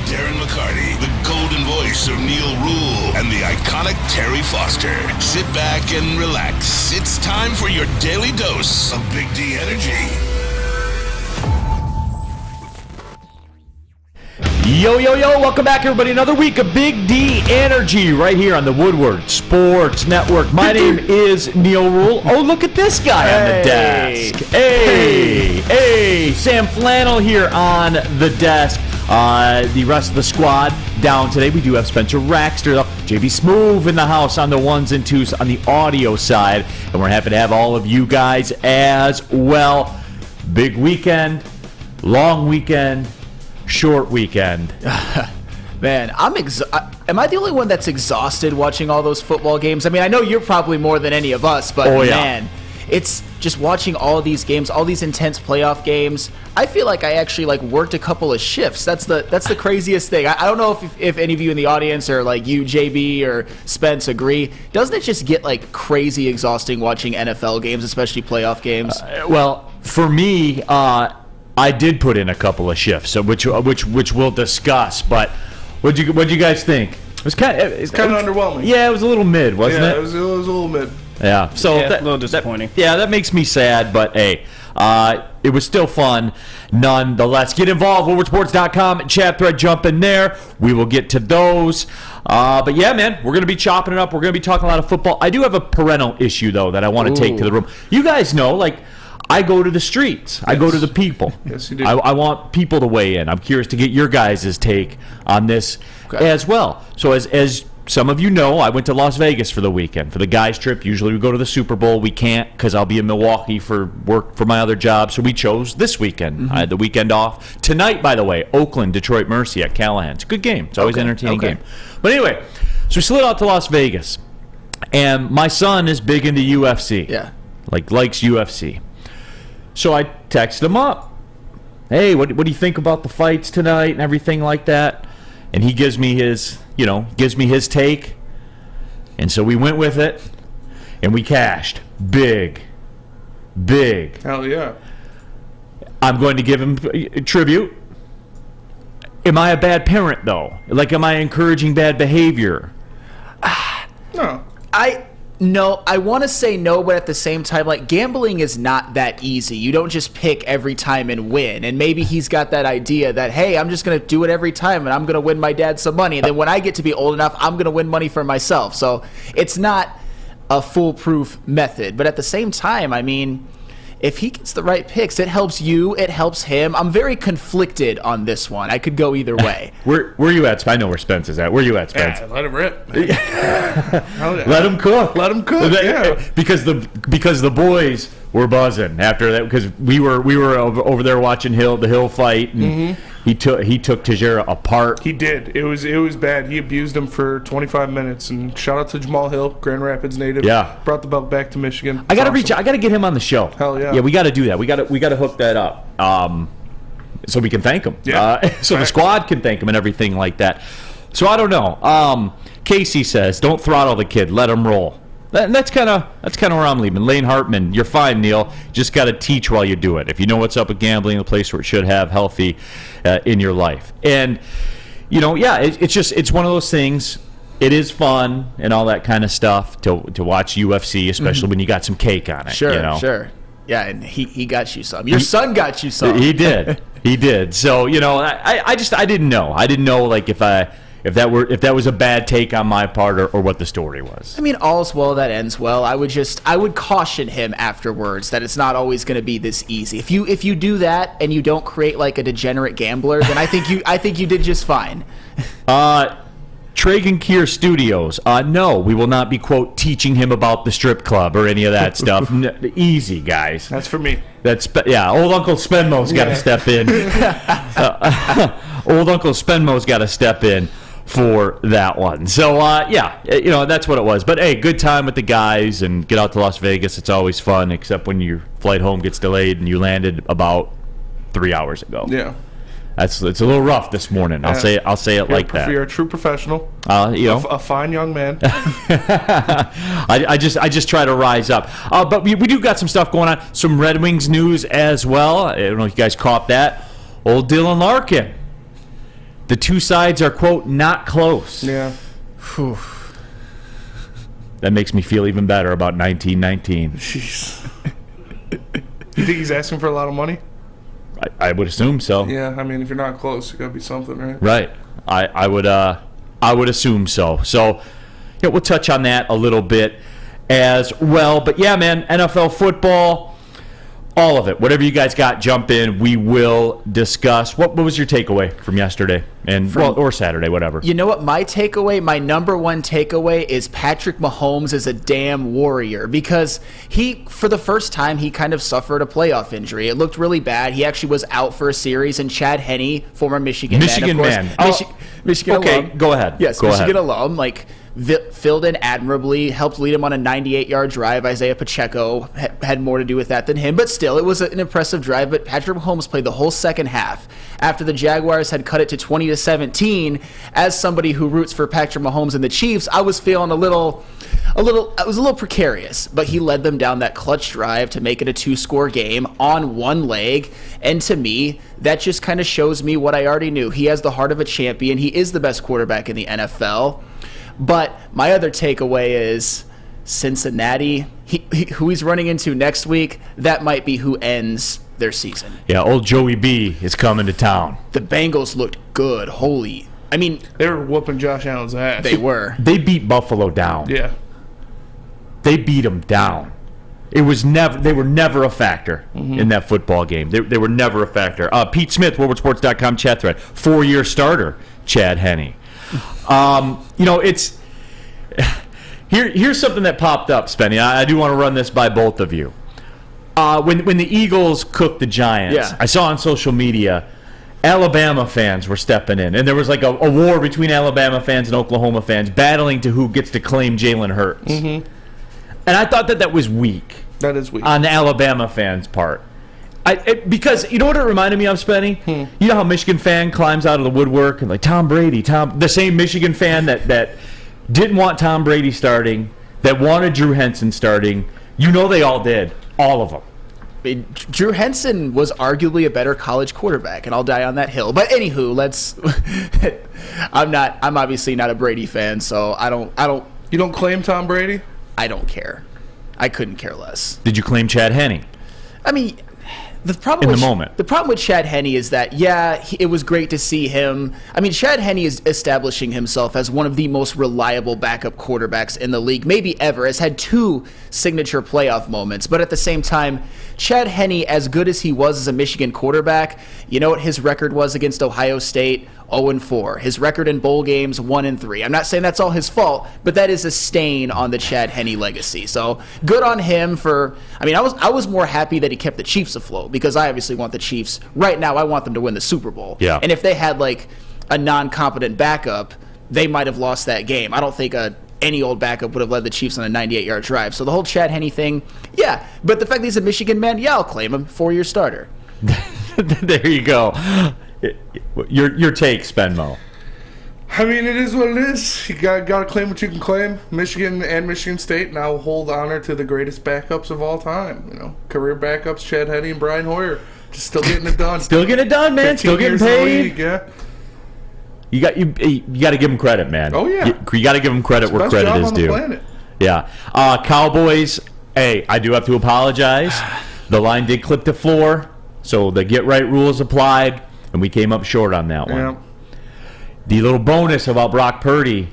Darren McCarty, the golden voice of Neal Ruhl, and the iconic Terry Foster. Sit back and relax. It's time for your daily dose of Big D energy. Yo, welcome back, everybody. Another week of Big D Energy right here on the Woodward Sports Network. My name is Neal Ruhl. Oh, look at this guy on the desk. Hey, Sam Flannel here on the desk. The rest of the squad down today. We do have Spencer Raxter, JB Smoove in the house on the ones and twos on the audio side. And we're happy to have all of you guys as well. Big weekend, long weekend, short weekend. Man, am I the only one that's exhausted watching all those football games? I mean, I know you're probably more than any of us, but man, it's just watching all of these games, all these intense playoff games. I feel like I actually worked a couple of shifts. That's the craziest thing. I don't know if any of you in the audience or you, JB or Spence, agree. Doesn't it just get crazy exhausting watching NFL games, especially playoff games? Well, for me, I did put in a couple of shifts, which we'll discuss. But what'd you guys think? It was kind of underwhelming. Yeah, it was a little mid, wasn't it? Yeah, it was a little mid. Yeah, so a little disappointing. That makes me sad, but hey, it was still fun nonetheless. Get involved, woodwardsports.com, chat thread, jump in there. We will get to those. But yeah, man, we're going to be chopping it up. We're going to be talking a lot of football. I do have a parental issue, though, that I want to take to the room. You guys know, I go to the streets. Yes. I go to the people. Yes, you do. I want people to weigh in. I'm curious to get your guys' take on this as well. So as some of you know, I went to Las Vegas for the weekend for the guys' trip. Usually we go to the Super Bowl. We can't because I'll be in Milwaukee for work for my other job. So we chose this weekend. Mm-hmm. I had the weekend off. Tonight, by the way, Oakland, Detroit Mercy at Callahan. It's a good game. It's always an entertaining game. But anyway, so we slid out to Las Vegas. And my son is big into UFC. Yeah. Likes UFC. So I texted him up. Hey, what do you think about the fights tonight and everything like that? And he gives me his take. And so we went with it, and we cashed big. Hell yeah! I'm going to give him tribute. Am I a bad parent though? Am I encouraging bad behavior? No. No, I want to say no, but at the same time, gambling is not that easy. You don't just pick every time and win. And maybe he's got that idea that, hey, I'm just going to do it every time, and I'm going to win my dad some money. And then when I get to be old enough, I'm going to win money for myself. So it's not a foolproof method. But at the same time, I mean, if he gets the right picks, it helps you, it helps him. I'm very conflicted on this one. I could go either way. Where you at? I know where Spence is at. Where you at, Spence? Yeah, let him rip. Let him cook. Let him cook. Yeah. Because the boys were buzzing after that because we were over there watching the Hill fight and he took Teixeira apart. He did. It was bad. He abused him for 25 minutes. And shout out to Jamal Hill, Grand Rapids native. Yeah. Brought the belt back to Michigan. I gotta get him on the show. Hell yeah. Yeah, we gotta do that. We gotta hook that up. So we can thank him. Yeah. So the squad can thank him and everything like that. So I don't know. Casey says, don't throttle the kid, let him roll. That's kind of where I'm leaving. Lane Hartman, you're fine, Neal. Just got to teach while you do it. If you know what's up with gambling, the place where it should have healthy in your life. And, it's one of those things. It is fun and all that kind of stuff to watch UFC, especially when you got some cake on it. Sure. Yeah, and he got you some. Your son got you some. He did. He did. So, I didn't know. I didn't know, if that was a bad take on my part or what the story was. I mean, all's well that ends well. I would caution him afterwards that it's not always going to be this easy. If you do that and you don't create a degenerate gambler, then I think you did just fine. Tragan Kier Studios. No, we will not be, quote, teaching him about the strip club or any of that stuff. Easy, guys. That's for me. Old Uncle Spenmo's got to step in. Old Uncle Spenmo's got to step in for that one. So, that's what it was. But, hey, good time with the guys and get out to Las Vegas. It's always fun, except when your flight home gets delayed and you landed about 3 hours ago. Yeah. It's a little rough this morning. I'll say it like that. You're a true professional. A fine young man. I just try to rise up. But we do got some stuff going on. Some Red Wings news as well. I don't know if you guys caught that. Old Dylan Larkin the two sides are, quote, not close. Yeah. Whew. That makes me feel even better about 1919. Jeez. You think he's asking for a lot of money? I would assume so. Yeah, I mean, if you're not close, it got to be something, right? Right. I would assume so. So, yeah, we'll touch on that a little bit as well. But yeah, man, NFL football, all of it. Whatever you guys got, jump in. We will discuss. What was your takeaway from yesterday or Saturday, whatever? You know what? My number one takeaway is Patrick Mahomes is a damn warrior, because for the first time, he kind of suffered a playoff injury. It looked really bad. He actually was out for a series, and Chad Henne, former Michigan man. Michigan okay, alum. go ahead. Yes, go Michigan ahead. alum, filled in admirably, helped lead him on a 98-yard drive. Isaiah Pacheco had more to do with that than him, but still, it was an impressive drive. But Patrick Mahomes played the whole second half. After the Jaguars had cut it to 20-17, as somebody who roots for Patrick Mahomes and the Chiefs, I was feeling I was a little precarious, but he led them down that clutch drive to make it a 2-score game on one leg. And to me, that just kind of shows me what I already knew. He has the heart of a champion. He is the best quarterback in the NFL. But my other takeaway is Cincinnati, who he's running into next week, that might be who ends their season. Yeah, old Joey B is coming to town. The Bengals looked good. They were whooping Josh Allen's ass. They were. They beat Buffalo down. Yeah. They beat them down. They were never a factor in that football game. They were never a factor. Pete Smith, WoodwardSports.com chat thread, 4-year starter, Chad Henne. It's here's something that popped up, Spenny. I do want to run this by both of you. When the Eagles cooked the Giants, I saw on social media Alabama fans were stepping in, and there was like a war between Alabama fans and Oklahoma fans battling to who gets to claim Jalen Hurts. Mm-hmm. And I thought that was weak. That is weak on the Alabama fans' part. Because you know what it reminded me of, Spenny? You know how Michigan fan climbs out of the woodwork and like Tom Brady, the same Michigan fan that didn't want Tom Brady starting, that wanted Drew Henson starting. You know they all did, all of them. Drew Henson was arguably a better college quarterback, and I'll die on that hill. But anywho, I'm obviously not a Brady fan, so I don't. You don't claim Tom Brady? I don't care. I couldn't care less. Did you claim Chad Henne? I mean, the problem with Chad Henne is that, it was great to see him. I mean, Chad Henne is establishing himself as one of the most reliable backup quarterbacks in the league, maybe ever. Has had 2 signature playoff moments, but at the same time, Chad Henne, as good as he was as a Michigan quarterback, you know what his record was against Ohio State? 0-4. His record in bowl games, 1-3. I'm not saying that's all his fault, but that is a stain on the Chad Henne legacy. So good on him for. I mean, I was more happy that he kept the Chiefs afloat, because I obviously want the Chiefs right now. I want them to win the Super Bowl. Yeah. And if they had like a non-competent backup, they might have lost that game. I don't think any old backup would have led the Chiefs on a 98-yard drive. So the whole Chad Henne thing, yeah. But the fact that he's a Michigan man, I'll claim him. 4-year starter. There you go. Your take, Spenmo. I mean, it is what it is. You got to claim what you can claim. Michigan and Michigan State now hold honor to the greatest backups of all time. Career backups, Chad Henne and Brian Hoyer. Just still getting it done. Still getting it done, man. Still getting paid. League, yeah. You got to give him credit, man. Oh, yeah. You got to give him credit where credit is due. Planet. Yeah. Cowboys, hey, I do have to apologize. The line did clip to 4, so the get-right rules applied, and we came up short on that one. Yeah. The little bonus about Brock Purdy,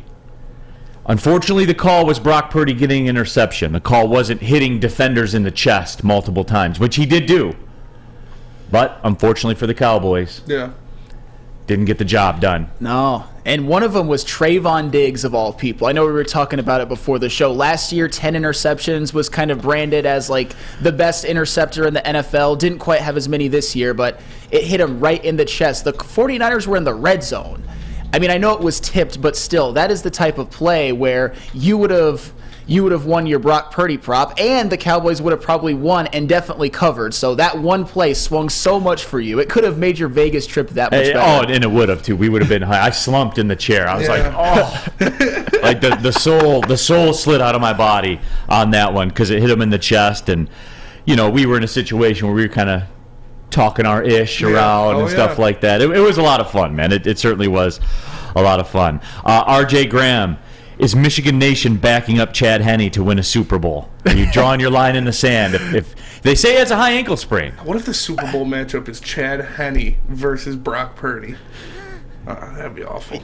unfortunately the call was Brock Purdy getting an interception. The call wasn't hitting defenders in the chest multiple times, which he did do. But unfortunately for the Cowboys, didn't get the job done. No. And one of them was Trayvon Diggs, of all people. I know we were talking about it before the show. Last year, 10 interceptions, was kind of branded as like the best interceptor in the NFL. Didn't quite have as many this year, but it hit him right in the chest. The 49ers were in the red zone. I mean, I know it was tipped, but still, that is the type of play where you would have won your Brock Purdy prop, and the Cowboys would have probably won and definitely covered. So that one play swung so much for you. It could have made your Vegas trip that much better. Oh, and it would have, too. We would have been high. I slumped in the chair. I was like, oh. Like the soul slid out of my body on that one because it hit him in the chest. And, we were in a situation where we were kind of talking our ish around and stuff like that. It was a lot of fun, man. It certainly was a lot of fun. RJ Graham, is Michigan Nation backing up Chad Henne to win a Super Bowl? Are you drawing your line in the sand? If they say he has a high ankle sprain. What if the Super Bowl matchup is Chad Henne versus Brock Purdy? That'd be awful.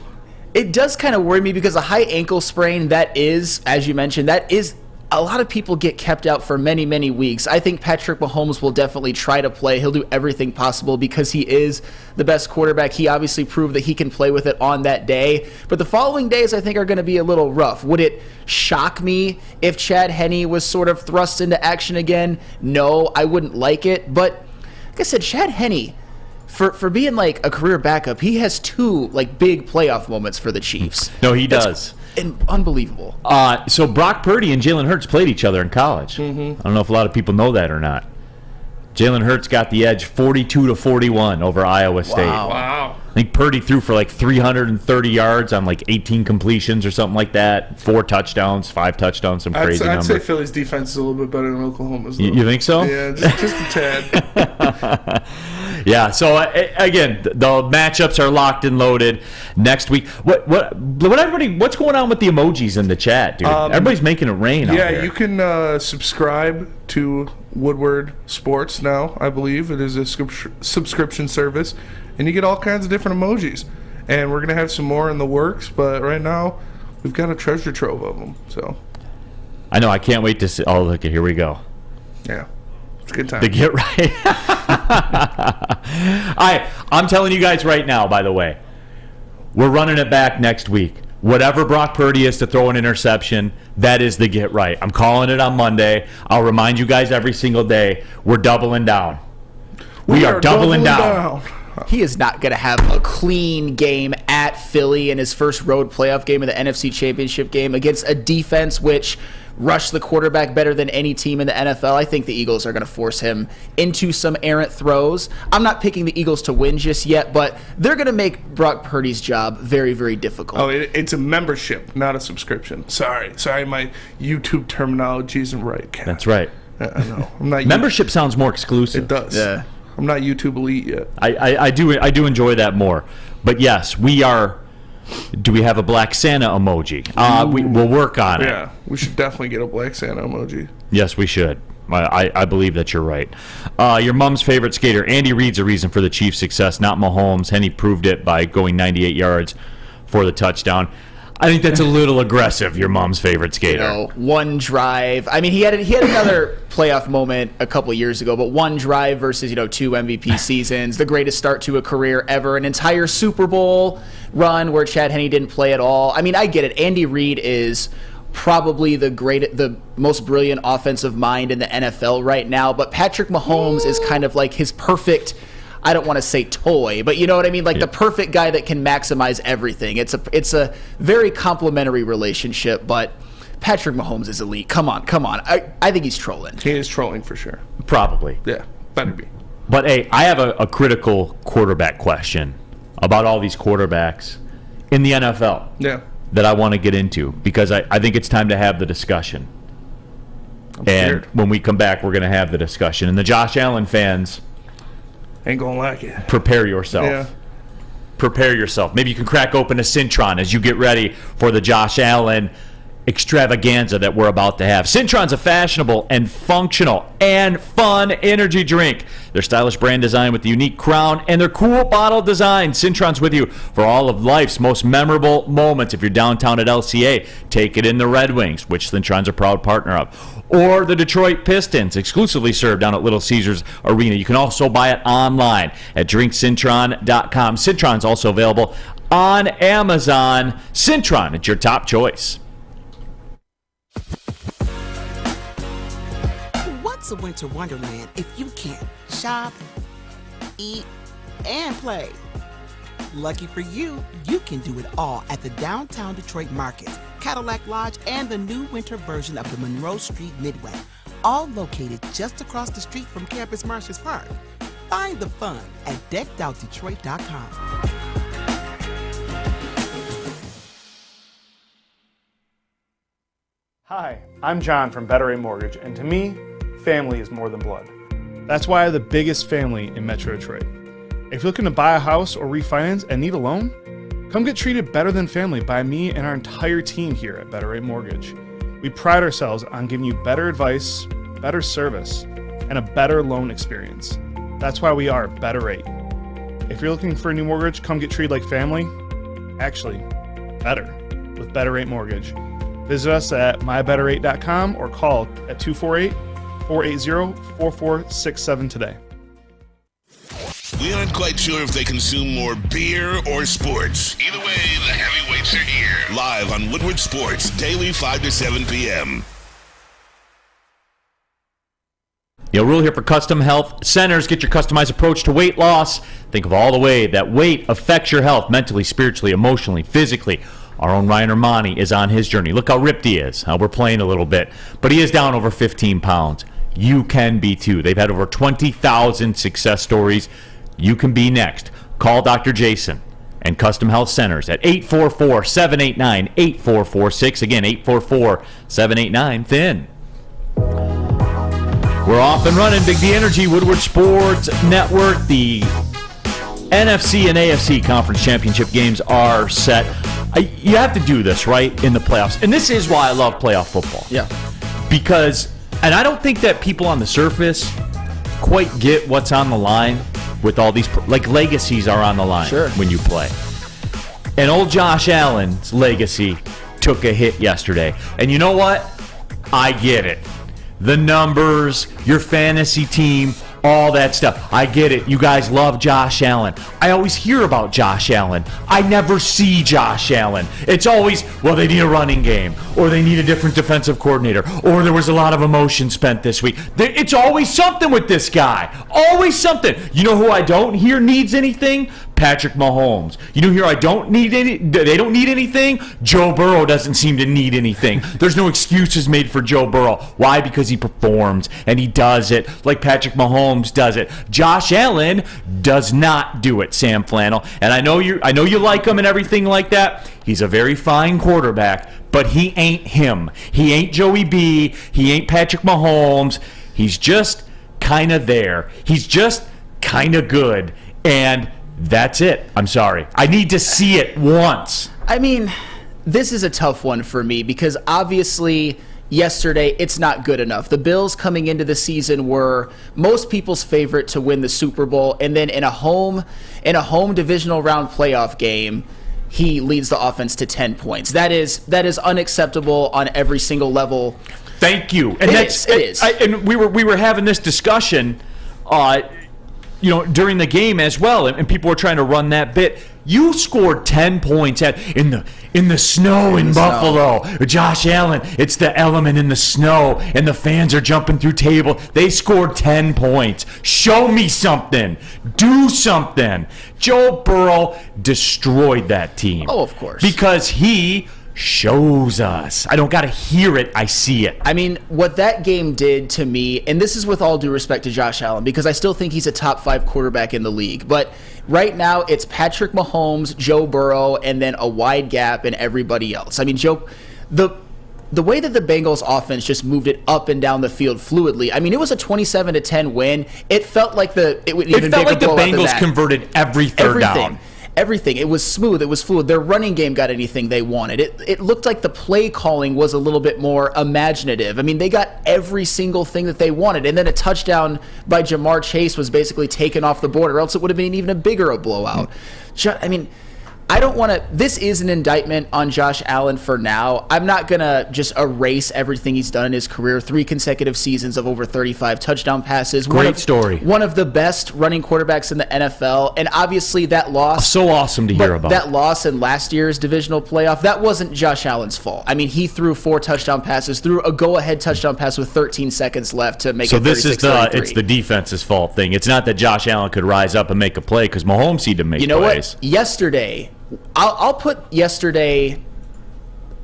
It does kind of worry me because a high ankle sprain, that is, as you mentioned, that is a lot of people get kept out for many, many weeks. I think Patrick Mahomes will definitely try to play. He'll do everything possible because he is the best quarterback. He obviously proved that he can play with it on that day. But the following days, I think, are going to be a little rough. Would it shock me if Chad Henne was sort of thrust into action again? No, I wouldn't like it. But like I said, Chad Henne, for being like a career backup, he has 2 like big playoff moments for the Chiefs. No, he does. Unbelievable. So Brock Purdy and Jalen Hurts played each other in college. Mm-hmm. I don't know if a lot of people know that or not. Jalen Hurts got the edge 42-41 over Iowa State. Wow. I think Purdy threw for like 330 yards on like 18 completions or something like that. 4 touchdowns, 5 touchdowns, some crazy number. I'd say Philly's defense is a little bit better than Oklahoma's. You think so? Yeah, just a tad. Yeah, so again, the matchups are locked and loaded next week. What's going on with the emojis in the chat, dude? Everybody's making it rain out here. Yeah, you can subscribe to Woodward Sports now, I believe. It is a subscription service, and you get all kinds of different emojis. And we're going to have some more in the works, but right now we've got a treasure trove of them. So I know, I can't wait to see. Oh, look, here we go. Yeah. It's a good time. To get right. I'm telling you guys right now, by the way, we're running it back next week. Whatever Brock Purdy is to throw an interception, that is the get right. I'm calling it on Monday. I'll remind you guys every single day. We're doubling down. We are doubling down. He is not going to have a clean game at Philly in his first road playoff game of the NFC Championship game against a defense which rushed the quarterback better than any team in the NFL. I think the Eagles are going to force him into some errant throws. I'm not picking the Eagles to win just yet, but they're going to make Brock Purdy's job very, very difficult. Oh, it's a membership, not a subscription. Sorry, my YouTube terminology isn't right, Kat. That's right. I know. I'm not membership sounds more exclusive. It does. Yeah. I'm not YouTube elite yet. I do enjoy that more. But yes, we are. Do we have a Black Santa emoji? We'll work on it. Yeah, we should definitely get a Black Santa emoji. Yes, we should. I believe that you're right. Your mom's favorite skater, Andy Reid's a reason for the Chiefs' success, not Mahomes. Henne proved it by going 98 yards for the touchdown. I think that's a little aggressive, your mom's favorite skater. One drive. I mean, he had another playoff moment a couple years ago, but one drive versus, 2 MVP seasons, the greatest start to a career ever, an entire Super Bowl run where Chad Henne didn't play at all. I mean, I get it. Andy Reid is probably the most brilliant offensive mind in the NFL right now, but Patrick Mahomes is kind of like his perfect, I don't want to say toy, but you know what I mean? Like the perfect guy that can maximize everything. It's a very complimentary relationship, but Patrick Mahomes is elite. Come on. I think he's trolling. He is trolling for sure. Probably. Yeah, better be. But, hey, I have a critical quarterback question about all these quarterbacks in the NFL that I want to get into because I think it's time to have the discussion. And when we come back, we're going to have the discussion. And the Josh Allen fans... ain't gonna like it. Prepare yourself. Yeah. Prepare yourself. Maybe you can crack open a Cintron as you get ready for the Josh Allen extravaganza that we're about to have. Cintron's a fashionable and functional and fun energy drink. Their stylish brand design with the unique crown and their cool bottle design. Cintron's with you for all of life's most memorable moments. If you're downtown at LCA, take it in the Red Wings, which Cintron's a proud partner of. Or the Detroit Pistons, exclusively served down at Little Caesars Arena. You can also buy it online at drinkcintron.com. Cintron's also available on Amazon. Cintron, it's your top choice. What's a winter wonderland if you can't shop, eat, and play? Lucky for you, you can do it all at the Downtown Detroit Markets, Cadillac Lodge, and the new winter version of the Monroe Street Midway, all located just across the street from Campus Martius Park. Find the fun at deckedoutdetroit.com. Hi, I'm John from Better A Mortgage, and to me, family is more than blood. That's why I have the biggest family in Metro Detroit. If you're looking to buy a house or refinance and need a loan, come get treated better than family by me and our entire team here at Better Rate Mortgage. We pride ourselves on giving you better advice, better service, and a better loan experience. That's why we are Better Rate. If you're looking for a new mortgage, come get treated like family. Actually, better with Better Rate Mortgage. Visit us at mybetterrate.com or call at 248-480-4467 today. We aren't quite sure if they consume more beer or sports. Either way, the heavyweights are here. Live on Woodward Sports, daily 5 to 7 p.m. Ruhl here for Custom Health Centers. Get your customized approach to weight loss. Think of all the way that weight affects your health mentally, spiritually, emotionally, physically. Our own Ryan Ermanni is on his journey. Look how ripped he is. We're playing a little bit, but he is down over 15 pounds. You can be too. They've had over 20,000 success stories. You can be next. Call Dr. Jason and Custom Health Centers at 844-789-8446. Again, 844-789-THIN. We're off and running. Big D Energy, Woodward Sports Network. The NFC and AFC Conference Championship games are set. You have to do this, right, in the playoffs. And this is why I love playoff football. Yeah. Because, and I don't think that people on the surface quite get what's on the line with all these, like legacies are on the line when you play. And old Josh Allen's legacy took a hit yesterday. And you know what? I get it. The numbers, your fantasy team, all that stuff. I get it. You guys love Josh Allen. I always hear about Josh Allen. I never see Josh Allen. It's always, well, they need a running game, or they need a different defensive coordinator, or there was a lot of emotion spent this week. It's always something with this guy. Always something. You know who I don't hear needs anything? Patrick Mahomes. You know, I don't need any. They don't need anything. Joe Burrow doesn't seem to need anything. There's no excuses made for Joe Burrow. Why? Because he performs and he does it like Patrick Mahomes does it. Josh Allen does not do it. Sam Flannel, and I know you like him and everything like that. He's a very fine quarterback, but he ain't him. He ain't Joey B. He ain't Patrick Mahomes. He's just kind of there. He's just kind of good, and that's it. I'm sorry. I need to see it once. I mean, this is a tough one for me because obviously yesterday it's not good enough. The Bills coming into the season were most people's favorite to win the Super Bowl, and then in a home divisional round playoff game, he leads the offense to 10 points. That is unacceptable on every single level. Thank you. And it is. And we were having this discussion during the game as well, and people were trying to run that bit. You scored 10 points in the snow in Buffalo. Josh Allen, it's the element in the snow, and the fans are jumping through table. They scored 10 points. Show me something. Do something. Joe Burrow destroyed that team. Oh, of course. Because he shows us. I don't got to hear it. I see it. I mean, what that game did to me, and this is with all due respect to Josh Allen, because I still think he's a top 5 quarterback in the league. But right now, it's Patrick Mahomes, Joe Burrow, and then a wide gap in everybody else. I mean, the way that the Bengals offense just moved it up and down the field fluidly. I mean, it was a 27-10 win. It felt like the Bengals converted every third down. Everything. It was smooth. It was fluid. Their running game got anything they wanted. It looked like the play calling was a little bit more imaginative. I mean, they got every single thing that they wanted. And then a touchdown by Jamar Chase was basically taken off the board, or else it would have been even a bigger blowout. I mean, I don't want to. This is an indictment on Josh Allen for now. I'm not going to just erase everything he's done in his career. 3 consecutive seasons of over 35 touchdown passes. Great story. One of the best running quarterbacks in the NFL. And obviously that loss. So awesome to hear about. That loss in last year's divisional playoff, that wasn't Josh Allen's fault. I mean, he threw 4 touchdown passes, threw a go-ahead touchdown pass with 13 seconds left to make it 36-33. So it's the defense's fault thing. It's not that Josh Allen could rise up and make a play because Mahomes needed to make plays. You know what? Yesterday, I'll put yesterday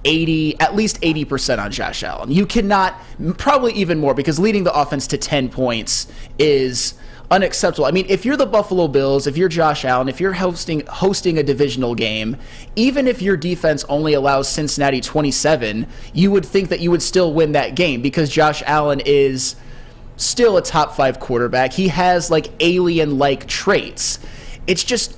at least 80% on Josh Allen. You cannot, probably even more, because leading the offense to 10 points is unacceptable. I mean, if you're the Buffalo Bills, if you're Josh Allen, if you're hosting a divisional game, even if your defense only allows Cincinnati 27, you would think that you would still win that game because Josh Allen is still a top 5 quarterback. He has like alien-like traits. It's just,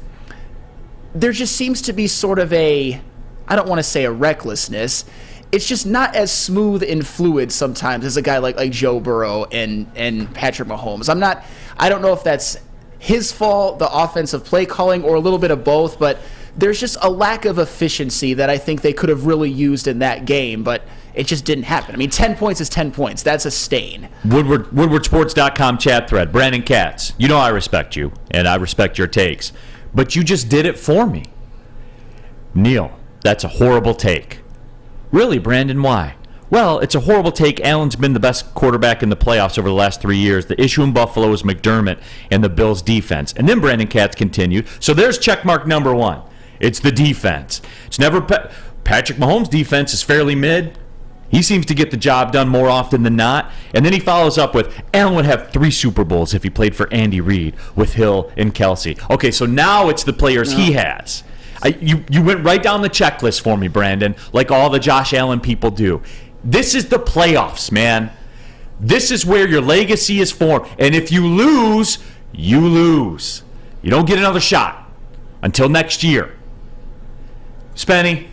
there just seems to be sort of I don't want to say a recklessness. It's just not as smooth and fluid sometimes as a guy like Joe Burrow and Patrick Mahomes. I don't know if that's his fault, the offensive play calling, or a little bit of both, but there's just a lack of efficiency that I think they could have really used in that game, but it just didn't happen. I mean, 10 points is 10 points. That's a stain. WoodwardSports.com chat thread. Brandon Katz, you know I respect you, and I respect your takes, but you just did it for me. Neal, that's a horrible take. Really, Brandon, why? Well, it's a horrible take. Allen's been the best quarterback in the playoffs over the last 3 years. The issue in Buffalo is McDermott and the Bills' defense. And then Brandon Katz continued. So there's checkmark number 1. It's the defense. It's never Patrick Mahomes' defense is fairly mid. He seems to get the job done more often than not. And then he follows up with, Allen would have 3 Super Bowls if he played for Andy Reid with Hill and Kelsey. Okay, so now it's the players he has. You went right down the checklist for me, Brandon, like all the Josh Allen people do. This is the playoffs, man. This is where your legacy is formed. And if you lose, you lose. You don't get another shot until next year. Spenny,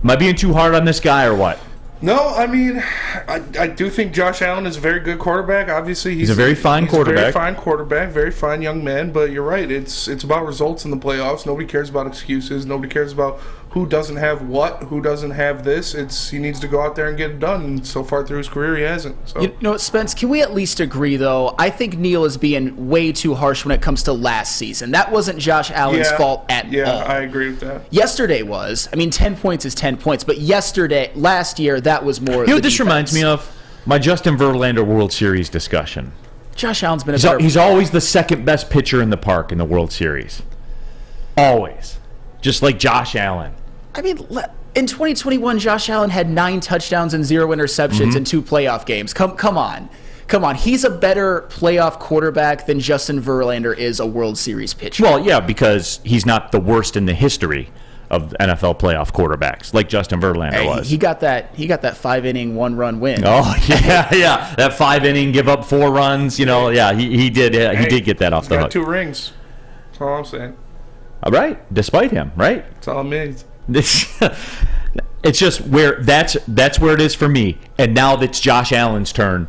am I being too hard on this guy or what? No, I mean, I do think Josh Allen is a very good quarterback. Obviously, he's a very fine quarterback. A very fine quarterback, very fine young man. But you're right; it's about results in the playoffs. Nobody cares about excuses. Nobody cares about who doesn't have what, who doesn't have this. He needs to go out there and get it done. And so far through his career, he hasn't. So. You know what, Spence? Can we at least agree, though? I think Neal is being way too harsh when it comes to last season. That wasn't Josh Allen's fault at all. Yeah, I agree with that. Yesterday was. I mean, 10 points is 10 points. But last year, that was more. You know what this reminds me of? My Justin Verlander World Series discussion. Josh Allen's been a better. He's always the second best pitcher in the park in the World Series. Always. Just like Josh Allen. I mean, in 2021, Josh Allen had 9 touchdowns and 0 interceptions in 2 playoff games. Come on. He's a better playoff quarterback than Justin Verlander is a World Series pitcher. Well, yeah, because he's not the worst in the history of NFL playoff quarterbacks, like Justin Verlander was. He got that 5-inning 1-run win. Oh yeah, that 5-inning give up 4 runs. You know, he did. He did get that off the hook. Got 2 rings. That's all I'm saying. All right, despite him, right? That's all it means. It's just where that's where it is for me. And now it's Josh Allen's turn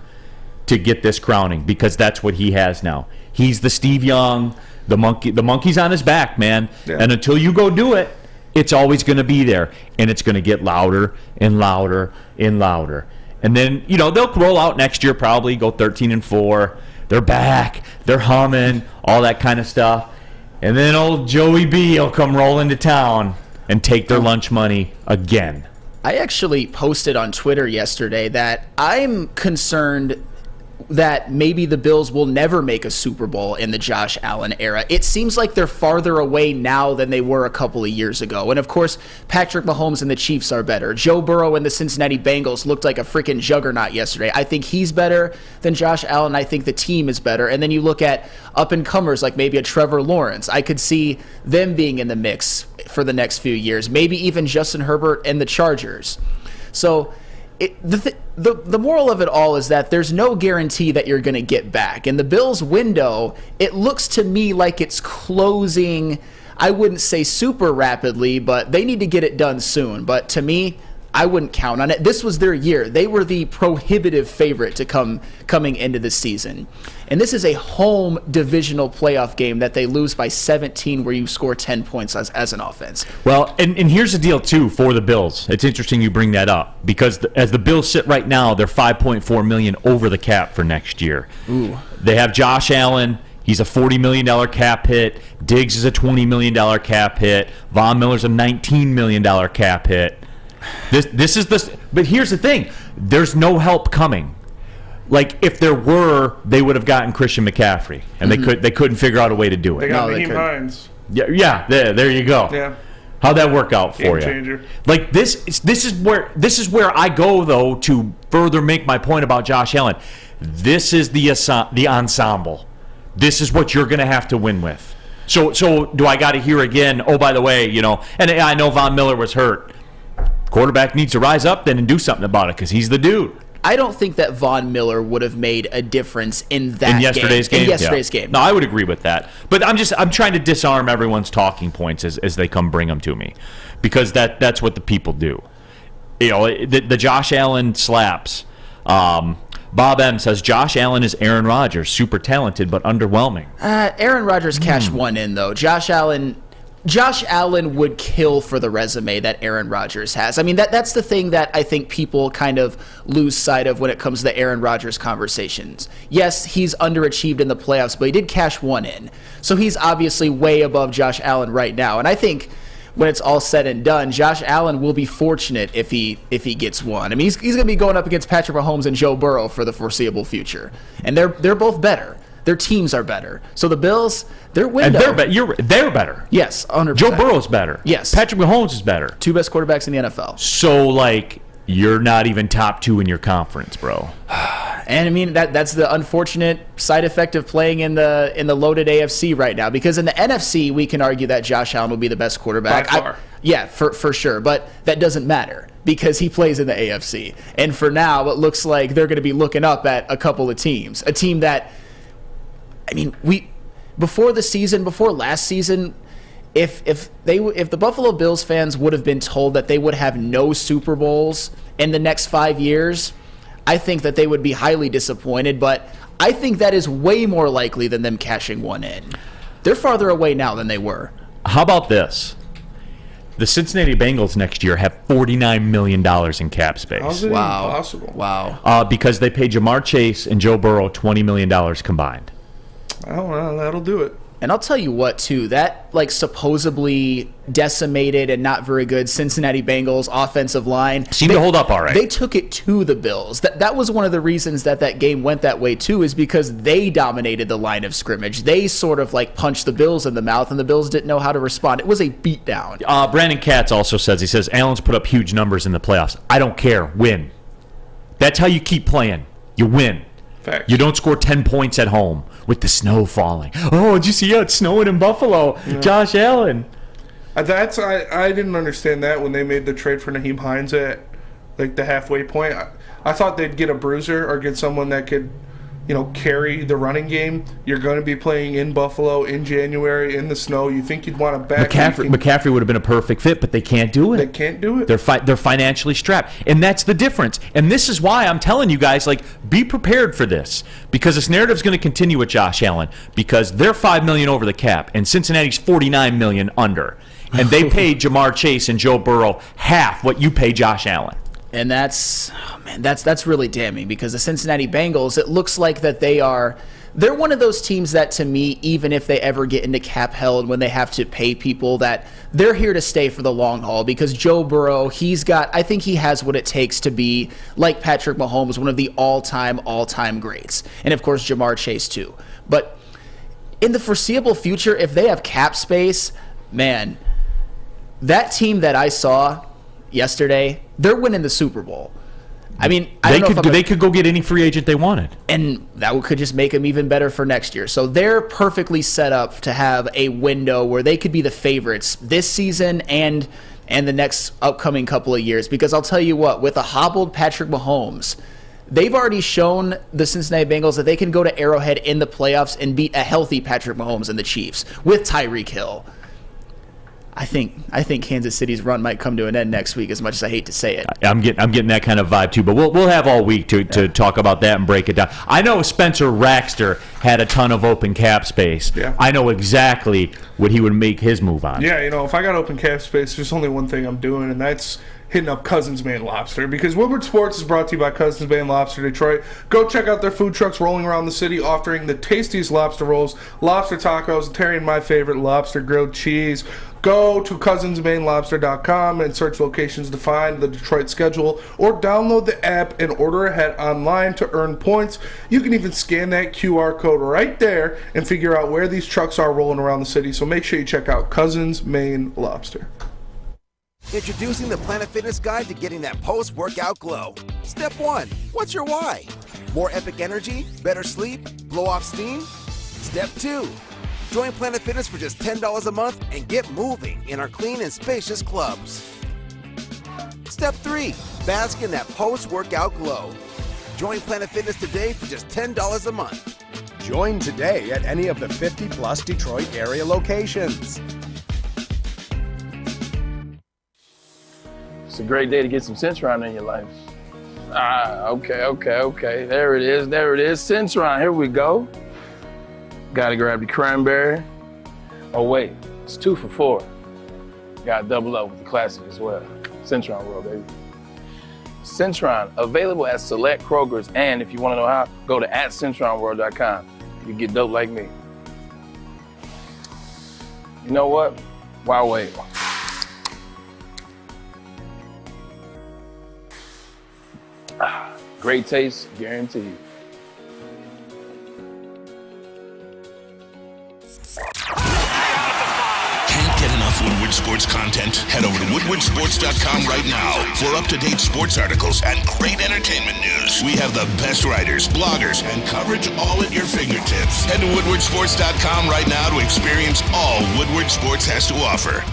to get this crowning because that's what he has now. He's the Steve Young, the monkey's on his back, man. Yeah. And until you go do it, it's always going to be there, and it's going to get louder and louder and louder. And then they'll roll out next year, probably go 13-4. They're back, they're humming, all that kind of stuff. And then old Joey B will come rolling to town and take their lunch money again. I actually posted on Twitter yesterday that I'm concerned that maybe the Bills will never make a Super Bowl in the Josh Allen era. It seems like they're farther away now than they were a couple of years ago. And of course, Patrick Mahomes and the Chiefs are better. Joe Burrow and the Cincinnati Bengals looked like a freaking juggernaut yesterday. I think he's better than Josh Allen. I think the team is better. And then you look at up-and-comers like maybe a Trevor Lawrence. I could see them being in the mix for the next few years. Maybe even Justin Herbert and the Chargers. So the moral of it all is that there's no guarantee that you're going to get back. And the Bills' window, it looks to me like it's closing, I wouldn't say super rapidly, but they need to get it done soon. But to me, I wouldn't count on it. This was their year. They were the prohibitive favorite to coming into the season. And this is a home divisional playoff game that they lose by 17 where you score 10 points as an offense. Well, and here's the deal, too, for the Bills. It's interesting you bring that up because as the Bills sit right now, they're $5.4 million over the cap for next year. Ooh. They have Josh Allen. He's a $40 million cap hit. Diggs is a $20 million cap hit. Von Miller's a $19 million cap hit. This is the. But here's the thing: there's no help coming. Like if there were, they would have gotten Christian McCaffrey, and they couldn't figure out a way to do it. They got Naheem Hines. Yeah. There you go. Yeah. How'd that work out for you? Game changer. Like this is where I go though to further make my point about Josh Allen. This is the ensemble. This is what you're going to have to win with. So do I got to hear again? Oh, by the way, and I know Von Miller was hurt. Quarterback needs to rise up then and do something about it because he's the dude. I don't think that Von Miller would have made a difference in that yesterday's game. In yesterday's game. No, I would agree with that. But I'm trying to disarm everyone's talking points as they come bring them to me, because that's what the people do. You know, the Josh Allen slaps. Bob M says Josh Allen is Aaron Rodgers, super talented but underwhelming. Aaron Rodgers cashed one in though. Josh Allen would kill for the resume that Aaron Rodgers has. I mean, that's the thing that I think people kind of lose sight of when it comes to the Aaron Rodgers conversations. Yes, he's underachieved in the playoffs, but he did cash one in. So he's obviously way above Josh Allen right now. And I think when it's all said and done, Josh Allen will be fortunate if he gets one. I mean, he's going to be going up against Patrick Mahomes and Joe Burrow for the foreseeable future. And they're both better. Their teams are better. So the Bills, their window. And they're better. Yes, 100%. Joe Burrow's better. Yes. Patrick Mahomes is better. Two best quarterbacks in the NFL. So, like, you're not even top 2 in your conference, bro. And I mean that's the unfortunate side effect of playing in the loaded AFC right now, because in the NFC we can argue that Josh Allen will be the best quarterback. By far. Yeah, for sure. But that doesn't matter because he plays in the AFC. And for now, it looks like they're going to be looking up at a couple of teams. A team that, I mean, before last season, if the Buffalo Bills fans would have been told that they would have no Super Bowls in the next 5 years, I think that they would be highly disappointed. But I think that is way more likely than them cashing one in. They're farther away now than they were. How about this? The Cincinnati Bengals next year have $49 million in cap space. How's it even possible? Wow. Because they paid Jamar Chase and Joe Burrow $20 million combined. I don't know. That'll do it. And I'll tell you what, too, that supposedly decimated and not very good Cincinnati Bengals offensive line Seemed to hold up all right. They took it to the Bills. That was one of the reasons that game went that way, too, is because they dominated the line of scrimmage. They sort of punched the Bills in the mouth, and the Bills didn't know how to respond. It was a beatdown. Brandon Katz also says, Allen's put up huge numbers in the playoffs. I don't care. Win. That's how you keep playing. You win. Fact. You don't score 10 points at home with the snow falling. Oh, did you see how it's snowing in Buffalo? Yeah. Josh Allen. I didn't understand that when they made the trade for Naheem Hines at the halfway point. I thought they'd get a bruiser or get someone that could, carry the running game. You're going to be playing in Buffalo in January in the snow. You think you'd want to back McCaffrey would have been a perfect fit, but they can't do it. They can't do it. They're financially strapped, and that's the difference. And this is why I'm telling you guys, be prepared for this, because this narrative's going to continue with Josh Allen, because they're $5 million over the cap, and Cincinnati's $49 million under, and they paid Jamar Chase and Joe Burrow half what you pay Josh Allen. And that's really damning, because the Cincinnati Bengals, it looks like that they're one of those teams that, to me, even if they ever get into cap hell and when they have to pay people, that they're here to stay for the long haul, because Joe Burrow, I think he has what it takes to be, like Patrick Mahomes, one of the all-time greats. And of course, Jamar Chase too. But in the foreseeable future, if they have cap space, man, that team that I saw yesterday, they're winning the Super Bowl. I mean, they could go get any free agent they wanted, and that could just make them even better for next year. So they're perfectly set up to have a window where they could be the favorites this season and the next upcoming couple of years. Because I'll tell you what, with a hobbled Patrick Mahomes, they've already shown the Cincinnati Bengals that they can go to Arrowhead in the playoffs and beat a healthy Patrick Mahomes and the Chiefs with Tyreek Hill. I think Kansas City's run might come to an end next week, as much as I hate to say it. I'm getting that kind of vibe too, but we'll have all week to talk about that and break it down. I know Spencer Raxter had a ton of open cap space. Yeah. I know exactly what he would make his move on. Yeah, if I got open cap space, there's only one thing I'm doing, and that's hitting up Cousins Maine Lobster, because Woodward Sports is brought to you by Cousins Maine Lobster Detroit. Go check out their food trucks rolling around the city, offering the tastiest lobster rolls, lobster tacos, Terry and my favorite, lobster grilled cheese. Go to cousinsmainelobster.com and search locations to find the Detroit schedule, or download the app and order ahead online to earn points. You can even scan that QR code right there and figure out where these trucks are rolling around the city. So make sure you check out Cousins Maine Lobster. Introducing the Planet Fitness Guide to getting that post-workout glow. Step 1. What's your why? More epic energy? Better sleep? Blow off steam? Step 2. Join Planet Fitness for just $10 a month and get moving in our clean and spacious clubs. Step 3. Bask in that post-workout glow. Join Planet Fitness today for just $10 a month. Join today at any of the 50-plus Detroit area locations. It's a great day to get some Centron in your life. Okay. There it is. Centron, here we go. Gotta grab the cranberry. Oh wait, it's 2 for $4. Gotta double up with the classic as well. Centron World, baby. Centron, available at select Krogers, and if you wanna know how, go to @CentronWorld.com. You can get dope like me. You know what? Why wait? Great taste, guaranteed. Can't get enough Woodward Sports content? Head over to woodwardsports.com right now for up-to-date sports articles and great entertainment news. We have the best writers, bloggers, and coverage all at your fingertips. Head to woodwardsports.com right now to experience all Woodward Sports has to offer.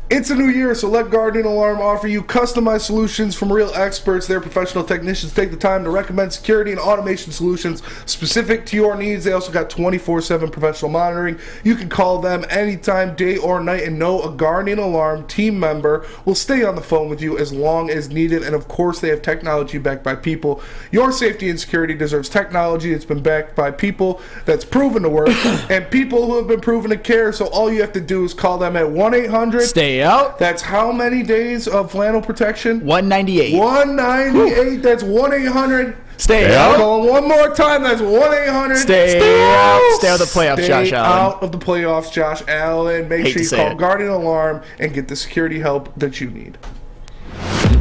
It's a new year, so let Guardian Alarm offer you customized solutions from real experts. Their professional technicians take the time to recommend security and automation solutions specific to your needs. They also got 24/7 professional monitoring. You can call them anytime, day or night, and know a Guardian Alarm team member will stay on the phone with you as long as needed. And of course, they have technology backed by people. Your safety and security deserves technology that's been backed by people, that's proven to work, and people who have been proven to care. So all you have to do is call them at 1-800 Stay out. That's how many days of flannel protection? 198. 198. That's 1-800. Stay out. Call them one more time. That's 1-800. Stay out. Stay out of the playoffs, Josh Stay Allen. out of the playoffs, Josh Allen. Make Hate sure to you say call it. Guardian Alarm and get the security help that you need.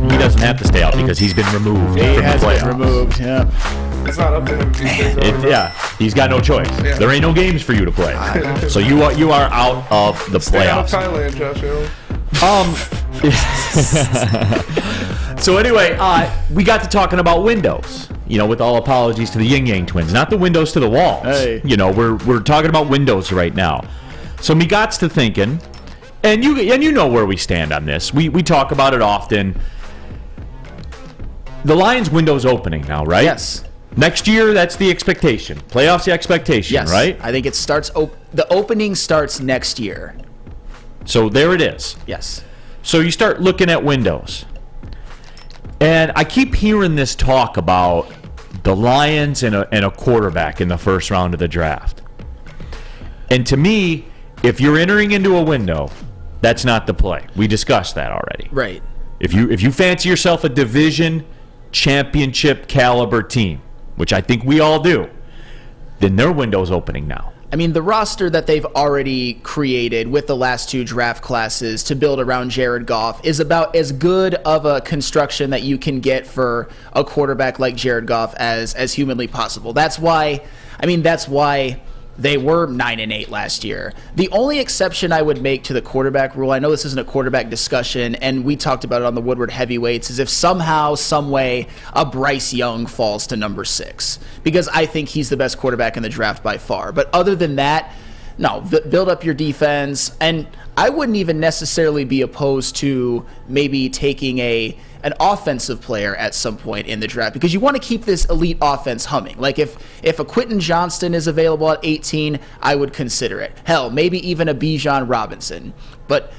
He doesn't have to stay out because he's been removed He from has the been playoffs. removed. Yeah. It's not up to him. If he stays out or not. Yeah, he's got no choice. Yeah. There ain't no games for you to play. So you are out of the Stay out of playoffs. Thailand, Josh Allen. So anyway, we got to talking about windows. You know, with all apologies to the Yin Yang twins, not the windows to the walls. Hey. You know, we're talking about windows right now. So me gots to thinking, and you know where we stand on this. We talk about it often. The Lions' window's opening now, right? Yes. Next year, that's the expectation. Playoffs, the expectation, Yes. right? I think it starts. The opening starts next year. So there it is. Yes. So you start looking at windows. And I keep hearing this talk about the Lions and a quarterback in the first round of the draft. And to me, if you're entering into a window, that's not the play. We discussed that already. Right. If you fancy yourself a division championship caliber team, which I think we all do, then their window's opening now. I mean, the roster that they've already created with the last two draft classes to build around Jared Goff is about as good of a construction that you can get for a quarterback like Jared Goff as humanly possible. That's why they were 9-8 last year. The only exception I would make to the quarterback rule, I know this isn't a quarterback discussion, and we talked about it on the Woodward Heavyweights, is if somehow, some way, a Bryce Young falls to number 6. Because I think he's the best quarterback in the draft by far. But other than that, no, build up your defense. And I wouldn't even necessarily be opposed to maybe taking an offensive player at some point in the draft, because you want to keep this elite offense humming. Like if a Quentin Johnston is available at 18, I would consider it. Hell, maybe even a Bijan Robinson. But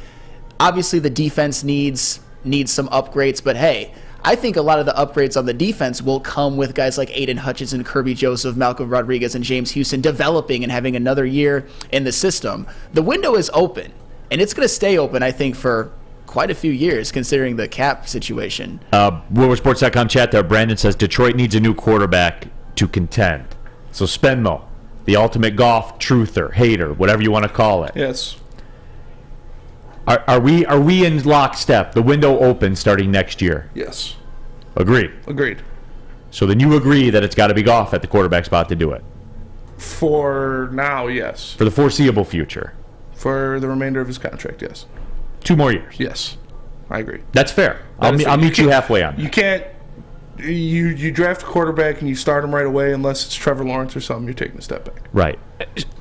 obviously the defense needs some upgrades. But hey, I think a lot of the upgrades on the defense will come with guys like Aiden Hutchinson, Kirby Joseph, Malcolm Rodriguez, and James Houston developing and having another year in the system. The window is open, and it's going to stay open, I think, for quite a few years, considering the cap situation. WoodwardSports.com chat there. Brandon says Detroit needs a new quarterback to contend. So Spenmo, the ultimate golf truther, hater, whatever you want to call it. Yes. Are we in lockstep? The window opens starting next year. Yes. Agreed. Agreed. So then you agree that it's got to be Goff at the quarterback spot to do it For now, yes. for the foreseeable future. For the remainder of his contract, yes. 2 more years. Yes. I agree. That's fair. That is fair. I'll meet you halfway on that. You can't. You draft a quarterback and you start him right away unless it's Trevor Lawrence or something. You're taking a step back. Right.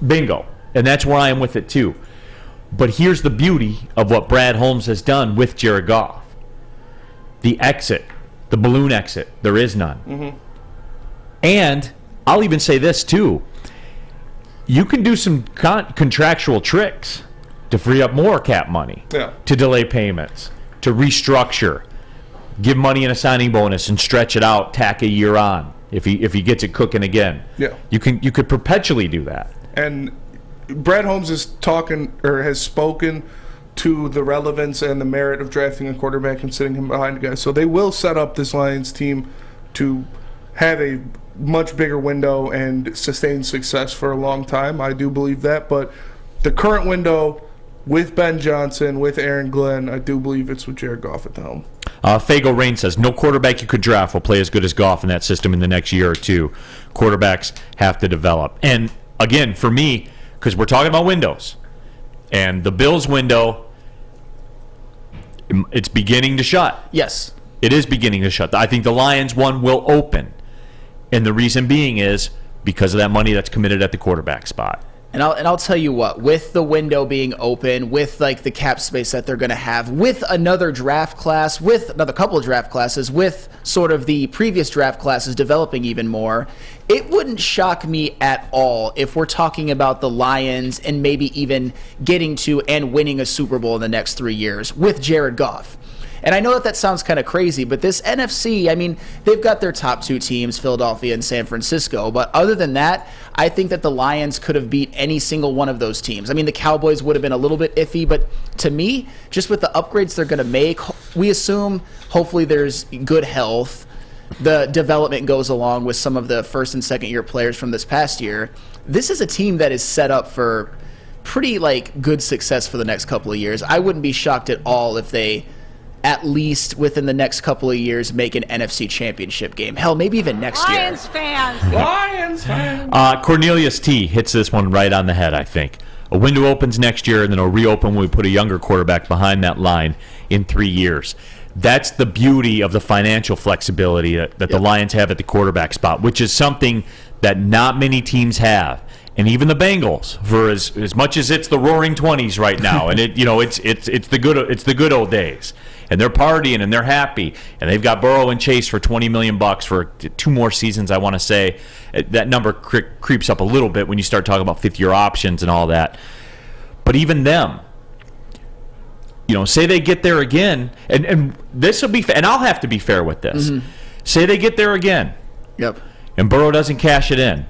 Bingo. And that's where I am with it too. But here's the beauty of what Brad Holmes has done with Jared Goff. The the balloon exit. There is none. Mm-hmm. And I'll even say this, too. You can do some contractual tricks to free up more cap money, to delay payments, to restructure, give money in a signing bonus and stretch it out, tack a year on if he gets it cooking again. Yeah. You could perpetually do that. And Brad Holmes has spoken to the relevance and the merit of drafting a quarterback and sitting him behind guys. So they will set up this Lions team to have a much bigger window and sustain success for a long time. I do believe that. But the current window with Ben Johnson, with Aaron Glenn, I do believe it's with Jared Goff at the helm. Fago Rain says, no quarterback you could draft will play as good as Goff in that system in the next year or two. Quarterbacks have to develop. And, again, for me, because we're talking about windows, and the Bills window, it's beginning to shut. Yes. It is beginning to shut. I think the Lions one will open. And the reason being is because of that money that's committed at the quarterback spot. And I'll tell you what, with the window being open, with like the cap space that they're going to have, with another draft class, with another couple of draft classes, with sort of the previous draft classes developing even more, it wouldn't shock me at all if we're talking about the Lions and maybe even getting to and winning a Super Bowl in the next 3 years with Jared Goff. And I know that sounds kind of crazy, but this NFC, I mean, they've got their top two teams, Philadelphia and San Francisco. But other than that, I think that the Lions could have beat any single one of those teams. I mean, the Cowboys would have been a little bit iffy, but to me, just with the upgrades they're going to make, we assume hopefully there's good health. The development goes along with some of the first and second year players from this past year. This is a team that is set up for pretty good success for the next couple of years. I wouldn't be shocked at all if they, at least within the next couple of years, make an NFC championship game. Hell, maybe even next year. Lions fans. Cornelius T. hits this one right on the head, I think. A window opens next year, and then it'll reopen when we put a younger quarterback behind that line in 3 years. That's the beauty of the financial flexibility that the Lions have at the quarterback spot, which is something that not many teams have. And even the Bengals, for as much as it's the roaring 20s right now, and it's the good old days. And they're partying and they're happy, and they've got Burrow and Chase for $20 million for 2 more seasons. I want to say that number creeps up a little bit when you start talking about fifth-year options and all that. But even them, say they get there again, and this will be, and I'll have to be fair with this. Mm-hmm. Say they get there again, and Burrow doesn't cash it in.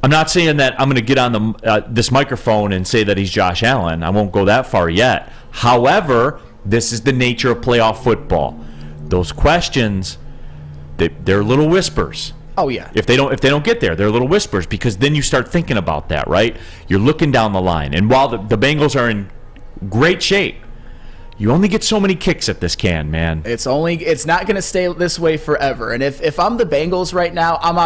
I'm not saying that I'm going to get on this microphone and say that he's Josh Allen. I won't go that far yet. However, this is the nature of playoff football. Those questions, they're little whispers. Oh yeah. If they don't get there, they're little whispers, because then you start thinking about that, right? You're looking down the line, and while the Bengals are in great shape, you only get so many kicks at this can, man. It's not going to stay this way forever. And if I'm the Bengals right now, I'm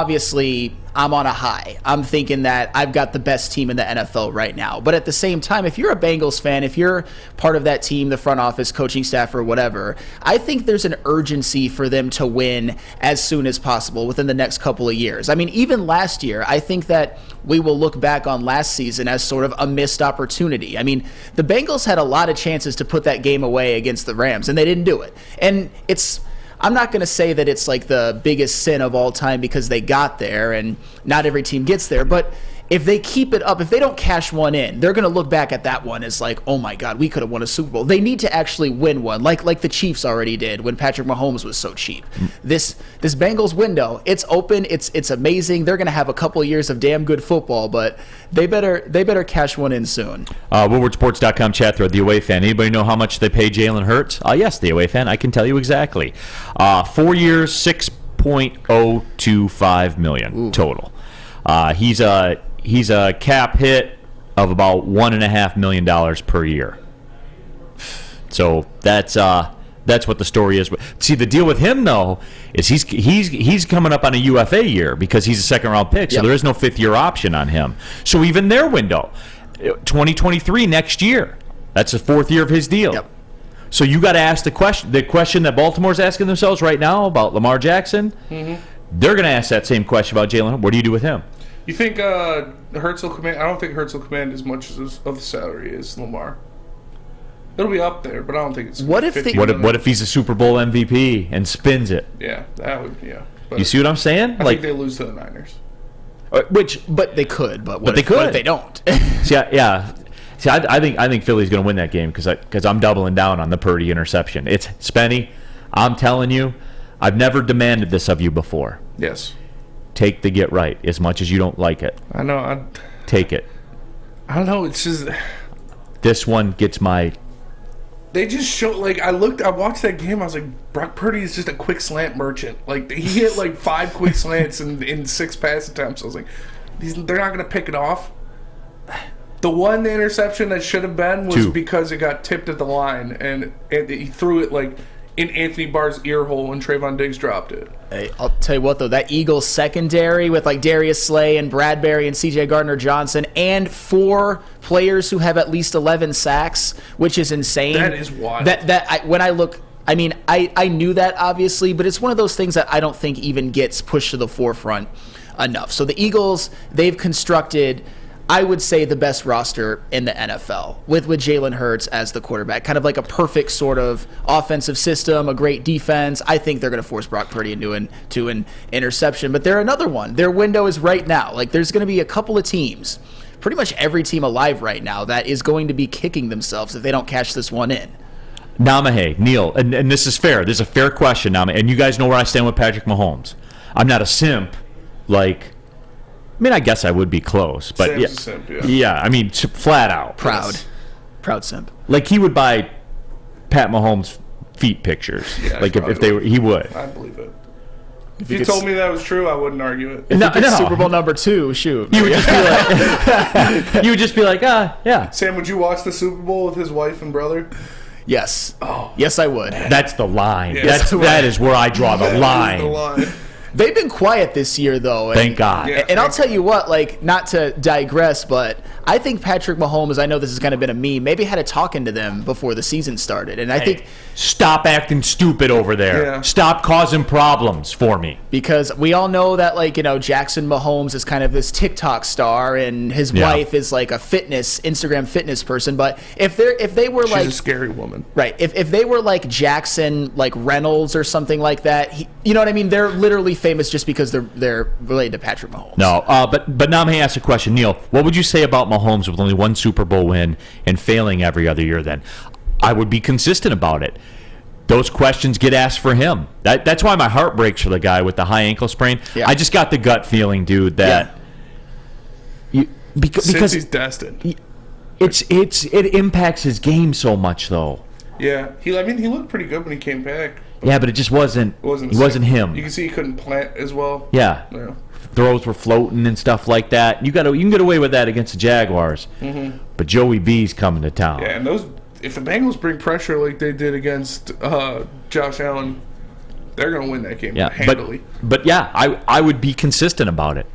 on a high. I'm thinking that I've got the best team in the NFL right now. But at the same time, if you're a Bengals fan, if you're part of that team, the front office, coaching staff, or whatever, I think there's an urgency for them to win as soon as possible within the next couple of years. I mean, even last year, I think that we will look back on last season as sort of a missed opportunity. I mean, the Bengals had a lot of chances to put that game away against the Rams, and they didn't do it. And I'm not going to say that it's like the biggest sin of all time because they got there and not every team gets there, but if they keep it up, if they don't cash one in, they're going to look back at that one as like, oh my God, we could have won a Super Bowl. They need to actually win one, like the Chiefs already did when Patrick Mahomes was so cheap. This Bengals window, it's open, it's amazing. They're going to have a couple of years of damn good football, but they better cash one in soon. WoodwardSports.com chat thread, the away fan. Anybody know how much they pay Jalen Hurts? Yes, the away fan. I can tell you exactly. 4 years, $6.025 million total. He's a cap hit of about $1.5 million per year. So that's what the story is. See, the deal with him though is he's coming up on a UFA year because he's a second-round pick. So there is no fifth-year option on him. So even their window, 2023 next year, that's the 4th year of his deal. Yep. So you got to ask the question that Baltimore's asking themselves right now about Lamar Jackson. Mm-hmm. They're going to ask that same question about Jalen. What do you do with him? You think Hurts will command? I don't think Hurts will command as much of the salary as Lamar. It'll be up there, but I don't think it's. What if 50 they- million. What if he's a Super Bowl MVP and spins it? Yeah, that would. Yeah. But You see what I'm saying? I think they lose to the Niners. But they could. But what they if, what could. if they don't? See, yeah. See, I think Philly's going to win that game because I'm doubling down on the Purdy interception. It's Spenny. I'm telling you, I've never demanded this of you before. Yes. Take the get right as much as you don't like it. I know. Take it. I don't know. It's just This one gets my. they just show I watched that game. I was like, Brock Purdy is just a quick slant merchant. Like he hit 5 quick slants in 6 pass attempts. I was like, they're not going to pick it off. The interception that should have been was 2. because it got tipped at the line and he threw it in Anthony Barr's ear hole when Trayvon Diggs dropped it. Hey, I'll tell you what, though, that Eagles secondary with Darius Slay and Bradbury and C.J. Gardner-Johnson and 4 players who have at least 11 sacks, which is insane. That is wild. When I look, I mean, I knew that obviously, but it's one of those things that I don't think even gets pushed to the forefront enough. So the Eagles, they've constructed, I would say, the best roster in the NFL with Jalen Hurts as the quarterback. Kind of like a perfect sort of offensive system, a great defense. I think they're going to force Brock Purdy into an interception. But they're another one. Their window is right now. There's going to be a couple of teams, pretty much every team alive right now, that is going to be kicking themselves if they don't cash this one in. Namahe, Neal, and this is fair. This is a fair question, Namahe. And you guys know where I stand with Patrick Mahomes. I'm not a simp I guess I would be close, but Sam's a simp, yeah. Yeah, I mean, flat out. Proud simp. He would buy Pat Mahomes' feet pictures. Yeah, if they were, he would. I believe it. If you told me that was true, I wouldn't argue it. No. Super Bowl number 2, shoot. You would just be like, yeah. Sam, would you watch the Super Bowl with his wife and brother? Yes. Oh. Yes, I would. That's the line. Yeah. That is where I draw the That is line. the line. They've been quiet this year, though. Thank God. Yeah. And I'll tell you what, not to digress, but I think Patrick Mahomes, I know this has kind of been a meme, maybe had a talking to them before the season started. And I think Stop acting stupid over there. Yeah. Stop causing problems for me. because we all know that, Jackson Mahomes is kind of this TikTok star and his wife is a Instagram fitness person. But if they were She's a scary woman. right, if they were Jackson, Reynolds or something like that, you know what I mean? They're literally famous just because they're related to Patrick Mahomes. No, but Namahe asked a question. Neal, what would you say about Mahomes with only 1 Super Bowl win and failing every other year then? I would be consistent about it. Those questions get asked for him. That's why my heart breaks for the guy with the high ankle sprain. Yeah. I just got the gut feeling, dude, that because he's destined. it impacts his game so much, though. Yeah, he looked pretty good when he came back. Yeah, but it just wasn't. It wasn't him. You can see he couldn't plant as well. Yeah. Throws were floating and stuff like that. You can get away with that against the Jaguars. Mm-hmm. But Joey B's coming to town. Yeah, and if the Bengals bring pressure like they did against Josh Allen, they're going to win that game handily. But yeah, I would be consistent about it.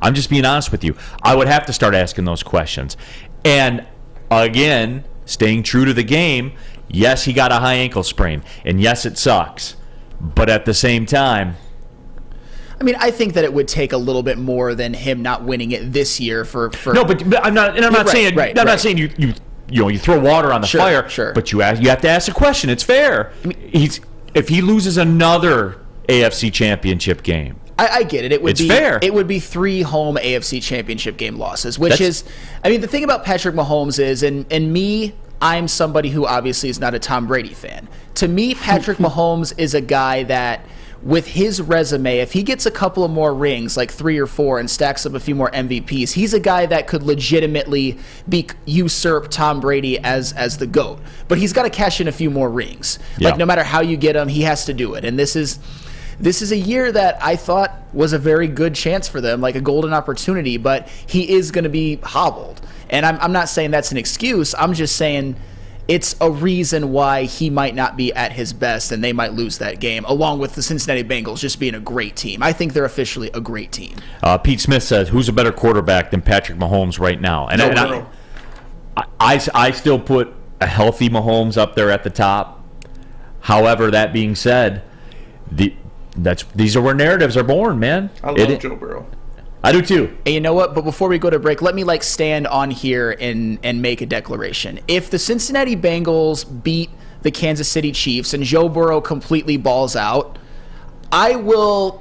I'm just being honest with you. I would have to start asking those questions. And again, staying true to the game, yes, he got a high ankle sprain. And yes, it sucks. But at the same time, I mean, I think that it would take a little bit more than him not winning it this year for no, but I'm not. And I'm not saying. Right, I'm not saying you throw water on the fire. Sure. But you have to ask a question. It's fair. If he loses another AFC Championship game, I get it. It's fair. It would be 3 home AFC Championship game losses, which is, I mean, the thing about Patrick Mahomes is, and me, I'm somebody who obviously is not a Tom Brady fan. To me, Patrick Mahomes is a guy that, with his resume, if he gets a couple of more rings, 3 or 4, and stacks up a few more MVPs, he's a guy that could legitimately usurp Tom Brady as the GOAT. But he's got to cash in a few more rings. Yeah. No matter how you get him, he has to do it. And this is a year that I thought was a very good chance for them, a golden opportunity, but he is going to be hobbled. And I'm not saying that's an excuse. I'm just saying it's a reason why he might not be at his best and they might lose that game, along with the Cincinnati Bengals just being a great team. I think they're officially a great team. Pete Smith says, who's a better quarterback than Patrick Mahomes right now? And I still put a healthy Mahomes up there at the top. However, that being said, these are where narratives are born, man. I love Joe Burrow. I do too. And you know what? But before we go to break, let me stand on here and make a declaration. If the Cincinnati Bengals beat the Kansas City Chiefs and Joe Burrow completely balls out, I will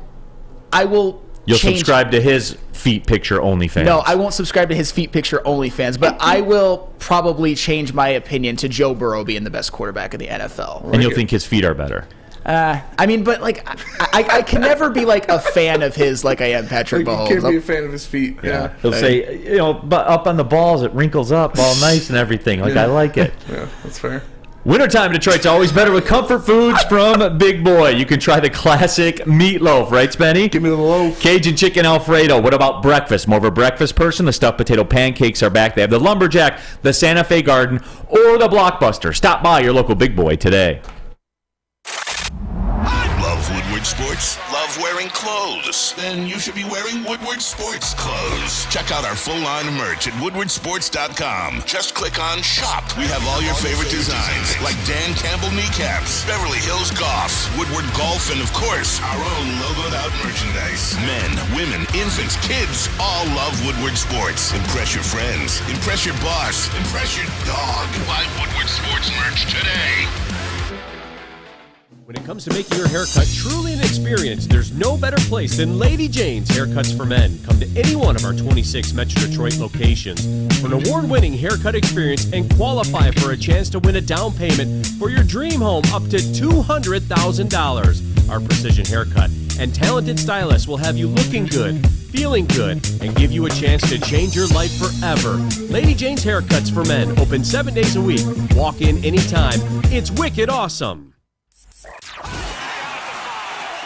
You'll subscribe to his feet picture OnlyFans. No, I won't subscribe to his feet picture OnlyFans, but I will probably change my opinion to Joe Burrow being the best quarterback in the NFL. And you'll think his feet are better. I mean, but I can never be a fan of his like I am Patrick Mahomes. You can't be a fan of his feet. Yeah. He'll say, but up on the balls, it wrinkles up all nice and everything. I like it. Yeah, that's fair. Wintertime in Detroit's always better with comfort foods from Big Boy. You can try the classic meatloaf, right, Spenny? Give me the loaf. Cajun chicken Alfredo. What about breakfast? More of a breakfast person? The stuffed potato pancakes are back. They have the Lumberjack, the Santa Fe Garden, or the Blockbuster. Stop by your local Big Boy today. Love Woodward Sports? Love wearing clothes? Then you should be wearing Woodward Sports clothes. Check out our full line of merch at woodwardsports.com. Just click on Shop. We have all your favorite designs, like Dan Campbell kneecaps, Beverly Hills Golf, Woodward Golf, and of course, our own logoed out merchandise. Men, women, infants, kids all love Woodward Sports. Impress your friends. Impress your boss. Impress your dog. Buy Woodward Sports merch today. When it comes to making your haircut truly an experience, there's no better place than Lady Jane's Haircuts for Men. Come to any one of our 26 Metro Detroit locations for an award-winning haircut experience and qualify for a chance to win a down payment for your dream home up to $200,000. Our precision haircut and talented stylists will have you looking good, feeling good, and give you a chance to change your life forever. Lady Jane's Haircuts for Men, open 7 days a week. Walk in anytime. It's wicked awesome.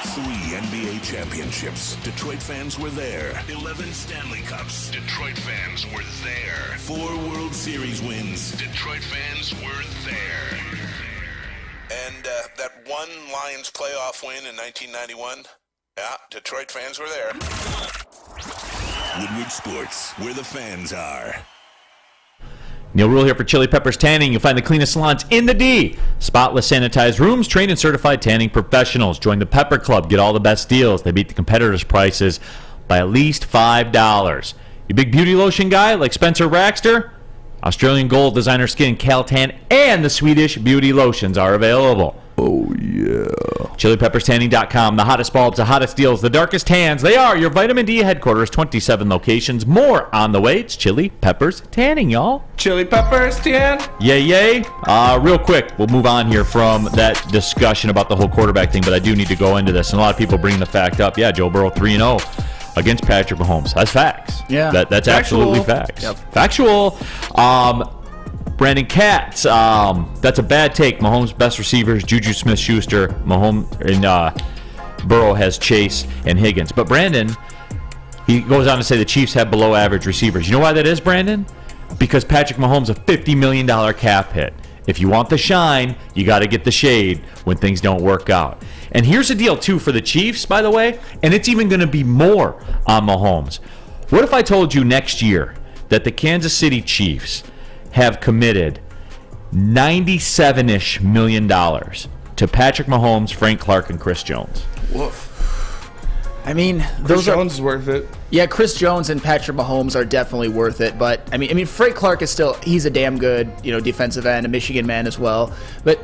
3 NBA championships. Detroit fans were there. 11 Stanley Cups. Detroit fans were there. 4 World Series wins. Detroit fans were there. And that one Lions playoff win in 1991. Yeah, Detroit fans were there. Woodward Sports, where the fans are. Neal Ruhl here for Chili Peppers Tanning. You'll find the cleanest salons in the D. Spotless sanitized rooms, trained and certified tanning professionals. Join the Pepper Club. Get all the best deals. They beat the competitors' prices by at least $5. You big beauty lotion guy like Spencer Raxter? Australian Gold, Designer Skin, Caltan, and the Swedish Beauty Lotions are available. Oh, yeah. ChiliPeppersTanning.com. The hottest bulbs, the hottest deals, the darkest tans. They are your Vitamin D headquarters. 27 locations. More on the way. It's Chili Peppers Tanning, y'all. Chili Peppers Tan. Yay, yay. Real quick, we'll move on here from that discussion about the whole quarterback thing, but I do need to go into this. And a lot of people bring the fact up. Yeah, Joe Burrow 3-0 against Patrick Mahomes. That's facts. Yeah. That's Factual. absolutely facts. Yep. Factual. Brandon Katz, that's a bad take. Mahomes' best receivers, Juju Smith-Schuster, Mahomes, and Burrow has Chase and Higgins. But Brandon, he goes on to say the Chiefs have below-average receivers. You know why that is, Brandon? Because Patrick Mahomes a $50 million cap hit. If you want the shine, you got to get the shade when things don't work out. And here's the deal, too, for the Chiefs, by the way, and it's even going to be more on Mahomes. What if I told you next year that the Kansas City Chiefs have committed $97-ish million to Patrick Mahomes, Frank Clark, and Chris Jones? Woof. I mean, Chris Jones is worth it. Yeah, Chris Jones and Patrick Mahomes are definitely worth it. But I mean, Frank Clark is he's a damn good, defensive end, a Michigan man as well. But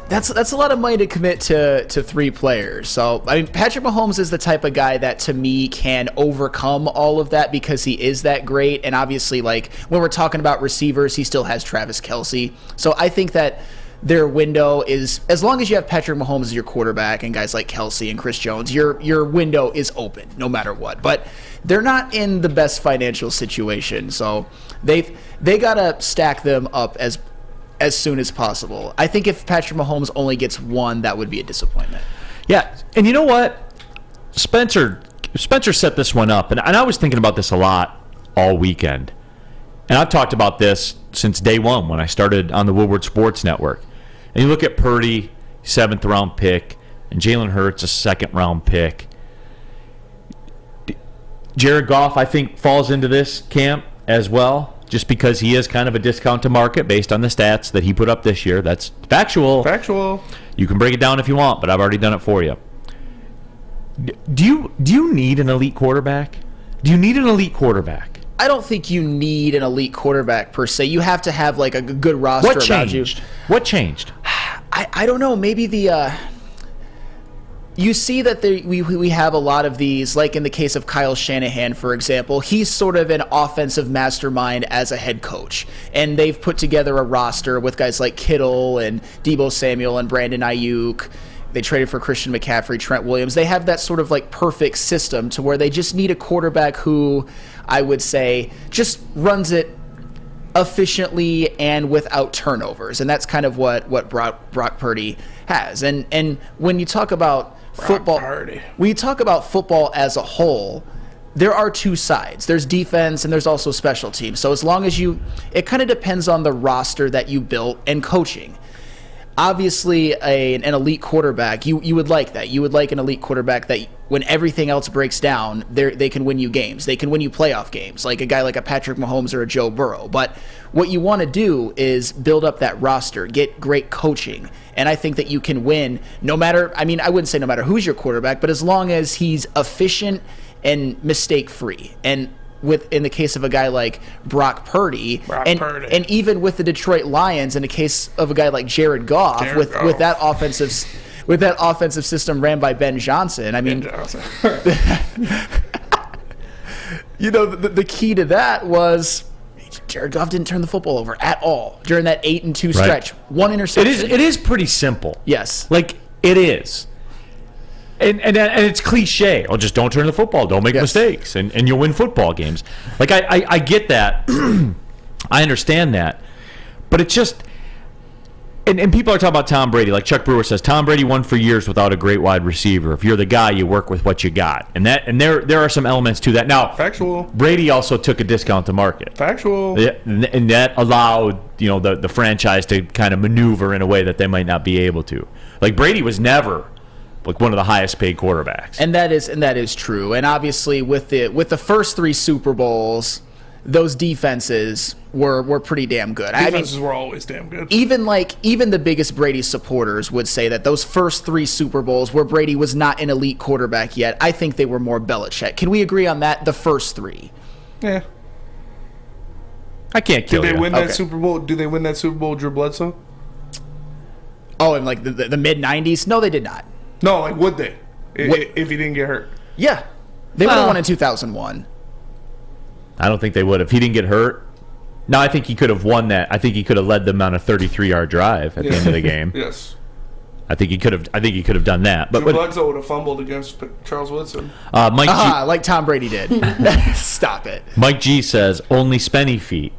that's a lot of money to commit to 3 players. So I mean, Patrick Mahomes is the type of guy that to me can overcome all of that because he is that great. And obviously, when we're talking about receivers, he still has Travis Kelce. So I think that their window is, as long as you have Patrick Mahomes as your quarterback and guys like Kelce and Chris Jones, your window is open no matter what. But they're not in the best financial situation, so they gotta stack them up as soon as possible. I think if Patrick Mahomes only gets 1, that would be a disappointment. Yeah, and you know what? Spencer set this one up, and I was thinking about this a lot all weekend. And I've talked about this since day one when I started on the Woodward Sports Network. And you look at Purdy, 7th-round pick, and Jalen Hurts, a 2nd-round pick. Jared Goff, I think, falls into this camp as well, just because he is kind of a discount to market based on the stats that he put up this year. That's factual. Factual. You can break it down if you want, but I've already done it for you. Do you need an elite quarterback? Do you need an elite quarterback? I don't think you need an elite quarterback per se. You have to have like a good roster around you. What changed? I don't know. Maybe you see that we have a lot of these, like in the case of Kyle Shanahan, for example. He's sort of an offensive mastermind as a head coach. And they've put together a roster with guys like Kittle and Deebo Samuel and Brandon Ayuk. They traded for Christian McCaffrey, Trent Williams. They have that sort of like perfect system to where they just need a quarterback who, I would say, just runs it efficiently and without turnovers. And that's kind of what Brock Purdy has. And when you talk about football, when you talk about football as a whole, there are two sides. There's defense and there's also special teams. So as long as it kind of depends on the roster that you built and coaching. Obviously, an elite quarterback, you would like that. You would like an elite quarterback that when everything else breaks down, they can win you games. They can win you playoff games, like a guy like a Patrick Mahomes or a Joe Burrow. But what you want to do is build up that roster, get great coaching. And I think that you can win no matter, I wouldn't say no matter who's your quarterback, but as long as he's efficient and mistake-free. And in the case of a guy like Brock Purdy, and even with the Detroit Lions, in the case of a guy like Jared Goff, with that offensive system ran by Ben Johnson, the key to that was Jared Goff didn't turn the football over at all during that 8-2 stretch. One interception. It is pretty simple. Yes, like it is. And it's cliche. Oh, just don't turn the football. Don't make mistakes, and you'll win football games. Like I get that. I understand that, but it's just. And people are talking about Tom Brady. Like Chuck Brewer says, Tom Brady won for years without a great wide receiver. If you're the guy, you work with what you got, and there are some elements to that. Now, factual. Brady also took a discount to market. Factual. Yeah, and that allowed the franchise to kind of maneuver in a way that they might not be able to. Like Brady was never like one of the highest paid quarterbacks. And that is true. And obviously with the first 3 Super Bowls, those defenses were pretty damn good. Defenses were always damn good. Even the biggest Brady supporters would say that those first 3 Super Bowls where Brady was not an elite quarterback yet, I think they were more Belichick. Can we agree on that? The first 3. Yeah. I can't kill you. Did they win that Super Bowl? Do they win that Super Bowl with Drew Bledsoe? Oh, in like the mid 90s? No, they did not. No, like would they? If he didn't get hurt? Yeah. They would have won in 2001. I don't think they would. If he didn't get hurt. No, I think he could have won that. I think he could have led them on a 33-yard drive at the end of the game. Yes. I think he could have done that. But Drew Bledsoe would have fumbled against Charles Woodson. Mike G, like Tom Brady did. Stop it. Mike G says only spenny feet.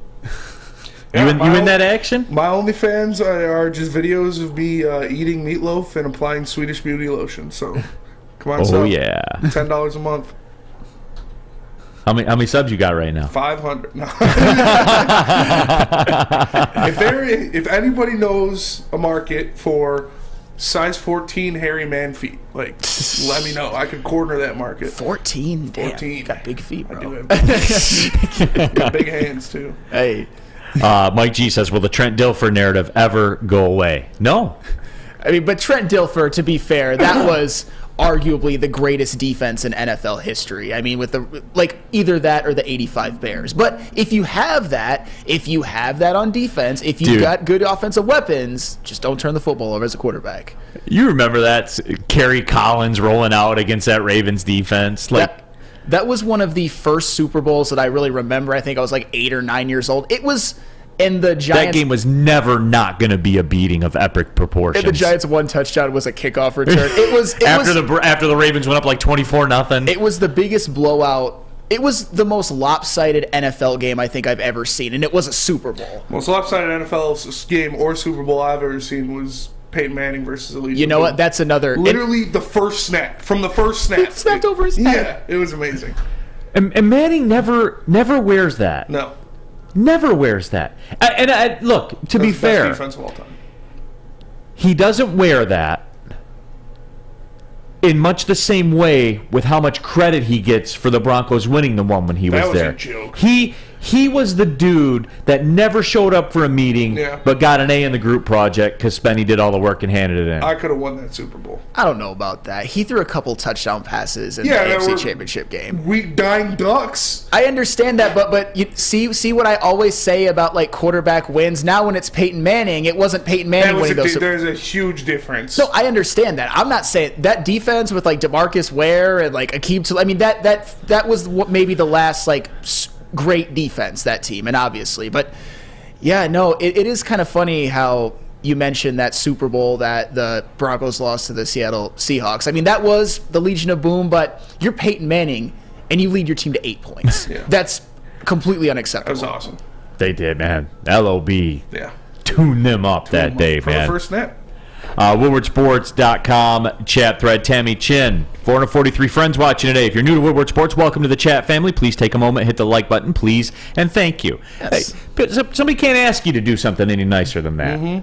You in that action? My OnlyFans are just videos of me eating meatloaf and applying Swedish Beauty lotion. So, come on, yeah, $10 a month. How many subs you got right now? 500. No. If anybody knows a market for size 14 hairy man feet, like let me know. I could corner that market. 14. Damn, 14. Got big feet, bro. I do have big feet. Got big hands too. Hey. Mike G says, will the Trent Dilfer narrative ever go away? No. But Trent Dilfer, to be fair, that was arguably the greatest defense in NFL history. With either that or the 85 Bears. But if you have that on defense, if you've got good offensive weapons, just don't turn the football over as a quarterback. You remember that Kerry Collins rolling out against that Ravens defense? That was one of the first Super Bowls that I really remember. I think I was like 8 or 9 years old. It was, and the Giants. That game was never not going to be a beating of epic proportions. And the Giants' one touchdown was a kickoff return. After the Ravens went up like 24-0. It was the biggest blowout. It was the most lopsided NFL game I think I've ever seen, and it was a Super Bowl. Most lopsided NFL game or Super Bowl I've ever seen was Peyton Manning versus Elite. You know what? That's another. Literally the first snap. From the first snap. It snapped over his head. Yeah, it was amazing. And Manning never wears that. No. Never wears that. And look, to be fair, best defense of all time. He doesn't wear that in much the same way with how much credit he gets for the Broncos winning the one when he was there. That was a joke. He was the dude that never showed up for a meeting, but got an A in the group project because Spenny did all the work and handed it in. I could have won that Super Bowl. I don't know about that. He threw a couple touchdown passes in the AFC Championship game. Weak dying ducks. I understand that, but you see what I always say about like quarterback wins. Now when it's Peyton Manning, it wasn't Peyton Manning winning those. There's a huge difference. No, I understand that. I'm not saying that defense with like DeMarcus Ware and like Aqib. I mean that was what maybe the last like great defense, that team, and obviously, but yeah, no, it is kind of funny how you mentioned that Super Bowl that the Broncos lost to the Seattle Seahawks. I mean, that was the Legion of Boom, but you're Peyton Manning and you lead your team to 8 points. That's completely unacceptable. That was awesome. They did, man. LOB. Yeah. Tuned them up that day, for man. The first snap. WoodwardSports.com chat thread. Tammy Chin, 443 friends watching today. If you're new to Woodward Sports, welcome to the chat family. Please take a moment, hit the like button, please, and thank you. Yes. Hey, somebody can't ask you to do something any nicer than that.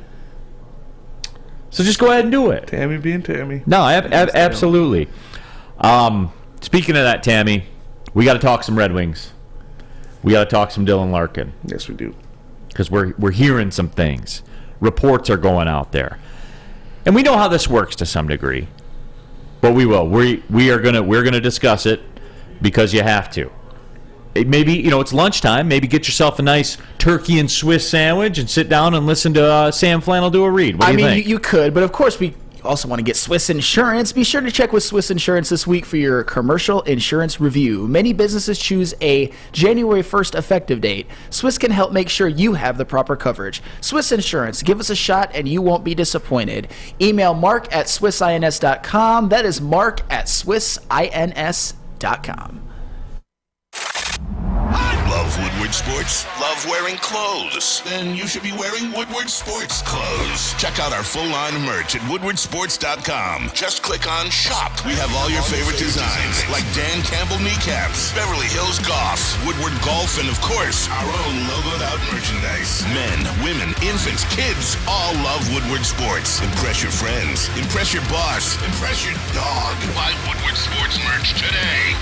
So just go ahead and do it. Tammy being Tammy. No, absolutely. Speaking of that, Tammy, we got to talk some Red Wings. We got to talk some Dylan Larkin. Yes, we do. Because we're hearing some things. Reports are going out there. And we know how this works to some degree, but we will. We're gonna discuss it because you have to. Maybe it's lunchtime. Maybe get yourself a nice turkey and Swiss sandwich and sit down and listen to Sam Flannel do a read. What do you think? You could, but of course we also want to get Swiss Insurance. Be sure to check with Swiss Insurance this week for your commercial insurance review. Many businesses choose a January 1st effective date. Swiss can help make sure you have the proper coverage. Swiss Insurance, give us a shot and you won't be disappointed. Email mark@swissins.com. That is mark@swissins.com. Love Woodward Sports? Love wearing clothes? Then you should be wearing Woodward Sports clothes. Check out our full line of merch at woodwardsports.com. Just click on Shop. We have all your favorite designs, like Dan Campbell kneecaps, Beverly Hills Golf, Woodward Golf, and of course, our own logoed out merchandise. Men, women, infants, kids all love Woodward Sports. Impress your friends. Impress your boss. Impress your dog. Buy Woodward Sports merch today.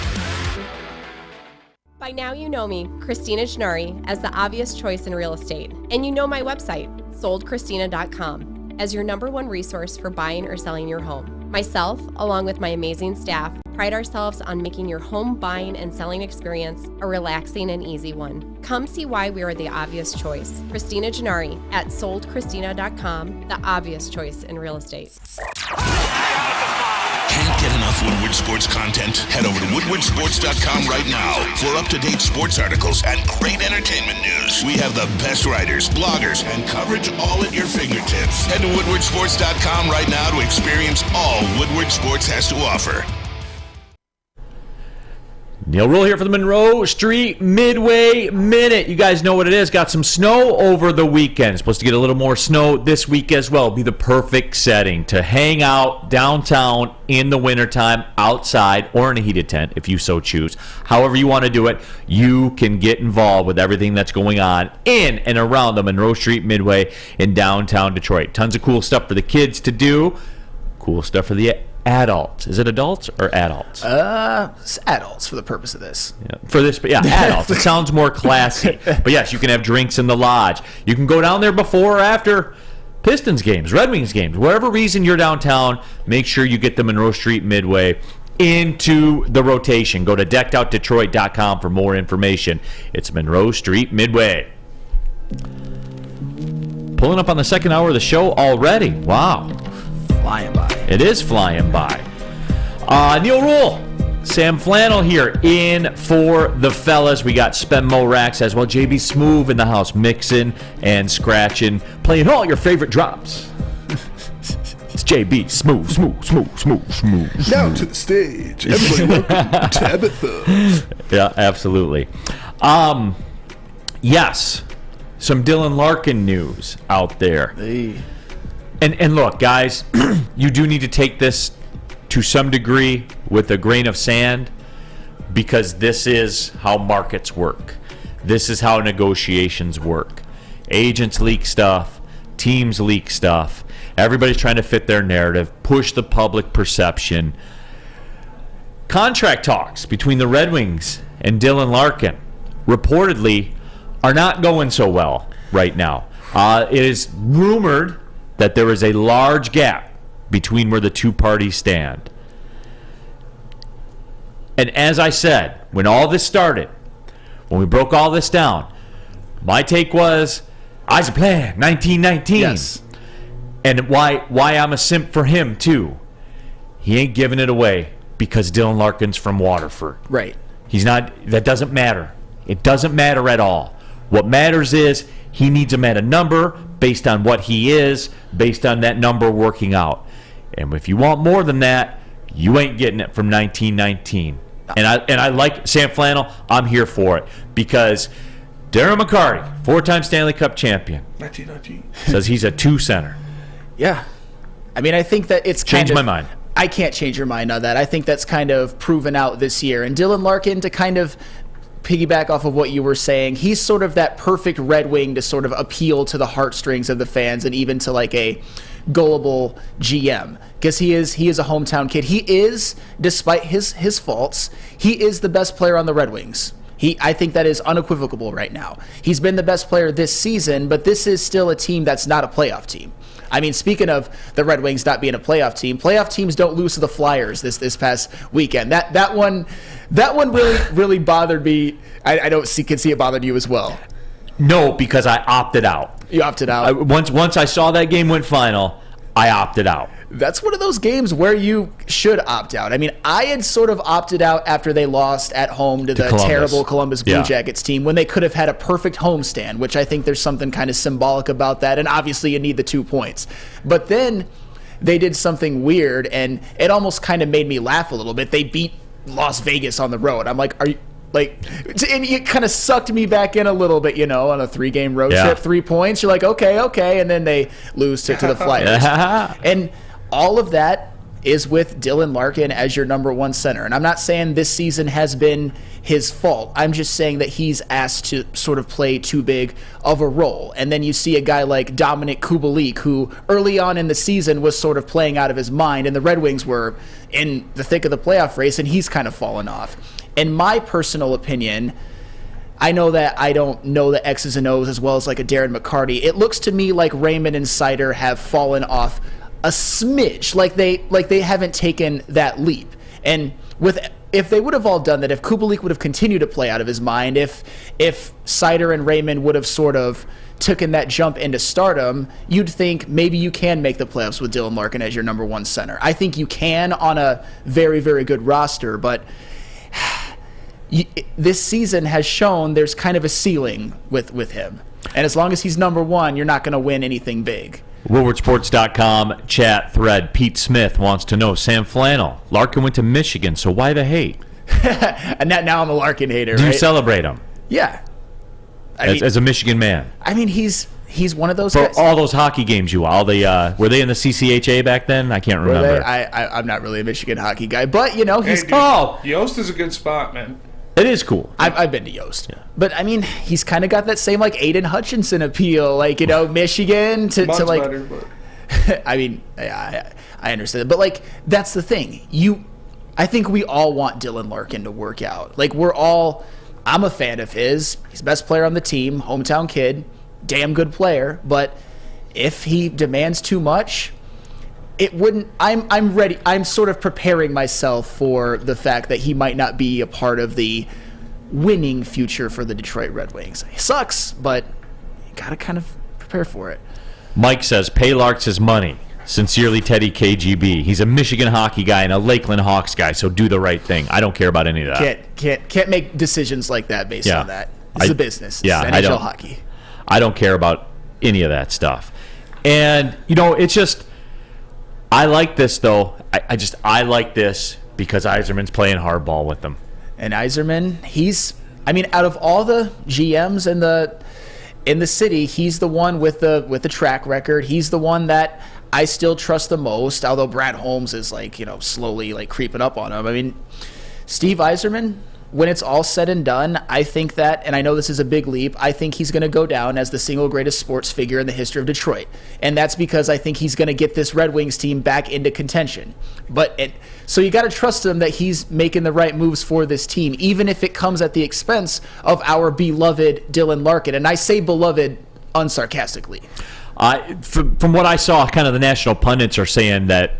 By now you know me, Christina Gennari, as the obvious choice in real estate. And you know my website, soldchristina.com, as your #1 resource for buying or selling your home. Myself, along with my amazing staff, pride ourselves on making your home buying and selling experience a relaxing and easy one. Come see why we are the obvious choice. Christina Gennari at soldchristina.com, the obvious choice in real estate. Can't get enough Woodward Sports content? Head over to woodwardsports.com right now for up-to-date sports articles and great entertainment news. We have the best writers, bloggers, and coverage all at your fingertips. Head to woodwardsports.com right now to experience all Woodward Sports has to offer. Neal Ruhl here for the Monroe Street Midway Minute. You guys know what it is. Got some snow over the weekend. Supposed to get a little more snow this week as well. Be the perfect setting to hang out downtown in the wintertime, outside, or in a heated tent if you so choose. However you want to do it, you can get involved with everything that's going on in and around the Monroe Street Midway in downtown Detroit. Tons of cool stuff for the kids to do. Cool stuff for the adults. Is it adults or adults? It's adults for the purpose of this. Yeah, for this, but yeah, adults. It sounds more classy. But yes, you can have drinks in the lodge. You can go down there before or after Pistons games, Red Wings games. Whatever reason you're downtown, make sure you get the Monroe Street Midway into the rotation. Go to deckedoutdetroit.com for more information. It's Monroe Street Midway. Pulling up on the second hour of the show already. Wow. Flying by. It is flying by. Neal Ruhl, Sam Flannel here in for the fellas. We got Spenmo Racks as well. JB Smoove in the house, mixing and scratching, playing all your favorite drops. It's JB Smoove. Now to the stage. Everybody welcome Tabitha. Yeah, absolutely. Yes, some Dylan Larkin news out there. Hey. And look, guys, you do need to take this to some degree with a grain of sand, because this is how markets work. This is how negotiations work. Agents leak stuff. Teams leak stuff. Everybody's trying to fit their narrative, push the public perception. Contract talks between the Red Wings and Dylan Larkin reportedly are not going so well right now. It is rumored that there is a large gap between where the two parties stand. And as I said, when all this started, when we broke all this down, my take was Yzerplan 1919. Yes. And why I'm a simp for him too. He ain't giving it away because Dylan Larkin's from Waterford. Right. He's not. That doesn't matter. It doesn't matter at all. What matters is he needs him at a number based on what he is, based on that number working out. And if you want more than that, you ain't getting it from 1919. And I like Sam Flannel. I'm here for it because Darren McCarty, 4-time Stanley Cup champion, 1919, says he's a 2 center. Yeah. I mean, I think that it's Changed my mind. I can't change your mind on that. I think that's kind of proven out this year. And Dylan Larkin, to kind of piggyback off of what you were saying, he's sort of that perfect Red Wing to sort of appeal to the heartstrings of the fans and even to like a gullible GM, because he is a hometown kid. He is, despite his faults, he is the best player on the Red Wings. I think that is unequivocal right now. He's been the best player this season, but this is still a team that's not a playoff team. I mean, speaking of the Red Wings not being a playoff teams don't lose to the Flyers this past weekend. That one really bothered me. I can see it bothered you as well. No, because I opted out. You opted out? Once I saw that game went final, I opted out. That's one of those games where you should opt out. I mean, I had sort of opted out after they lost at home to the Columbus. terrible Columbus Blue Jackets team when they could have had a perfect homestand, which I think there's something kind of symbolic about that. And obviously you need the 2 points. But then they did something weird, and it almost kind of made me laugh a little bit. They beat Las Vegas on the road. I'm like, are you... Like, and it kind of sucked me back in a little bit, on a 3-game road trip, 3 points. You're like, okay, and then they lose to the Flyers. And all of that is with Dylan Larkin as your number 1 center. And I'm not saying this season has been his fault. I'm just saying that he's asked to sort of play too big of a role. And then you see a guy like Dominik Kubalik, who early on in the season was sort of playing out of his mind, and the Red Wings were in the thick of the playoff race, and he's kind of fallen off. In my personal opinion, I know that I don't know the X's and O's as well as like a Darren McCarty. It looks to me like Raymond and Seider have fallen off a smidge, like they haven't taken that leap. And if they would have all done that, if Kubalik would have continued to play out of his mind, if Seider and Raymond would have sort of taken that jump into stardom, you'd think maybe you can make the playoffs with Dylan Larkin as your number 1 center. I think you can on a very, very good roster, but this season has shown there's kind of a ceiling with him. And as long as he's number 1, you're not going to win anything big. WoodwardSports.com chat thread. Pete Smith wants to know, Sam Flannel, Larkin went to Michigan, so why the hate? And now I'm a Larkin hater, Do you right? celebrate him? Yeah. As a Michigan man. I mean, he's one of those For guys. all those hockey games were they in the CCHA back then? I can't remember. I'm not really a Michigan hockey guy, but he's Yost is a good spot, man. It is cool. I've been to Yost, but I mean, he's kind of got that same like Aiden Hutchinson appeal, like Michigan to like. Better, but... I mean, I understand, but like that's the thing. I think we all want Dylan Larkin to work out. Like I'm a fan of his. He's the best player on the team, hometown kid, damn good player. But if he demands too much, it wouldn't. I'm ready. I'm sort of preparing myself for the fact that he might not be a part of the winning future for the Detroit Red Wings. It sucks, but you gotta kind of prepare for it. Mike says, pay Larks his money. Sincerely, Teddy KGB. He's a Michigan hockey guy and a Lakeland Hawks guy, so do the right thing. I don't care about any of that. Can't make decisions like that based on that. It's a business. It's NHL hockey. I don't care about any of that stuff. And it's just. I like this, though. I like this because Yzerman's playing hardball with them. And Yzerman, out of all the GMs in the city, he's the one with the track record. He's the one that I still trust the most, although Brad Holmes is slowly creeping up on him. I mean, Steve Yzerman, when it's all said and done, I think that, and I know this is a big leap, I think he's going to go down as the single greatest sports figure in the history of Detroit. And that's because I think he's going to get this Red Wings team back into contention. So you got to trust him that he's making the right moves for this team, even if it comes at the expense of our beloved Dylan Larkin. And I say beloved unsarcastically. From what I saw, kind of the national pundits are saying that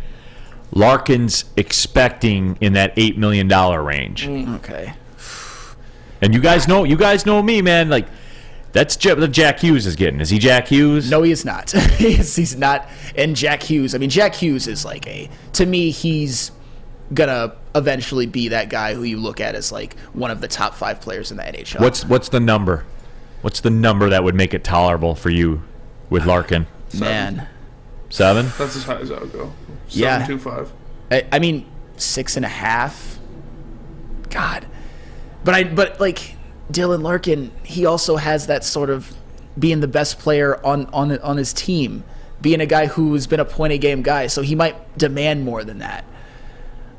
Larkin's expecting in that $8 million range. Okay. And you guys know me, man. Like, that's what Jack Hughes is getting. Is he Jack Hughes? No, he is not. He's not. And Jack Hughes, I mean, Jack Hughes is like to me, he's going to eventually be that guy who you look at as like one of the top 5 players in the NHL. What's the number? What's the number that would make it tolerable for you with Larkin? 7. Man. 7? That's as high as I would go. 7.25. I mean, 6.5. God. But like Dylan Larkin, he also has that sort of being the best player on his team, being a guy who's been a point-a-game guy, so he might demand more than that.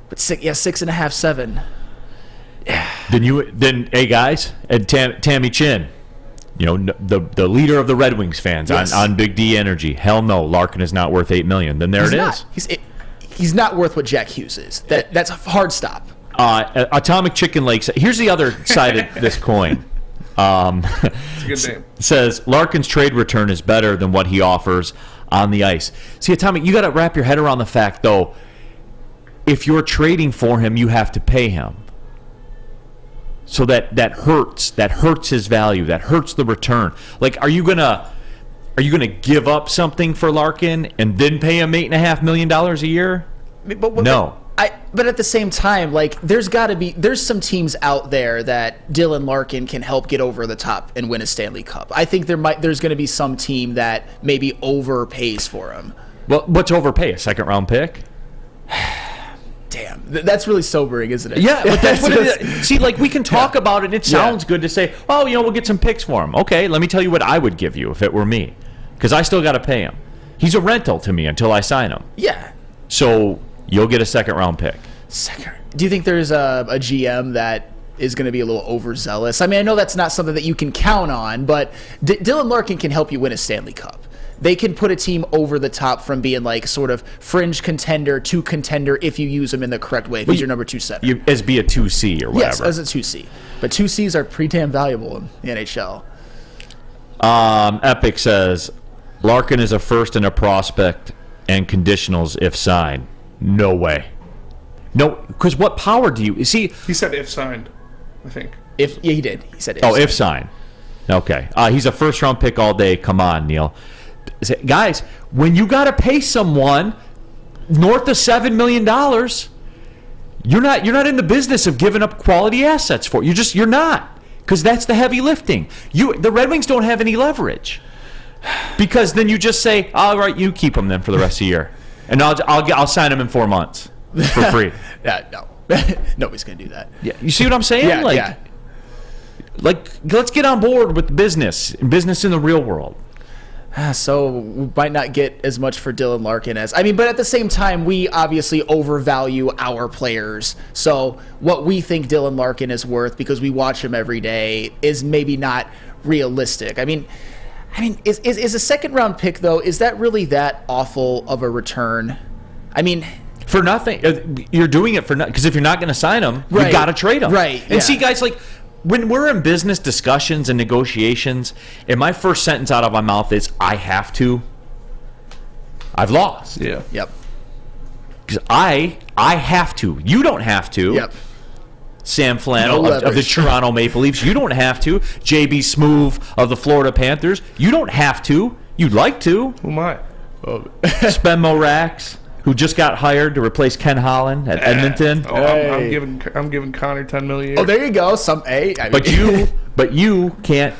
But 6.5, 7. Then hey guys, and Tammy Chin, the leader of the Red Wings fans, yes, on Big D Energy. Hell no, Larkin is not worth $8 million. Then there it is. He's not worth what Jack Hughes is. That's a hard stop. Atomic Chicken Lakes. Here's the other side of this coin. It's a good name. Says Larkin's trade return is better than what he offers on the ice. See, Atomic, you got to wrap your head around the fact, though, if you're trading for him, you have to pay him. So that hurts. That hurts his value. That hurts the return. Like, are you gonna give up something for Larkin and then pay him $8.5 million a year? No. But at the same time, like, there's some teams out there that Dylan Larkin can help get over the top and win a Stanley Cup. I think there's going to be some team that maybe overpays for him. Well, what's overpay? A second-round pick? Damn, that's really sobering, isn't it? Yeah, but that's what it is. See, like, we can talk about it. It sounds good to say, oh, we'll get some picks for him. Okay, let me tell you what I would give you if it were me, because I still got to pay him. He's a rental to me until I sign him. Yeah. So you'll get a second-round pick. Do you think there's a GM that is going to be a little overzealous? I mean, I know that's not something that you can count on, but Dylan Larkin can help you win a Stanley Cup. They can put a team over the top from being like sort of fringe contender to contender if you use them in the correct way. If he's your number 2 center. As be a 2C or whatever. Yes, as a 2C. But 2Cs are pretty damn valuable in the NHL. Epic says, Larkin is a first and a prospect and conditionals if signed. No way. No, because what power do you see? He said if signed, I think. He did. He said if signed. If signed. Okay. He's a first-round pick all day. Come on, Neal. Guys, when you got to pay someone north of $7 million, you're not in the business of giving up quality assets for it. You're not, because that's the heavy lifting. The Red Wings don't have any leverage, because then you just say, all right, you keep them then for the rest of the year, and I'll sign them in 4 months for free. No, nobody's gonna do that. Yeah, you see what I'm saying? Yeah. Like, let's get on board with business in the real world. So we might not get as much for Dylan Larkin but at the same time, we obviously overvalue our players. So what we think Dylan Larkin is worth, because we watch him every day, is maybe not realistic. I mean, is a second round pick, though, is that really that awful of a return? I mean, for nothing. You're doing it for nothing, because if you're not going to sign him, right, you got to trade him. Right. And see, guys, like, when we're in business discussions and negotiations, and my first sentence out of my mouth is, I have to, I've lost. Yeah. Yep. Because I have to. You don't have to. Yep. Sam Flannel of the Toronto Maple Leafs, you don't have to. JB Smoove of the Florida Panthers, you don't have to. You'd like to. Who am I? Spenmo Rax, who just got hired to replace Ken Holland at Edmonton. Oh, hey. I'm giving Connor $10 million. Oh, there you go. But you can't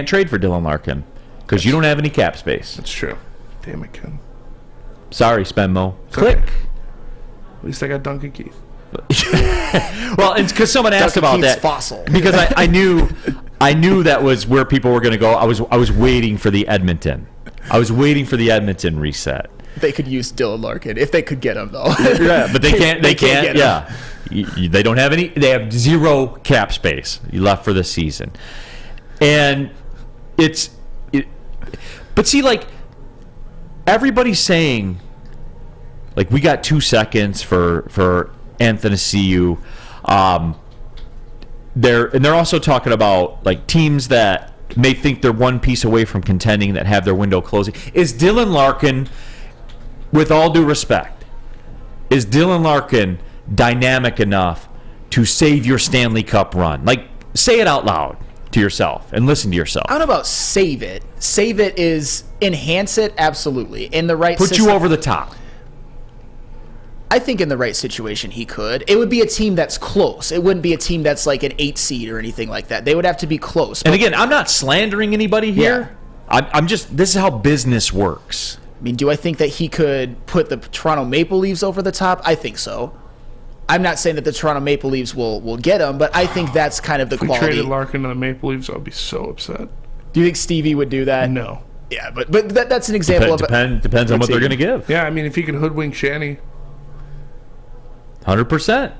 trade for Dylan Larkin because you don't have any cap space. That's true. Damn it, Ken. Sorry, Spenmo. Click. Okay. At least I got Duncan Keith. Well, it's because someone asked about that. Fossil. Because I knew that was where people were going to go. I was waiting for the Edmonton. Reset. They could use Dylan Larkin if they could get him, though. Yeah, but they can't. They can't. Yeah. They don't have any. They have zero cap space left for the season, and but see, like everybody's saying, like we got 2 seconds for Athanasiu. They're also talking about like teams that may think they're one piece away from contending that have their window closing. Is Dylan Larkin, with all due respect, is Dylan Larkin dynamic enough to save your Stanley Cup run? Like, say it out loud to yourself and listen to yourself. I don't know about save it. Save it is enhance it, absolutely. In the right Put system, you over the top. I think in the right situation he could. It would be a team that's close. It wouldn't be a team that's like an 8 seed or anything like that. They would have to be close. And again, I'm not slandering anybody here. Yeah. I'm just, this is how business works. I mean, do I think that he could put the Toronto Maple Leafs over the top? I think so. I'm not saying that the Toronto Maple Leafs will get him, but I think that's kind of the quality. If we traded Larkin to the Maple Leafs, I'd be so upset. Do you think Stevie would do that? No. Yeah, but that's an example of it. Depends on what they're going to give. Yeah, I mean, if he could hoodwink Shanny. 100%.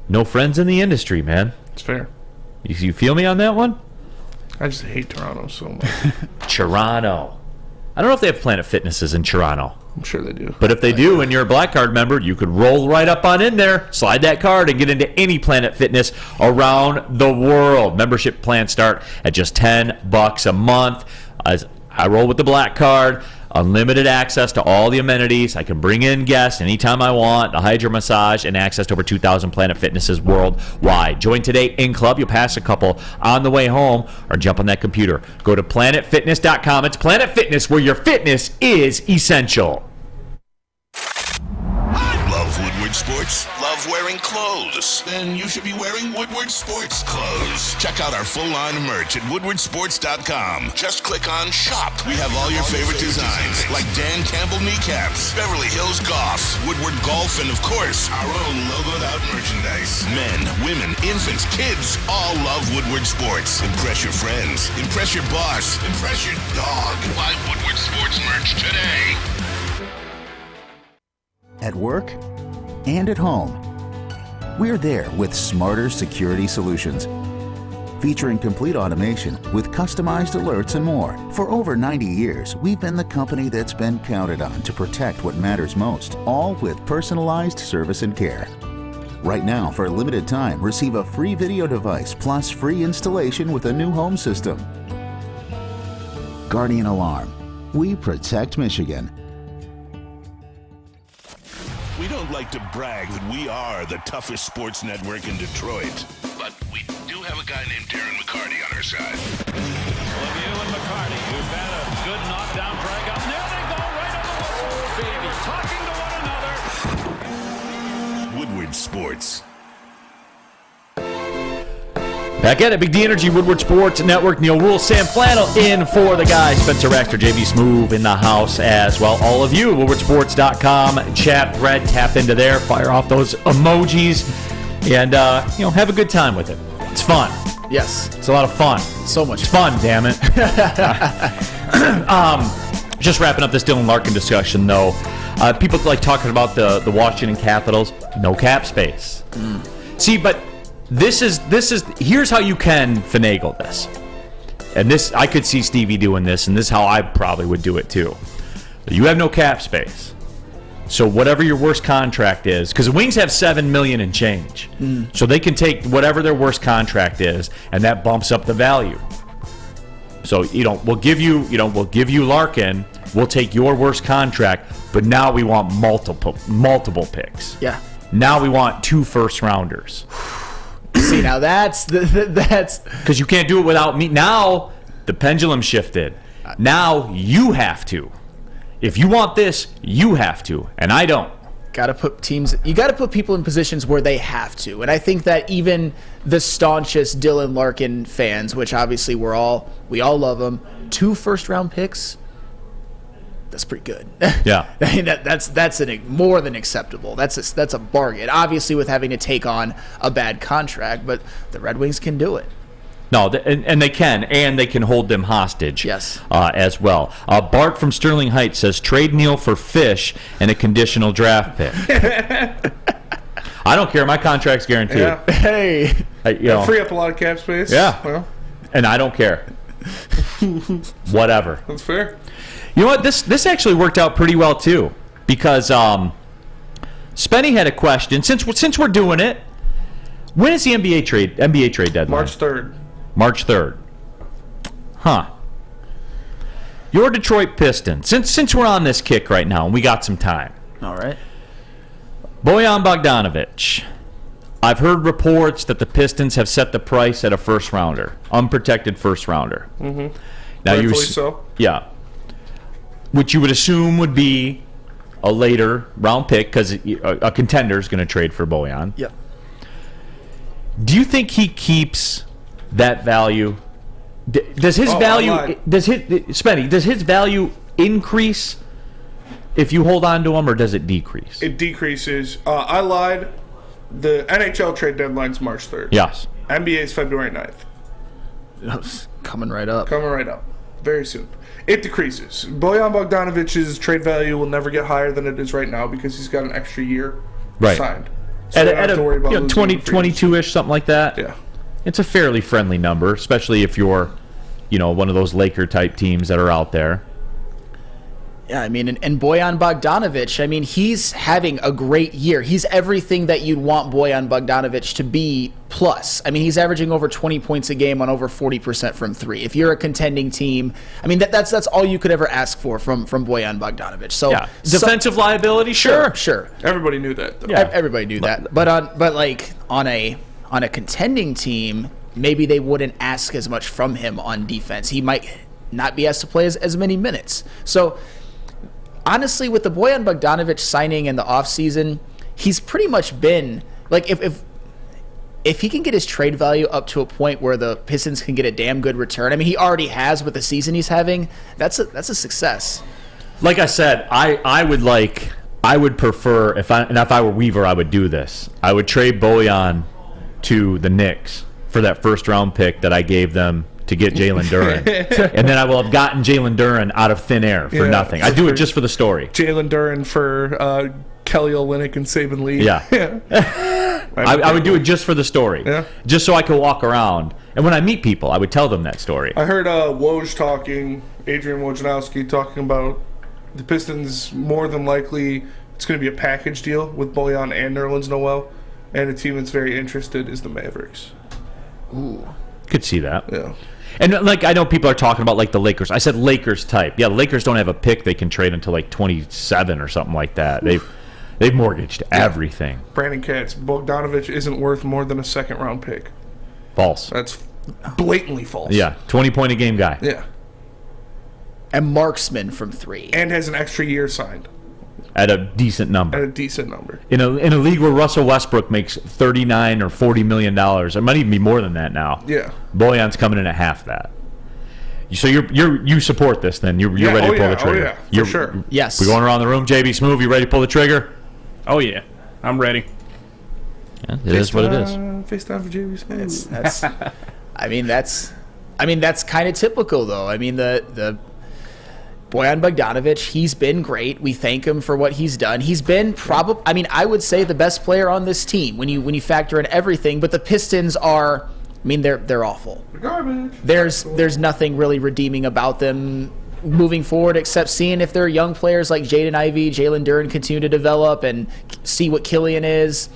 No friends in the industry, man. It's fair. You feel me on that one? I just hate Toronto so much. Toronto. I don't know if they have Planet Fitnesses in Toronto. I'm sure they do. But if they do, and you're a Black Card member, you could roll right up on in there, slide that card, and get into any Planet Fitness around the world. Membership plans start at just $10 a month. As I roll with the Black Card, unlimited access to all the amenities. I can bring in guests anytime I want, a hydro massage, and access to over 2,000 Planet Fitnesses worldwide. Join today in club. You'll pass a couple on the way home or jump on that computer. Go to planetfitness.com. It's Planet Fitness, where your fitness is essential. Love Woodward Sports? Love wearing clothes? Then you should be wearing Woodward Sports clothes. Check out our full line of merch at woodwardsports.com. Just click on Shop. We have all your favorite designs, like Dan Campbell kneecaps, Beverly Hills Golf, Woodward Golf, and of course, our own logoed out merchandise. Men, women, infants, kids all love Woodward Sports. Impress your friends. Impress your boss. Impress your dog. Buy Woodward Sports merch today. At work and at home, we're there with smarter security solutions. Featuring complete automation with customized alerts and more. For over 90 years, we've been the company that's been counted on to protect what matters most, all with personalized service and care. Right now, for a limited time, receive a free video device plus free installation with a new home system. Guardian Alarm. We protect Michigan. We don't like to brag that we are the toughest sports network in Detroit, but we do have a guy named Darren McCarty on our side. Lemieux and McCarty, who've had a good knockdown drag up. There they go, right on the whistle, baby, talking to one another. Woodward Sports. Back at it, Big D Energy, Woodward Sports Network. Neal Ruhl, Sam Flannel in for the guys. Spencer Raxter, JB Smoove in the house as well. All of you, woodwardsports.com, chat thread, tap into there, fire off those emojis, and have a good time with it. It's fun. Yes. It's a lot of fun. So much fun, damn it. Just wrapping up this Dylan Larkin discussion, though. People like talking about the Washington Capitals. No cap space. See, but This is here's how you can finagle this. And this, I could see Stevie doing this, and this is how I probably would do it too. You have no cap space. So whatever your worst contract is, because the Wings have $7 million and change. So they can take whatever their worst contract is, and that bumps up the value. So, we'll give you Larkin, we'll take your worst contract, but now we want multiple picks. Yeah. Now we want 2 first-rounders. See, now that's because you can't do it without me. Now the pendulum shifted. Now you have to. If you want this, you have to, and I don't. You got to put people in positions where they have to, and I think that even the staunchest Dylan Larkin fans, which obviously we all love him, 2 first-round picks. That's pretty good. Yeah, I mean, that's more than acceptable. That's a bargain. Obviously, with having to take on a bad contract, but the Red Wings can do it. No, and they can hold them hostage. Yes, as well. Bart from Sterling Heights says trade Neal for Fish and a conditional draft pick. I don't care. My contract's guaranteed. Yeah. Hey. Free up a lot of cap space. Yeah. Well, and I don't care. Whatever. That's fair. You know what? This actually worked out pretty well too, because Spenny had a question. Since we're doing it, when is the NBA trade deadline? March 3rd. March 3rd. Huh. Your Detroit Pistons. Since we're on this kick right now and we got some time. All right. Bojan Bogdanović. I've heard reports that the Pistons have set the price at a first rounder, unprotected first rounder. Mm-hmm. Now Rightfully so. Yeah. Which you would assume would be a later round pick because a contender is going to trade for Bojan. Yeah. Do you think he keeps that value? Does his value? Does his value increase if you hold on to him, or does it decrease? It decreases. I lied. The NHL trade deadline's March 3rd. Yes. NBA's February 9th. Coming right up. Very soon. It decreases. Bojan Bogdanovic's trade value will never get higher than it is right now because he's got an extra year signed. So at a 22-ish, something like that. Yeah. It's a fairly friendly number, especially if you're, one of those Laker-type teams that are out there. Yeah, I mean, and Bojan Bogdanović, I mean, he's having a great year. He's everything that you'd want Bojan Bogdanović to be plus. I mean, he's averaging over 20 points a game on over 40% from three. If you're a contending team, I mean, that's all you could ever ask for from Bojan Bogdanović. So yeah. Defensive liability, sure. Everybody knew that, though. Yeah. Everybody knew that. But on a contending team, maybe they wouldn't ask as much from him on defense. He might not be asked to play as many minutes. So honestly, with the Bojan Bogdanović signing in the offseason, he's pretty much been like if he can get his trade value up to a point where the Pistons can get a damn good return. I mean, he already has with the season he's having. That's a success. Like I said, I would prefer if I were Weaver, I would do this. I would trade Bojan to the Knicks for that first round pick that I gave them to get Jalen Duren. And then I will have gotten Jalen Duren out of thin air for nothing. I do it just for the story. Jalen Duren for Kelly Olynyk and Saban Lee. Yeah. I would do it just for the story. Yeah. Just so I could walk around. And when I meet people, I would tell them that story. I heard Adrian Wojnarowski talking about the Pistons more than likely it's going to be a package deal with Bojan and Nerlens Noel. And a team that's very interested is the Mavericks. Ooh. Could see that. Yeah. And I know people are talking about the Lakers. I said Lakers type. Yeah, the Lakers don't have a pick they can trade until 27 or something like that. They've mortgaged everything. Brandon Katz, Bogdanović isn't worth more than a second round pick. False. That's blatantly false. Yeah, 20-point a game guy. Yeah. And marksman from three. And has an extra year signed. At a decent number. In a league where Russell Westbrook makes $39 or $40 million, it might even be more than that now. Yeah. Bojan's coming in at half that. So you support this then? You're ready to pull the trigger? Oh yeah, for sure. Yes. We're going around the room. JB Smoove, you ready to pull the trigger? Oh yeah, I'm ready. Yeah, it is what it is. FaceTime for JB Smoove. That's kind of typical though. I mean the Bojan Bogdanović, he's been great. We thank him for what he's done. He's been I would say the best player on this team when you factor in everything. But the Pistons are, they're awful. Garbage. There's nothing really redeeming about them moving forward except seeing if their young players like Jaden Ivey, Jalen Duren continue to develop and see what Killian is.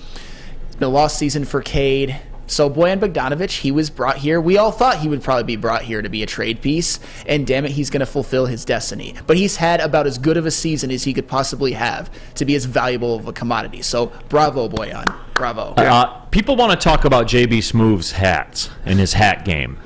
It's been a lost season for Cade. So Bojan Bogdanović, he was brought here. We all thought he would probably be brought here to be a trade piece, and damn it, he's going to fulfill his destiny. But he's had about as good of a season as he could possibly have to be as valuable of a commodity. So bravo, Bojan. Bravo. People want to talk about JB Smoove's hats and his hat game.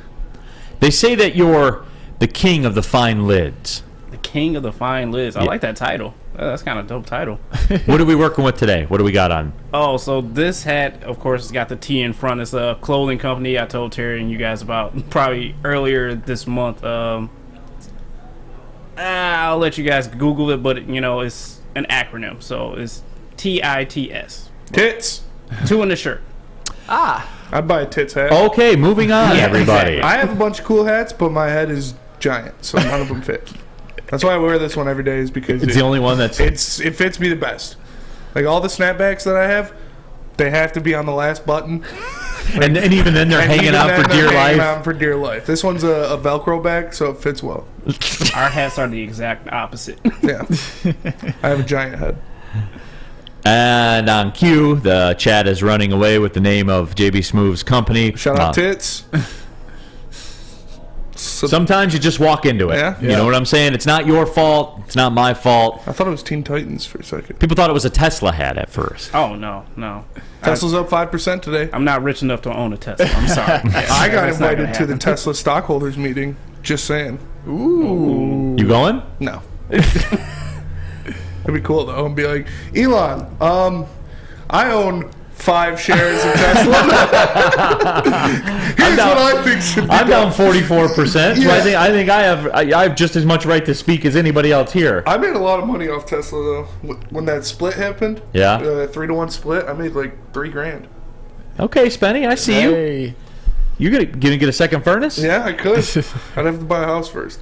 They say that you're the king of the fine lids. The king of the fine lids. I like that title. That's kind of a dope title. What are we working with today? What do we got on? Oh, so this hat, of course, has got the T in front. It's a clothing company I told Terry and you guys about probably earlier this month. I'll let you guys Google it, but it's an acronym. So it's TITS. Tits. 2 in the shirt. I'd buy a tits hat. Okay, moving on, everybody. I have a bunch of cool hats, but my head is giant, so none of them fit. That's why I wear this one every day, is because it's the only one that's... It fits me the best. Like all the snapbacks that I have, They have to be on the last button. And even then, they're hanging out for dear life. Hanging out for dear life. This one's a Velcro bag, so it fits well. Our hats are the exact opposite. Yeah. I have a giant head. And on cue, the chat is running away with the name of JB Smooth's company. Shout out Tits. Sometimes you just walk into it. Yeah. You know what I'm saying? It's not your fault. It's not my fault. I thought it was Teen Titans for a second. People thought it was a Tesla hat at first. Oh, no. Tesla's up 5% today. I'm not rich enough to own a Tesla. I'm sorry. I got invited to the Tesla stockholders meeting. Just saying. Ooh. You going? No. That'd be cool, though. And be like, Elon, I own 5 shares of Tesla. Here's what I think should be I'm done. down 44%. Yeah. So I think I have just as much right to speak as anybody else here. I made a lot of money off Tesla, though. When that split happened, Yeah. 3-to-1 split, I made like $3,000. Okay, Spenny, I see you. You gonna get a second furnace? Yeah, I could. I'd have to buy a house first.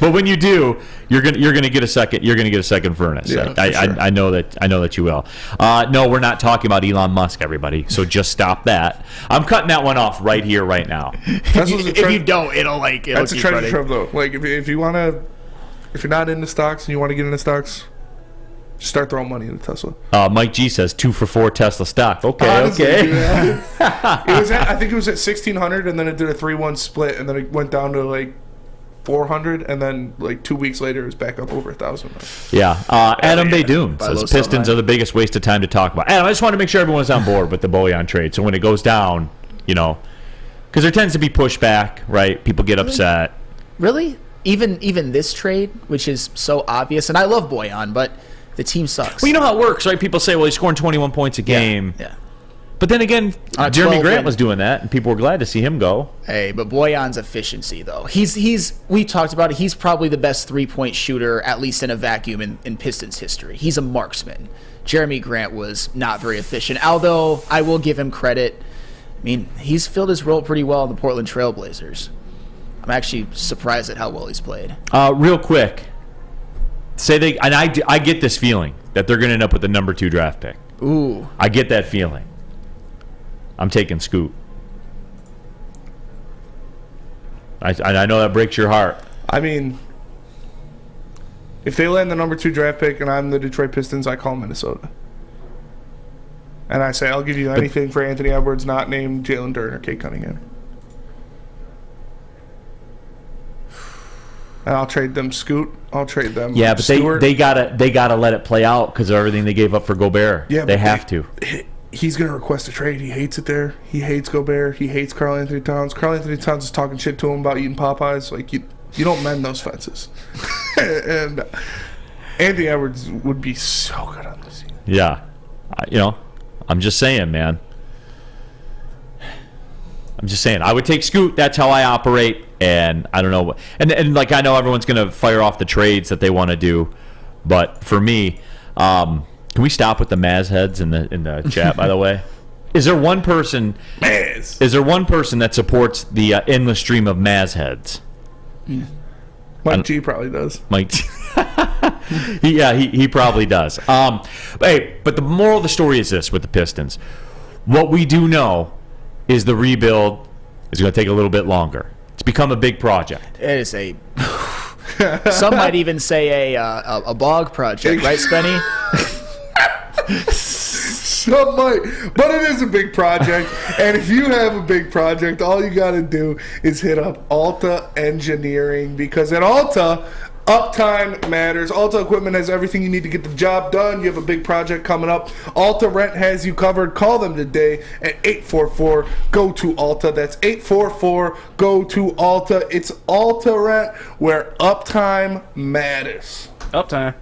But when you do, you're gonna get a second. You're gonna get a second furnace. Yeah, I know that you will. No, we're not talking about Elon Musk, everybody. So just stop that. I'm cutting that one off right here, right now. If you don't, it'll That's a keep treasure running. trove, though. Like if you wanna, if you're not into stocks and you want to get into stocks, just start throwing money into Tesla. Mike G says 2 for 4 Tesla stock. Okay, Honestly, okay. dude, I think it was at 1,600, and then it did a 3-1 split, and then it went down to like 400, and then like 2 weeks later it was back up over 1,000. Yeah. Adam Baydoun says Pistons are the biggest waste of time to talk about. Adam, I just want to make sure everyone's on board with the Bojan trade. So when it goes down, because there tends to be pushback, right? People get upset. Really? Even this trade, which is so obvious, and I love Bojan, but the team sucks. Well, you know how it works, right? People say, well, he's scoring 21 points a game. Yeah. But then again, Jeremy Grant was doing that, and people were glad to see him go. Hey, but Bojan's efficiency, though. We talked about it. He's probably the best three-point shooter, at least in a vacuum in Pistons history. He's a marksman. Jeremy Grant was not very efficient, although I will give him credit. I mean, he's filled his role pretty well in the Portland Trailblazers. I'm actually surprised at how well he's played. Real quick, I get this feeling that they're going to end up with the number 2 draft pick. Ooh. I get that feeling. I'm taking Scoot. I know that breaks your heart. I mean, if they land the number 2 draft pick and I'm the Detroit Pistons, I call Minnesota. And I say, I'll give you anything for Anthony Edwards not named Jalen Duren or Kate Cunningham. And I'll trade them Scoot. I'll trade them Yeah, but Stewart. they gotta let it play out because of everything they gave up for Gobert. Yeah, they have to. He's going to request a trade. He hates it there. He hates Gobert. He hates Karl Anthony Towns. Karl Anthony Towns is talking shit to him about eating Popeyes. Like, you don't mend those fences. And Anthony Edwards would be so good on this team. Yeah. I'm just saying, man. I'm just saying. I would take Scoot. That's how I operate. And I don't know. And like, I know everyone's going to fire off the trades that they want to do. But for me, can we stop with the Maz heads in the chat, by the way? Is there one person that supports the endless stream of Maz heads? Mike G probably does. Mike G. he probably does. Hey, but the moral of the story is this with the Pistons. What we do know is the rebuild is going to take a little bit longer. It's become a big project. It is a... Some might even say a bog project, right, Spenny? Some might, but it is a big project. And if you have a big project, all you got to do is hit up Alta Engineering, because at Alta, uptime matters. Alta Equipment has everything you need to get the job done. You have a big project coming up. Alta Rent has you covered. Call them today at 844-GO-TO-ALTA. That's 844-GO-TO-ALTA. It's Alta Rent, where uptime matters. Uptime.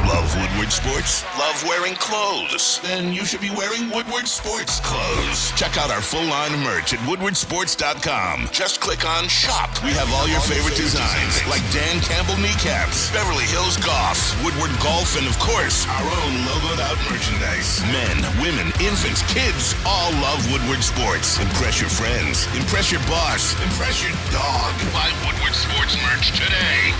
Love Woodward Sports? Love wearing clothes? Then you should be wearing Woodward Sports clothes. Check out our full line of merch at woodwardsports.com. Just click on shop. We have all your favorite designs, like Dan Campbell kneecaps, Beverly Hills Golf, Woodward Golf, and of course, our own logoed out merchandise. Men, women, infants, kids all love Woodward Sports. Impress your friends. Impress your boss. Impress your dog. Buy Woodward Sports merch today.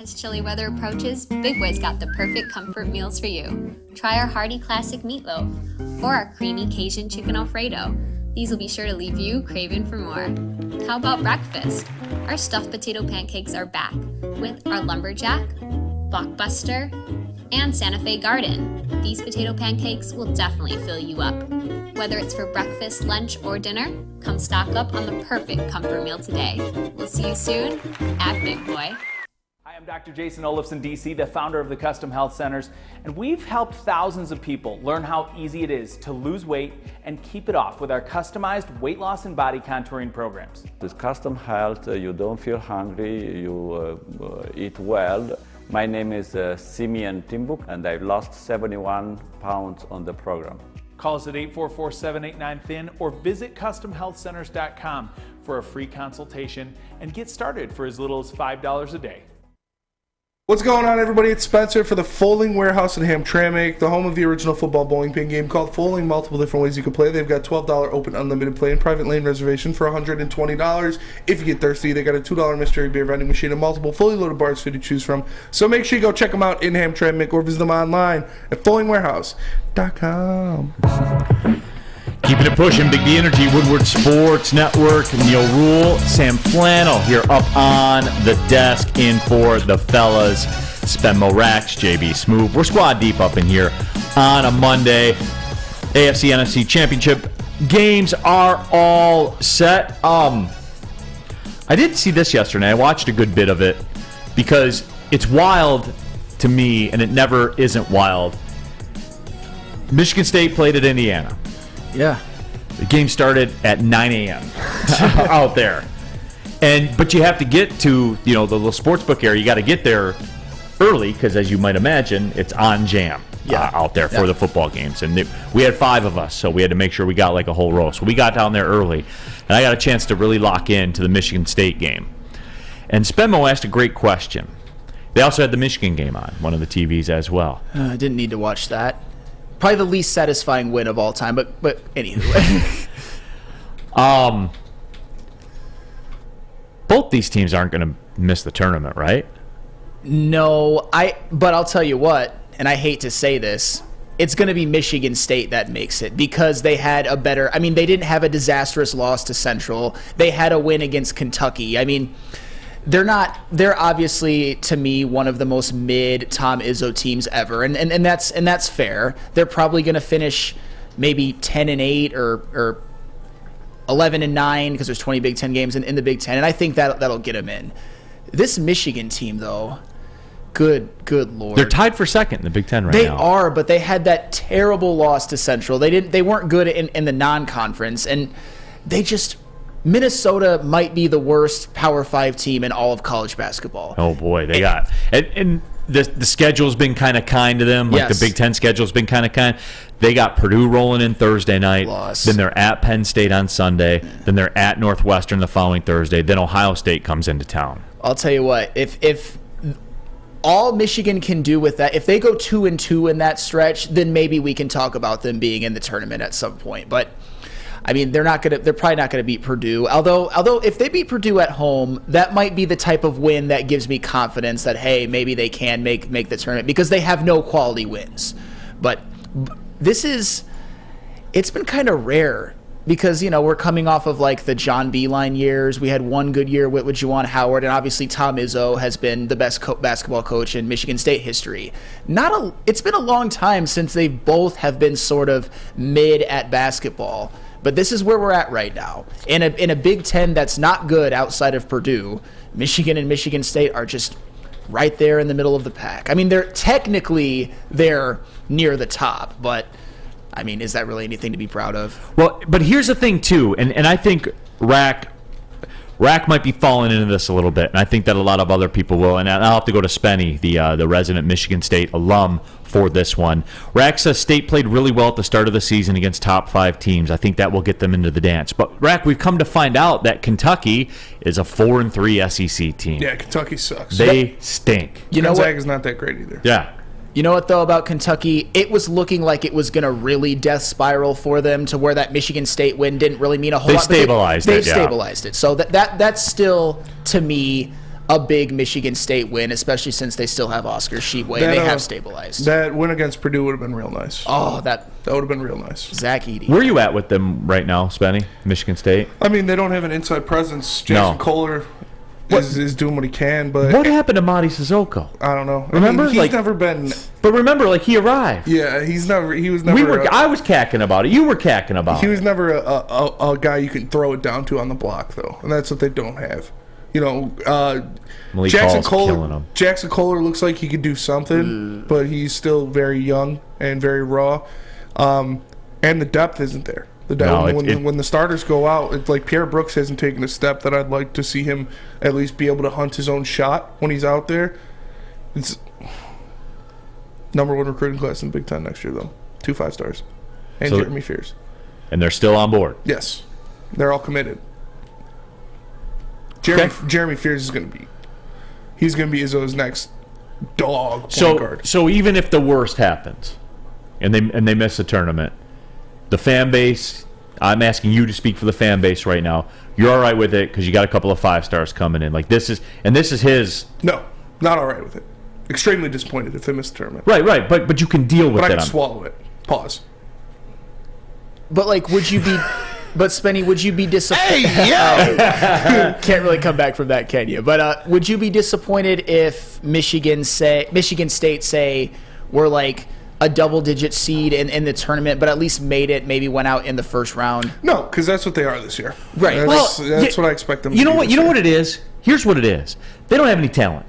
As chilly weather approaches, Big Boy's got the perfect comfort meals for you. Try our hearty classic meatloaf or our creamy Cajun chicken Alfredo. These will be sure to leave you craving for more. How about breakfast? Our stuffed potato pancakes are back with our lumberjack, blockbuster, and Santa Fe Garden. These potato pancakes will definitely fill you up. Whether it's for breakfast, lunch, or dinner, come stock up on the perfect comfort meal today. We'll see you soon at Big Boy. Hi, I'm Dr. Jason Olafson, DC, the founder of the Custom Health Centers, and we've helped thousands of people learn how easy it is to lose weight and keep it off with our customized weight loss and body contouring programs. With Custom Health, you don't feel hungry, you eat well. My name is Simeon Timbuk, and I've lost 71 pounds on the program. Call us at 844-789-THIN or visit CustomHealthCenters.com for a free consultation and get started for as little as $5 a day. What's going on, everybody? It's Spencer for the Folding Warehouse in Hamtramck, the home of the original football bowling pin game called Folding. Multiple different ways you can play. They've got $12 open unlimited play and private lane reservation for $120. If you get thirsty, they got a $2 mystery beer vending machine and multiple fully loaded bars for you to choose from. So make sure you go check them out in Hamtramck or visit them online at foldingwarehouse.com. Keeping it pushing, Big D Energy, Woodward Sports Network, Neal Ruhl, Sam Flannel here up on the desk in for the fellas. Spenmo Rax, JB Smooth. We're squad deep up in here on a Monday. AFC, NFC Championship games are all set. I didn't see this yesterday. I watched a good bit of it because it's wild to me, and it never isn't wild. Michigan State played at Indiana. Yeah. The game started at 9 a.m. out there. But you have to get to, the little sportsbook area. You got to get there early because, as you might imagine, it's on jam out there for the football games. And we had 5 of us, so we had to make sure we got like a whole row. So we got down there early, and I got a chance to really lock in to the Michigan State game. And Spenmo asked a great question. They also had the Michigan game on one of the TVs as well. I didn't need to watch that. Probably the least satisfying win of all time, but anywho. Both these teams aren't going to miss the tournament, right? No, but I'll tell you what, and I hate to say this, it's going to be Michigan State that makes it because they had a better, they didn't have a disastrous loss to Central. They had a win against Kentucky. They're obviously, to me, one of the most mid Tom Izzo teams ever, and that's fair. They're probably going to finish maybe 10-8 or 11-9 because there's 20 Big Ten games in the Big Ten, and I think that'll get them in. This Michigan team, though, good Lord, they're tied for second in the Big Ten now. They are, but they had that terrible loss to Central. They weren't good in the non-conference, and they just. Minnesota might be the worst Power 5 team in all of college basketball. Oh, boy. They got and the schedule's been kind of kind to them. Like the Big Ten schedule's been kind of kind. They got Purdue rolling in Thursday night. Then they're at Penn State on Sunday. Then they're at Northwestern the following Thursday. Then Ohio State comes into town. I'll tell you what. If all Michigan can do with that, if they go 2-2 in that stretch, then maybe we can talk about them being in the tournament at some point. But they're probably not gonna beat Purdue. Although if they beat Purdue at home, that might be the type of win that gives me confidence that hey, maybe they can make the tournament because they have no quality wins. But it's been kind of rare because we're coming off of like the John Beilein years. We had one good year with Juwan Howard, and obviously Tom Izzo has been the best basketball coach in Michigan State history. It's been a long time since they both have been sort of mid at basketball. But this is where we're at right now. In a Big Ten that's not good outside of Purdue, Michigan and Michigan State are just right there in the middle of the pack. They're technically near the top, but is that really anything to be proud of? Well, but here's the thing too, and I think Rack might be falling into this a little bit, and I think that a lot of other people will. And I'll have to go to Spenny, the resident Michigan State alum, for this one. Rack says State played really well at the start of the season against top 5 teams. I think that will get them into the dance. But Rack, we've come to find out that Kentucky is a 4-3 SEC team. Yeah, Kentucky sucks. They stink. Gonzaga's not that great either. Yeah. You know what, though, about Kentucky? It was looking like it was going to really death spiral for them to where that Michigan State win didn't really mean a whole lot. They've stabilized it. So that's still, to me, a big Michigan State win, especially since they still have Oscar Tshiebwe and they have stabilized. That win against Purdue would have been real nice. Oh, that would have been real nice. Zach Edey. Where are you at with them right now, Spenny? Michigan State? I mean, they don't have an inside presence. Jason Kohler is doing what he can, but what happened to Madi Sissoko? I don't know. Remember, I mean, he's never been. But remember, like he arrived. Yeah, he was never. I was cacking about it. You were cacking about it. He was never a guy you can throw it down to on the block, though, and that's what they don't have. You know, Jackson Kohler looks like he could do something, but he's still very young and very raw, and the depth isn't there. When the starters go out, it's like Pierre Brooks hasn't taken a step that I'd like to see him at least be able to hunt his own shot when he's out there. It's #1 recruiting class in the Big Ten next year, though. 2 5-stars. And Jeremy Fears. And they're still on board. Yes. They're all committed. Jeremy Fears is going to be Izzo's next dog point guard. So even if the worst happens and they miss the tournament, the fan base, I'm asking you to speak for the fan base right now. You're all right with it because you got a couple of 5-stars coming in. Like this is his. No, not all right with it. Extremely disappointed if they miss the tournament. Right, but you can deal with it. But I can swallow it. Pause. But like, would you be? But Spenny, would you be disappointed? Hey, yo! Can't really come back from that, can you? But would you be disappointed if Michigan State say we're like a double-digit seed in the tournament, but at least made it, maybe went out in the first round? No, because that's what they are this year. Right. That's what I expect them to do. You know what it is? Here's what it is. They don't have any talent.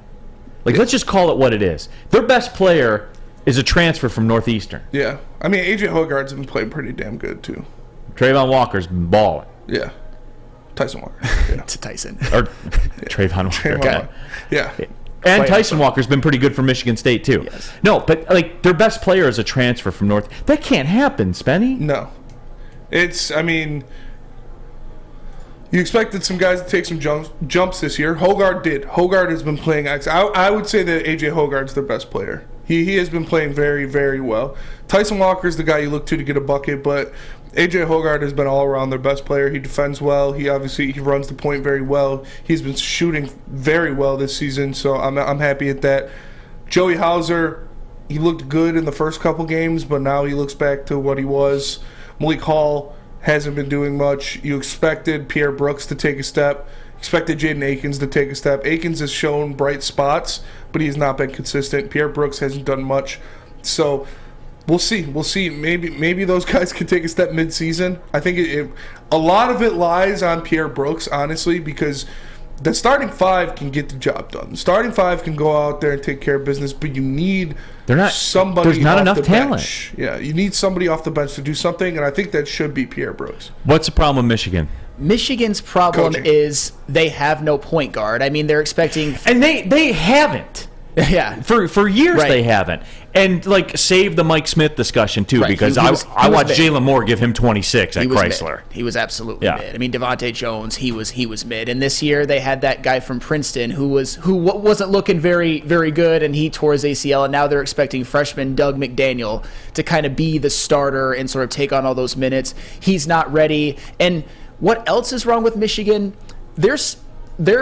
Like, let's just call it what it is. Their best player is a transfer from Northeastern. Yeah. I mean, AJ Hoggard's been playing pretty damn good, too. Trayvon Walker's been balling. Yeah. Tyson Walker. Yeah. To Tyson. Or Trayvon Walker. Walker. Yeah. And Tyson Walker's been pretty good for Michigan State, too. Yes. No, but, like, their best player is a transfer from North. That can't happen, Spenny. No. I mean, you expected some guys to take some jumps this year. Hoggard did. Hoggard has been playing. I would say that AJ Hoggard's their best player. He has been playing very, very well. Tyson Walker's the guy you look to get a bucket, but AJ Hoggard has been all around their best player. He defends well. He runs the point very well. He's been shooting very well this season, so I'm happy at that. Joey Hauser, he looked good in the first couple games, but now he looks back to what he was. Malik Hall hasn't been doing much. You expected Pierre Brooks to take a step. Expected Jaden Akins to take a step. Akins has shown bright spots, but he has not been consistent. Pierre Brooks hasn't done much. So we'll see. We'll see. Maybe those guys can take a step mid-season. I think a lot of it lies on Pierre Brooks, honestly, because the starting 5 can get the job done. The starting 5 can go out there and take care of business, but you need somebody. There's not enough the talent. Bench. Yeah, you need somebody off the bench to do something, and I think that should be Pierre Brooks. What's the problem with Michigan? Michigan's problem is they have no point guard. I mean, they're expecting... And they haven't. Yeah. For years they haven't. And, like, save the Mike Smith discussion, too, because I watched Jalen Moore give him 26 at Chrysler. He was absolutely mid. I mean, Devontae Jones, he was mid. And this year they had that guy from Princeton who wasn't looking very, very good, and he tore his ACL, and now they're expecting freshman Doug McDaniel to kind of be the starter and sort of take on all those minutes. He's not ready. And what else is wrong with Michigan? They're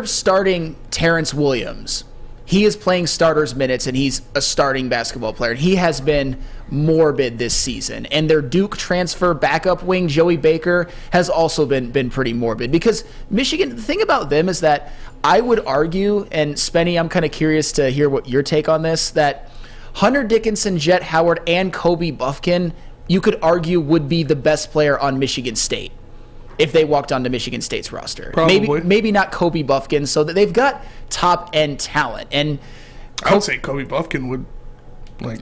starting Terrence Williams. He is playing starters minutes, and he's a starting basketball player. He has been morbid this season. And their Duke transfer backup wing, Joey Baker, has also been pretty morbid. Because Michigan, the thing about them is that I would argue, and Spenny, I'm kind of curious to hear what your take on this, that Hunter Dickinson, Jet Howard, and Kobe Buffkin, you could argue would be the best player on Michigan State if they walked onto Michigan State's roster. Probably. Maybe not Kobe Buffkin, so that they've got top-end talent. And I would say Kobe Buffkin would, like,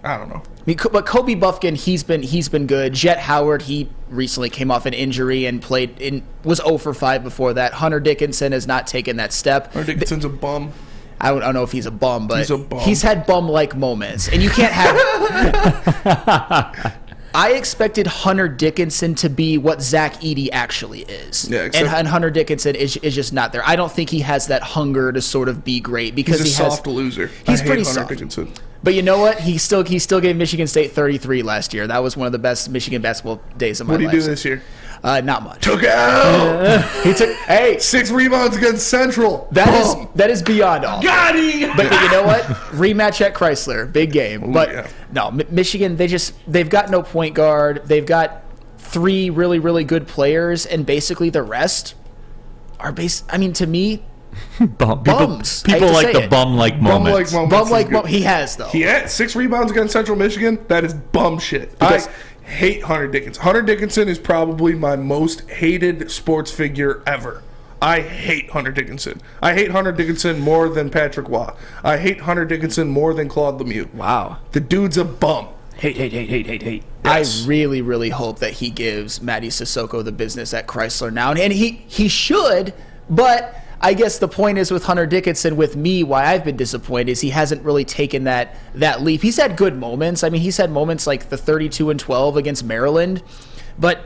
I don't know. But Kobe Buffkin, he's been good. Jet Howard, he recently came off an injury and was 0 for 5 before that. Hunter Dickinson has not taken that step. Hunter Dickinson's a bum. I don't know if he's a bum, but he's had bum-like moments. And you can't have... I expected Hunter Dickinson to be what Zach Edey actually is. Yeah, and Hunter Dickinson is just not there. I don't think he has that hunger to sort of be great because he's a soft loser. He's Hunter pretty soft. Dickinson. But you know what? He still gave Michigan State 33 last year. That was one of the best Michigan basketball days of my life. What did he do this year? Not much. Took out. He took 6 rebounds against Central. That is beyond all. Got him. But you know what? Rematch at Chrysler, big game. But no, Michigan, they've got no point guard. They've got 3 really, really good players, and basically the rest are to me, bums. People like the bum-like moments. Bum-like moments. He has, though. He had 6 rebounds against Central Michigan. That is bum shit. I hate Hunter Dickinson. Hunter Dickinson is probably my most hated sports figure ever. I hate Hunter Dickinson. I hate Hunter Dickinson more than Patrick Waugh. I hate Hunter Dickinson more than Claude Lemieux. Wow. The dude's a bum. Hate. Yes. I really, really hope that he gives Matty Sissoko the business at Chrysler now. And he should, but I guess the point is with Hunter Dickinson, with me, why I've been disappointed is he hasn't really taken that leap. He's had good moments. I mean, he's had moments like the 32-12 against Maryland. But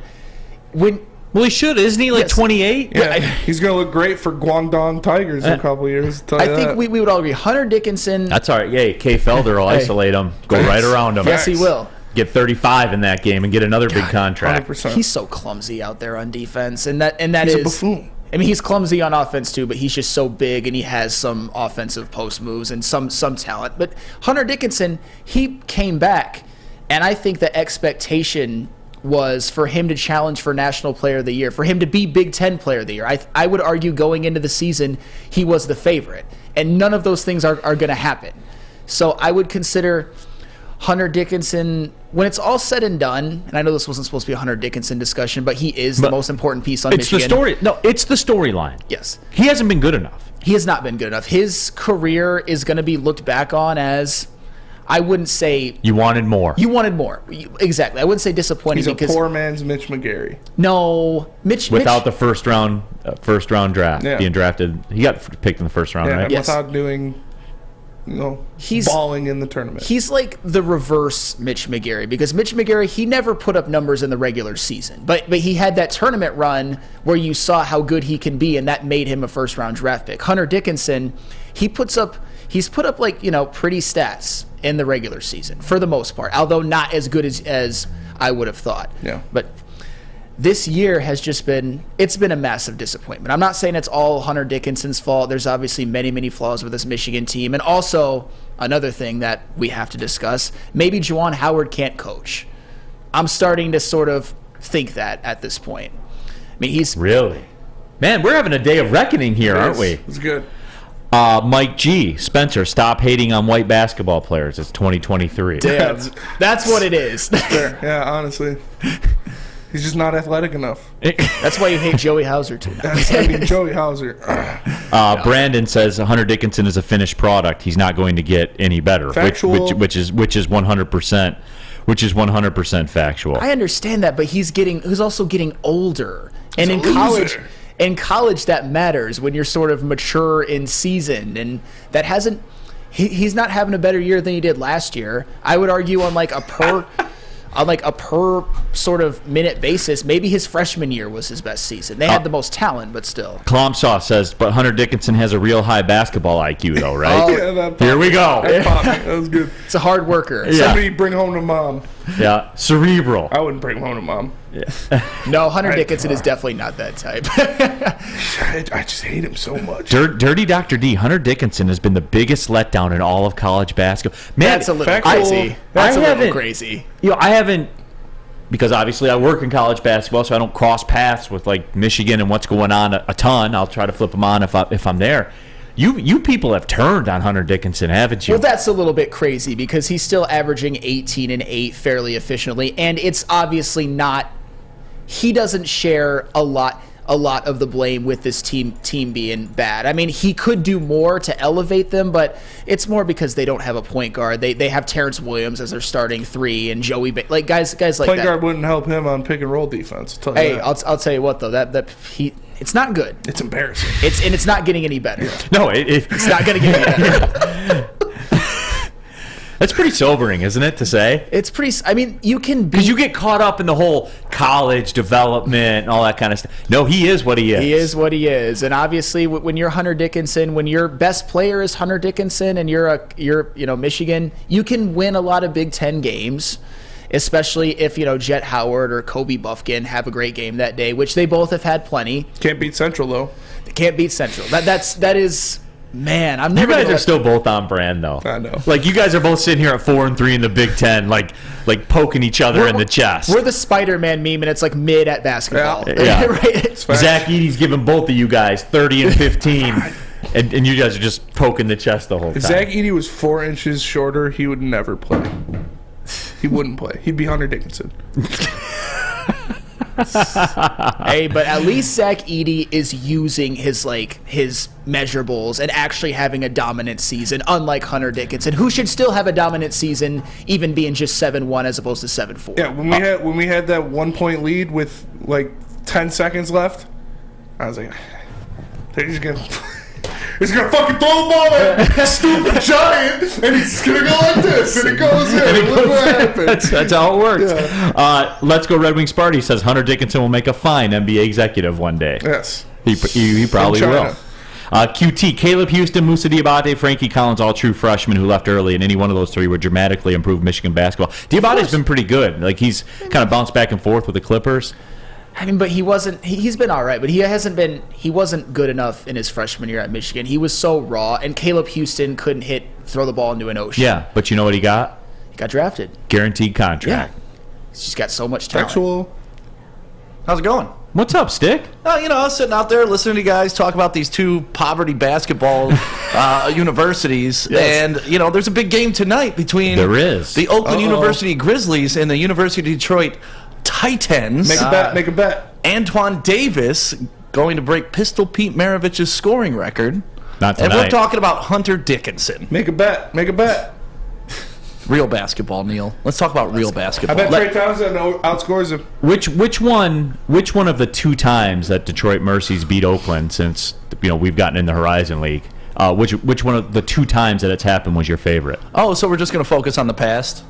when... Well, he should, isn't he? Like 28? Yeah, he's going to look great for Guangdong Tigers in a couple of years. I think we would all agree. Hunter Dickinson... That's all right. Yay, Kay Felder will isolate him. Go right around him. Yes, he will. Get 35 in that game and get another big contract. 100%. He's so clumsy out there on defense. And that he's is... a buffoon. I mean, he's clumsy on offense too, but he's just so big and he has some offensive post moves and some talent. But Hunter Dickinson, he came back, and I think the expectation was for him to challenge for National Player of the Year, for him to be Big Ten Player of the Year. I would argue going into the season, he was the favorite, and none of those things are going to happen. So I would consider Hunter Dickinson, when it's all said and done, and I know this wasn't supposed to be a Hunter Dickinson discussion, but he is the most important piece on Michigan. It's the story. No, it's the storyline. Yes. He hasn't been good enough. He has not been good enough. His career is going to be looked back on as, I wouldn't say... You wanted more. Exactly. I wouldn't say disappointing. He's a poor man's Mitch McGarry. No. Without the first round draft, being drafted. He got picked in the first round, right? Yes. Without doing... he's balling in the tournament. He's like the reverse Mitch McGarry, because Mitch McGarry, he never put up numbers in the regular season, but he had that tournament run where you saw how good he can be, and that made him a first round draft pick. Hunter Dickinson, he's put up like, pretty stats in the regular season for the most part, although not as good as I would have thought. Yeah. But this year has just been a massive disappointment. I'm not saying it's all Hunter Dickinson's fault. There's obviously many, many flaws with this Michigan team. And also, another thing that we have to discuss, maybe Juwan Howard can't coach. I'm starting to sort of think that at this point. I mean, he's... Really? Man, we're having a day of reckoning here, aren't we? It's good. Mike G. Spencer, stop hating on white basketball players. It's 2023. Damn, that's what it is. Fair. Yeah, honestly. He's just not athletic enough. That's why you hate Joey Hauser too. Joey Hauser. Brandon says Hunter Dickinson is a finished product. He's not going to get any better. Factual. Which is 100% factual. I understand that, but he's also getting older, and in college that matters when you're sort of mature in season, and that hasn't. He's not having a better year than he did last year. I would argue on like a per sort of minute basis, maybe his freshman year was his best season. They had the most talent, but still. Klomsaw says, but Hunter Dickinson has a real high basketball IQ, though, right? Here we go. That was good. It's a hard worker. Yeah. Somebody bring home to mom. Yeah, cerebral. I wouldn't bring him home to mom. Yeah. No, Hunter Dickinson is definitely not that type. I just hate him so much. Dirty Dr. D, Hunter Dickinson has been the biggest letdown in all of college basketball. Man, that's a little crazy. That's a little crazy. I haven't, because obviously I work in college basketball, so I don't cross paths with like Michigan and what's going on a ton. I'll try to flip them on if I'm there. You people have turned on Hunter Dickinson, haven't you? Well, that's a little bit crazy because he's still averaging 18 and 8 fairly efficiently, and it's obviously not. He doesn't share a lot of the blame with this team being bad. I mean, he could do more to elevate them, but it's more because they don't have a point guard. They have Terrence Williams as their starting 3 and Joey like guys like point that. Guard wouldn't help him on pick and roll defense. I'll tell you what though, it's not good. It's embarrassing. It's not getting any better. Yeah. No, it's not going to get any better. That's pretty sobering, isn't it, to say? It's pretty. I mean, you can be. Because you get caught up in the whole college development and all that kind of stuff. No, he is what he is. He is what he is. And obviously, when you're Hunter Dickinson, when your best player is Hunter Dickinson and you're Michigan, you can win a lot of Big Ten games. especially if, Jet Howard or Kobe Buffkin have a great game that day, which they both have had plenty. Can't beat Central, though. They can't beat Central. That is... Man, I'm never. You guys are still both on brand, though. I know. Like, you guys are both sitting here at 4-3 in the Big Ten, like poking each other in the chest. We're the Spider-Man meme, and it's like mid at basketball. Yeah. Right? Zach Edey's giving both of you guys 30 and 15, and you guys are just poking the chest the whole time. If Zach Edey was 4 inches shorter, he would never play. He wouldn't play. He'd be Hunter Dickinson. Hey, but at least Zach Edey is using his measurables and actually having a dominant season, unlike Hunter Dickinson, who should still have a dominant season, even being just 7-1 as opposed to 7-4. Yeah, when we had that 1-point lead with 10 seconds left, I was like, they're just gonna fucking throw the ball at stupid Giant, and he's gonna go like this, and it goes in. And look what happens. That's how it works. Yeah. Let's go Red Wings Sparty says Hunter Dickinson will make a fine NBA executive one day. Yes. He probably will. QT, Caleb Houston, Moussa Diabate, Frankie Collins, all true freshmen who left early, and any one of those three would dramatically improve Michigan basketball. Diabate's been pretty good. He's kind of bounced back and forth with the Clippers. I mean, but he wasn't. He's been all right, but he wasn't good enough in his freshman year at Michigan. He was so raw, and Caleb Houston couldn't throw the ball into an ocean. Yeah, but you know what he got? He got drafted. Guaranteed contract. Yeah. He's just got so much talent. How's it going? What's up, Stick? I was sitting out there listening to you guys talk about these two poverty basketball universities. Yes. And, there's a big game tonight between the Oakland University Grizzlies and the University of Detroit Titans. Make a bet. Antoine Davis going to break Pistol Pete Maravich's scoring record. Not tonight. And we're talking about Hunter Dickinson. Make a bet. Real basketball, Neal. Let's talk about real basketball. I bet Trey Townsend outscores him. Which one of the 2 times that Detroit Mercies beat Oakland since we've gotten in the Horizon League? Which one of the 2 times that it's happened was your favorite? Oh, so we're just going to focus on the past?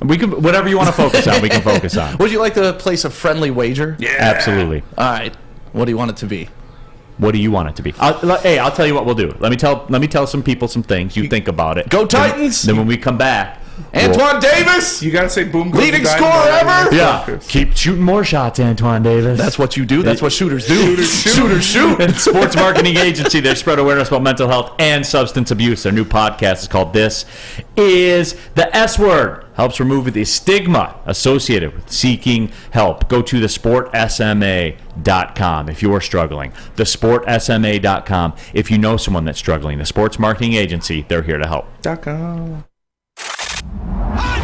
We can whatever you want to focus on. We can focus on. Would you like to place a friendly wager? Yeah, absolutely. All right. What do you want it to be? What do you want it to be? I'll tell you what we'll do. Let me tell some people some things. You think about it. Go Titans! Then when we come back, Antoine Davis! You gotta say boom. Leading scorer ever! Yeah. Keep shooting more shots, Antoine Davis. That's what you do. That's what shooters do. Shooters shoot. And Sports Marketing Agency, they spread awareness about mental health and substance abuse. Their new podcast is called This Is the S Word. Helps remove the stigma associated with seeking help. Go to thesportsma.com if you're struggling. Thesportsma.com if you know someone that's struggling. The Sports Marketing Agency, they're here to help. .com.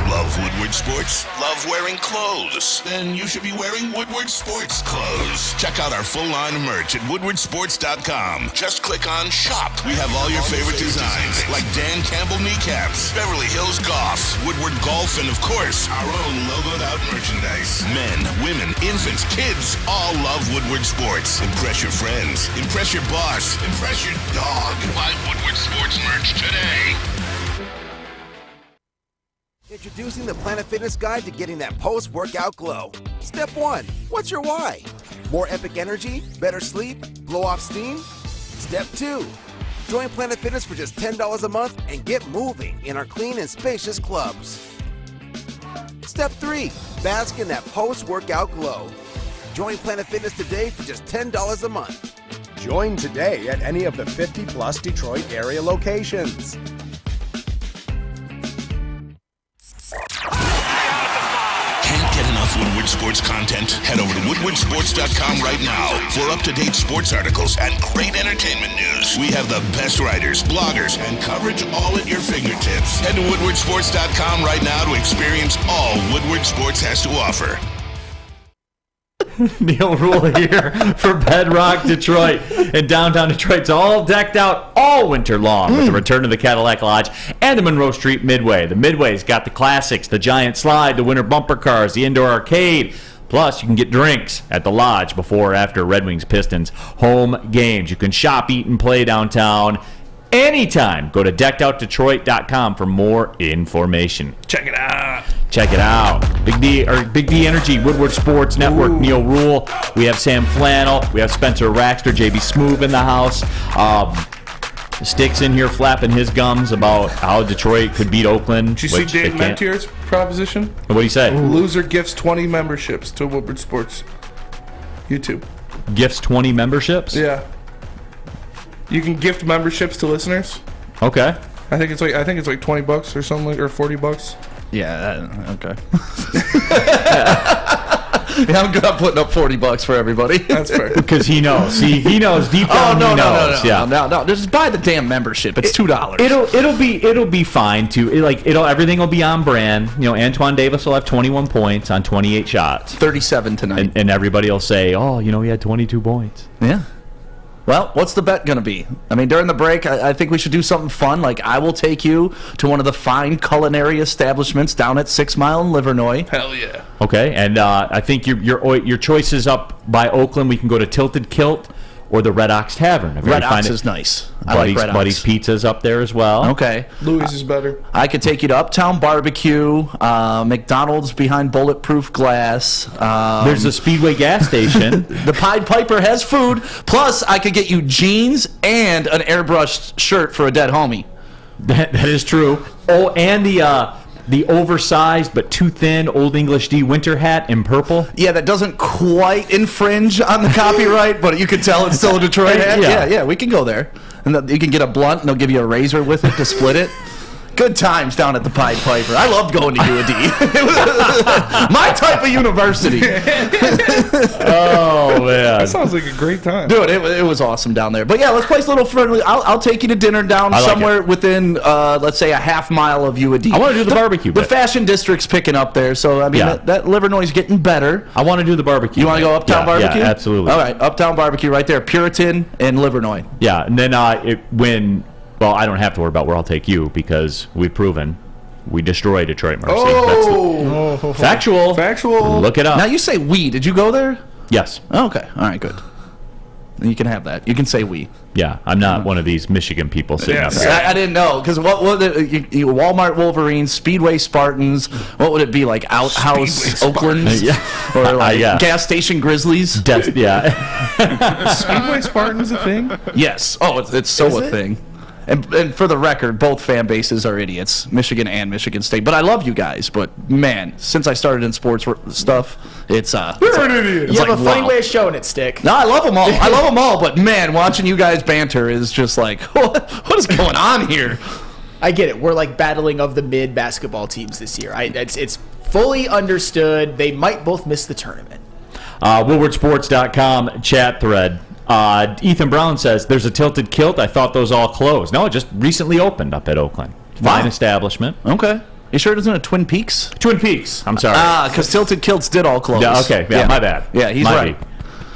Love Woodward Sports? Love wearing clothes? Then you should be wearing Woodward Sports clothes. Check out our full line of merch at woodwardsports.com. Just click on Shop. We have all your favorite designs, like Dan Campbell kneecaps, Beverly Hills Golf, Woodward Golf, and of course, our own logoed out merchandise. Men, women, infants, kids all love Woodward Sports. Impress your friends. Impress your boss. Impress your dog. Buy Woodward Sports merch today. Introducing the Planet Fitness Guide to getting that post-workout glow. Step 1. What's your why? More epic energy? Better sleep? Blow off steam? Step 2. Join Planet Fitness for just $10 a month and get moving in our clean and spacious clubs. Step 3. Bask in that post-workout glow. Join Planet Fitness today for just $10 a month. Join today at any of the 50-plus Detroit area locations. Woodward Sports content? Head over to woodwardsports.com right now for up-to-date sports articles and great entertainment news. We have the best writers, bloggers, and coverage all at your fingertips. Head to woodwardsports.com right now to experience all Woodward Sports has to offer. Neal Ruhl here for Bedrock Detroit. And downtown Detroit's all decked out all winter long with the return of the Cadillac Lodge and the Monroe Street Midway. The Midway's got the classics, the giant slide, the winter bumper cars, the indoor arcade. Plus, you can get drinks at the Lodge before or after Red Wings Pistons home games. You can shop, eat, and play downtown anytime. Go to deckedoutdetroit.com for more information. Check it out. Big D Energy, Woodward Sports Network, Neal Ruhl. We have Sam Flannel. We have Spencer Raxter, JB Smoove in the house. Stick's in here flapping his gums about how Detroit could beat Oakland. Did you see Dave Mentier's proposition? What do you say? Loser gifts 20 memberships to Woodward Sports YouTube. Gifts 20 memberships? Yeah. You can gift memberships to listeners. Okay. I think it's like $20 or something, or $40. Yeah. Okay. Yeah, I'm good. I'm putting up $40 for everybody. That's fair. Because he knows. See, he knows deep down. No. Yeah. No. Just buy the damn membership. It's $2. It'll be fine too. Everything will be on brand. Antoine Davis will have 21 points on 28 shots. 37 tonight. And everybody will say, "Oh, he had 22 points." Yeah. Well, what's the bet going to be? I mean, during the break, I think we should do something fun. Like, I will take you to one of the fine culinary establishments down at 6 Mile in Livernois. Hell yeah. Okay, and I think your choice is up by Oakland. We can go to Tilted Kilt or the Red Ox Tavern. Red Ox is nice. I like Red Ox. Buddy's Pizza's up there as well. Okay. Louis is better. I could take you to Uptown Barbecue, McDonald's behind Bulletproof Glass. There's a Speedway gas station. The Pied Piper has food. Plus, I could get you jeans and an airbrushed shirt for a dead homie. That is true. Oh, and the oversized but too thin Old English D winter hat in purple. Yeah, that doesn't quite infringe on the copyright, but you can tell it's still a Detroit hat. Yeah, we can go there. And you can get a blunt, and they'll give you a razor with it to split it. Good times down at the Pied Piper. I loved going to UAD. It was my type of university. Oh, man. That sounds like a great time. Dude, it was awesome down there. But yeah, let's place a little friendly. I'll take you to dinner down somewhere within, let's say, a half mile of UAD. I want to do the barbecue. The fashion district's picking up there, so I mean that Livernois is getting better. I want to do the barbecue. You want to go Uptown Barbecue? Yeah, absolutely. All right, Uptown Barbecue right there, Puritan and Livernois. Yeah, and then well, I don't have to worry about where I'll take you because we've proven we destroy Detroit Mercy. Oh, factual. Look it up. Now you say we. Did you go there? Yes. Okay. All right. Good. Then you can have that. You can say we. Yeah, I'm not one of these Michigan people sitting up there. I didn't know because what Walmart Wolverines, Speedway Spartans. What would it be like? Outhouse Oakland, or like gas station Grizzlies? Speedway Spartans a thing? Yes. Oh, it's so a thing. And for the record, both fan bases are idiots, Michigan and Michigan State. But I love you guys. But man, since I started in sports stuff, it's you're an idiot. You have a funny way of showing it, Stick. No, I love them all. I love them all. But man, watching you guys banter is just like, what is going on here? I get it. We're like battling of the mid basketball teams this year. It's fully understood. They might both miss the tournament. WoodwardSports.com chat thread. Ethan Brown says, there's a Tilted Kilt. I thought those all closed. No, it just recently opened up at Oakland. Fine establishment. Okay. You sure it isn't a Twin Peaks? Twin Peaks. I'm sorry. Because Tilted Kilts did all close. Yeah, okay. Yeah, my bad. Yeah, he's right.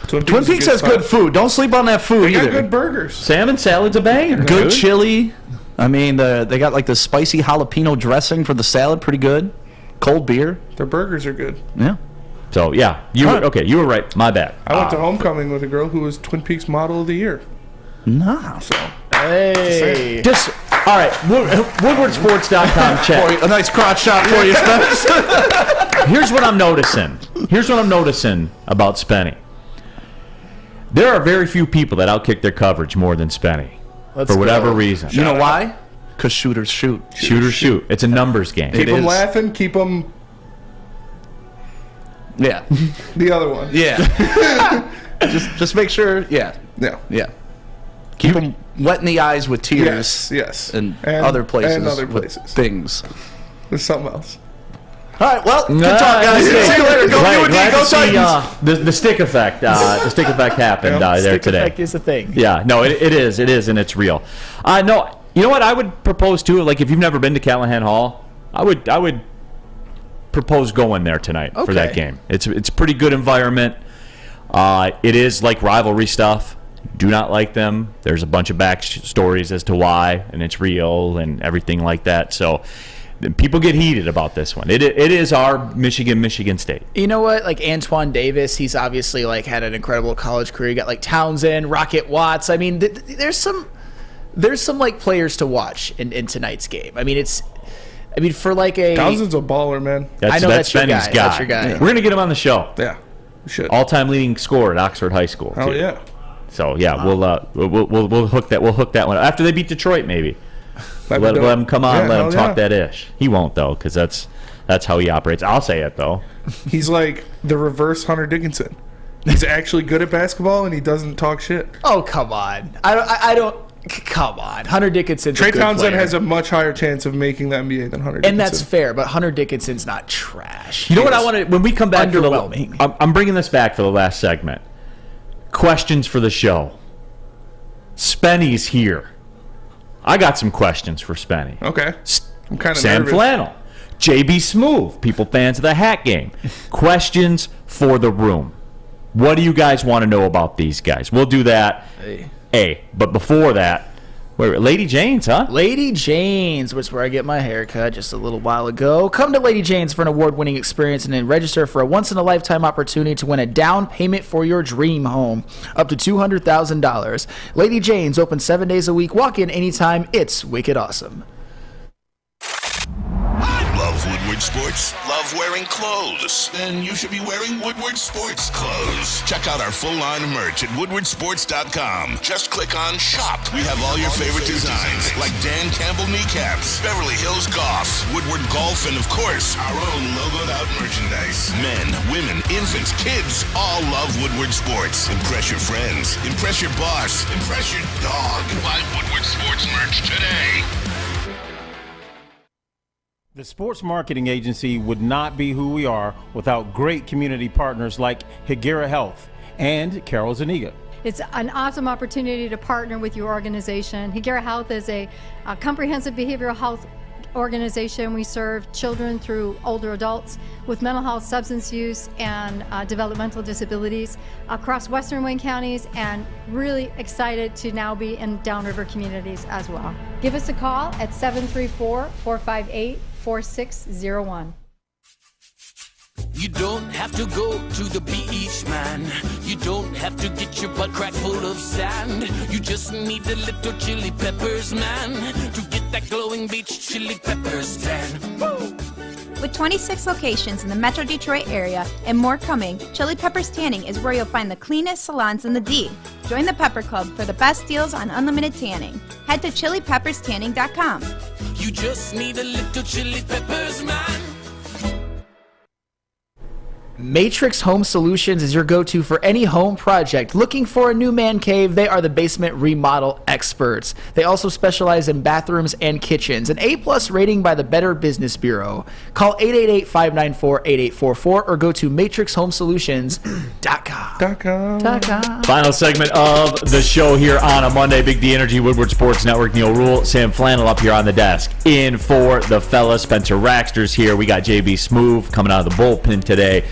Twin Peaks has good food. Don't sleep on that food either. They got good burgers. Salmon salad's a banger. Good chili. I mean, they got like the spicy jalapeno dressing for the salad. Pretty good. Cold beer. Their burgers are good. Yeah. So, yeah. You were right. My bad. I went to homecoming with a girl who was Twin Peaks Model of the Year. Nah. So, hey. All right. WoodwardSports.com chat. A nice crotch shot for you, Spence. Here's what I'm noticing. About Spenny. There are very few people that outkick their coverage more than Spenny. For whatever reason. You know why? Because shooters shoot. Shooters shoot. It's a numbers game. Keep them laughing. Keep them... Yeah. The other one. Yeah. just make sure. Yeah. Keep them wet in the eyes with tears. Yes. And other places. And other places. Things. There's something else. All right. Well, good talk, guys. See you later. Go UAD. Go Titans. The stick effect. The stick effect happened there stick today. Stick effect is a thing. Yeah. No, it is. It is, and it's real. No. You know what I would propose too? Like if you've never been to Callahan Hall, I would propose going there tonight for that game. It's a pretty good environment. It is like rivalry stuff. Do not like them. There's a bunch of back stories as to why, and it's real and everything like that. So people get heated about this one. It is our Michigan State. You know what? Like Antoine Davis, he's obviously like had an incredible college career. You got like Townsend, Rocket Watts. I mean, there's some like players to watch in tonight's game. I mean, for like a... Townsend's a baller, man. I know that's your guy. That's your guy. Yeah. We're going to get him on the show. Yeah, we should. All-time leading scorer at Oxford High School. Oh, yeah. So yeah, we'll hook that one up. After they beat Detroit, maybe. Let him come on, let him talk that ish. He won't though, because that's how he operates. I'll say it though. He's like the reverse Hunter Dickinson. He's actually good at basketball and he doesn't talk shit. Oh come on! I don't. Come on, Hunter Dickinson's Trey a good Townsend player. has a much higher chance of making the NBA than Hunter Dickinson. And that's fair, but Hunter Dickinson's not trash. You know what I want to, when we come back for underwhelming. I'm bringing this back for the last segment. Questions for the show. Spenny's here. I got some questions for Spenny. Okay. I'm kind of Sam nervous. Flannel. JB Smooth. People fans of the Hat Game. Questions for the room. What do you guys want to know about these guys? We'll do that. But before that, Lady Jane's, huh? Lady Jane's, which is where I get my hair cut just a little while ago. Come to Lady Jane's for an award-winning experience and then register for a once-in-a-lifetime opportunity to win a down payment for your dream home, up to $200,000. Lady Jane's, open 7 days a week. Walk in anytime. It's wicked awesome. Love Woodward Sports? Love wearing clothes? Then you should be wearing Woodward Sports clothes. Check out our full line of merch at woodwardsports.com. Just click on Shop. We have all your favorite designs, like Dan Campbell kneecaps, Beverly Hills Golf, Woodward Golf, and of course, our own logoed out merchandise. Men, women, infants, kids all love Woodward Sports. Impress your friends. Impress your boss. Impress your dog. Buy Woodward Sports merch today. The Sports Marketing Agency would not be who we are without great community partners like Higuera Health and Carol Zuniga. It's an awesome opportunity to partner with your organization. Higuera Health is a comprehensive behavioral health organization. We serve children through older adults with mental health, substance use, and developmental disabilities across Western Wayne counties, and really excited to now be in downriver communities as well. Give us a call at 734-458-4601. You don't have to go to the beach, man. You don't have to get your butt crack full of sand. You just need a little chili peppers, man, to get that glowing beach chili peppers tan. Woo! With 26 locations in the Metro Detroit area and more coming, Chili Peppers Tanning is where you'll find the cleanest salons in the D. Join the Pepper Club for the best deals on unlimited tanning. Head to chilipepperstanning.com. You just need a little chili peppers, man. Matrix Home Solutions is your go-to for any home project. Looking for a new man cave? They are the basement remodel experts. They also specialize in bathrooms and kitchens. An A+ rating by the Better Business Bureau. Call 888-594-8844 or go to matrixhomesolutions.com. Final segment of the show here on a Monday. Big D Energy, Woodward Sports Network. Neal Ruhl, Sam Flannel up here on the desk. In for the fella, Spencer Raxter's here. We got JB Smooth coming out of the bullpen today.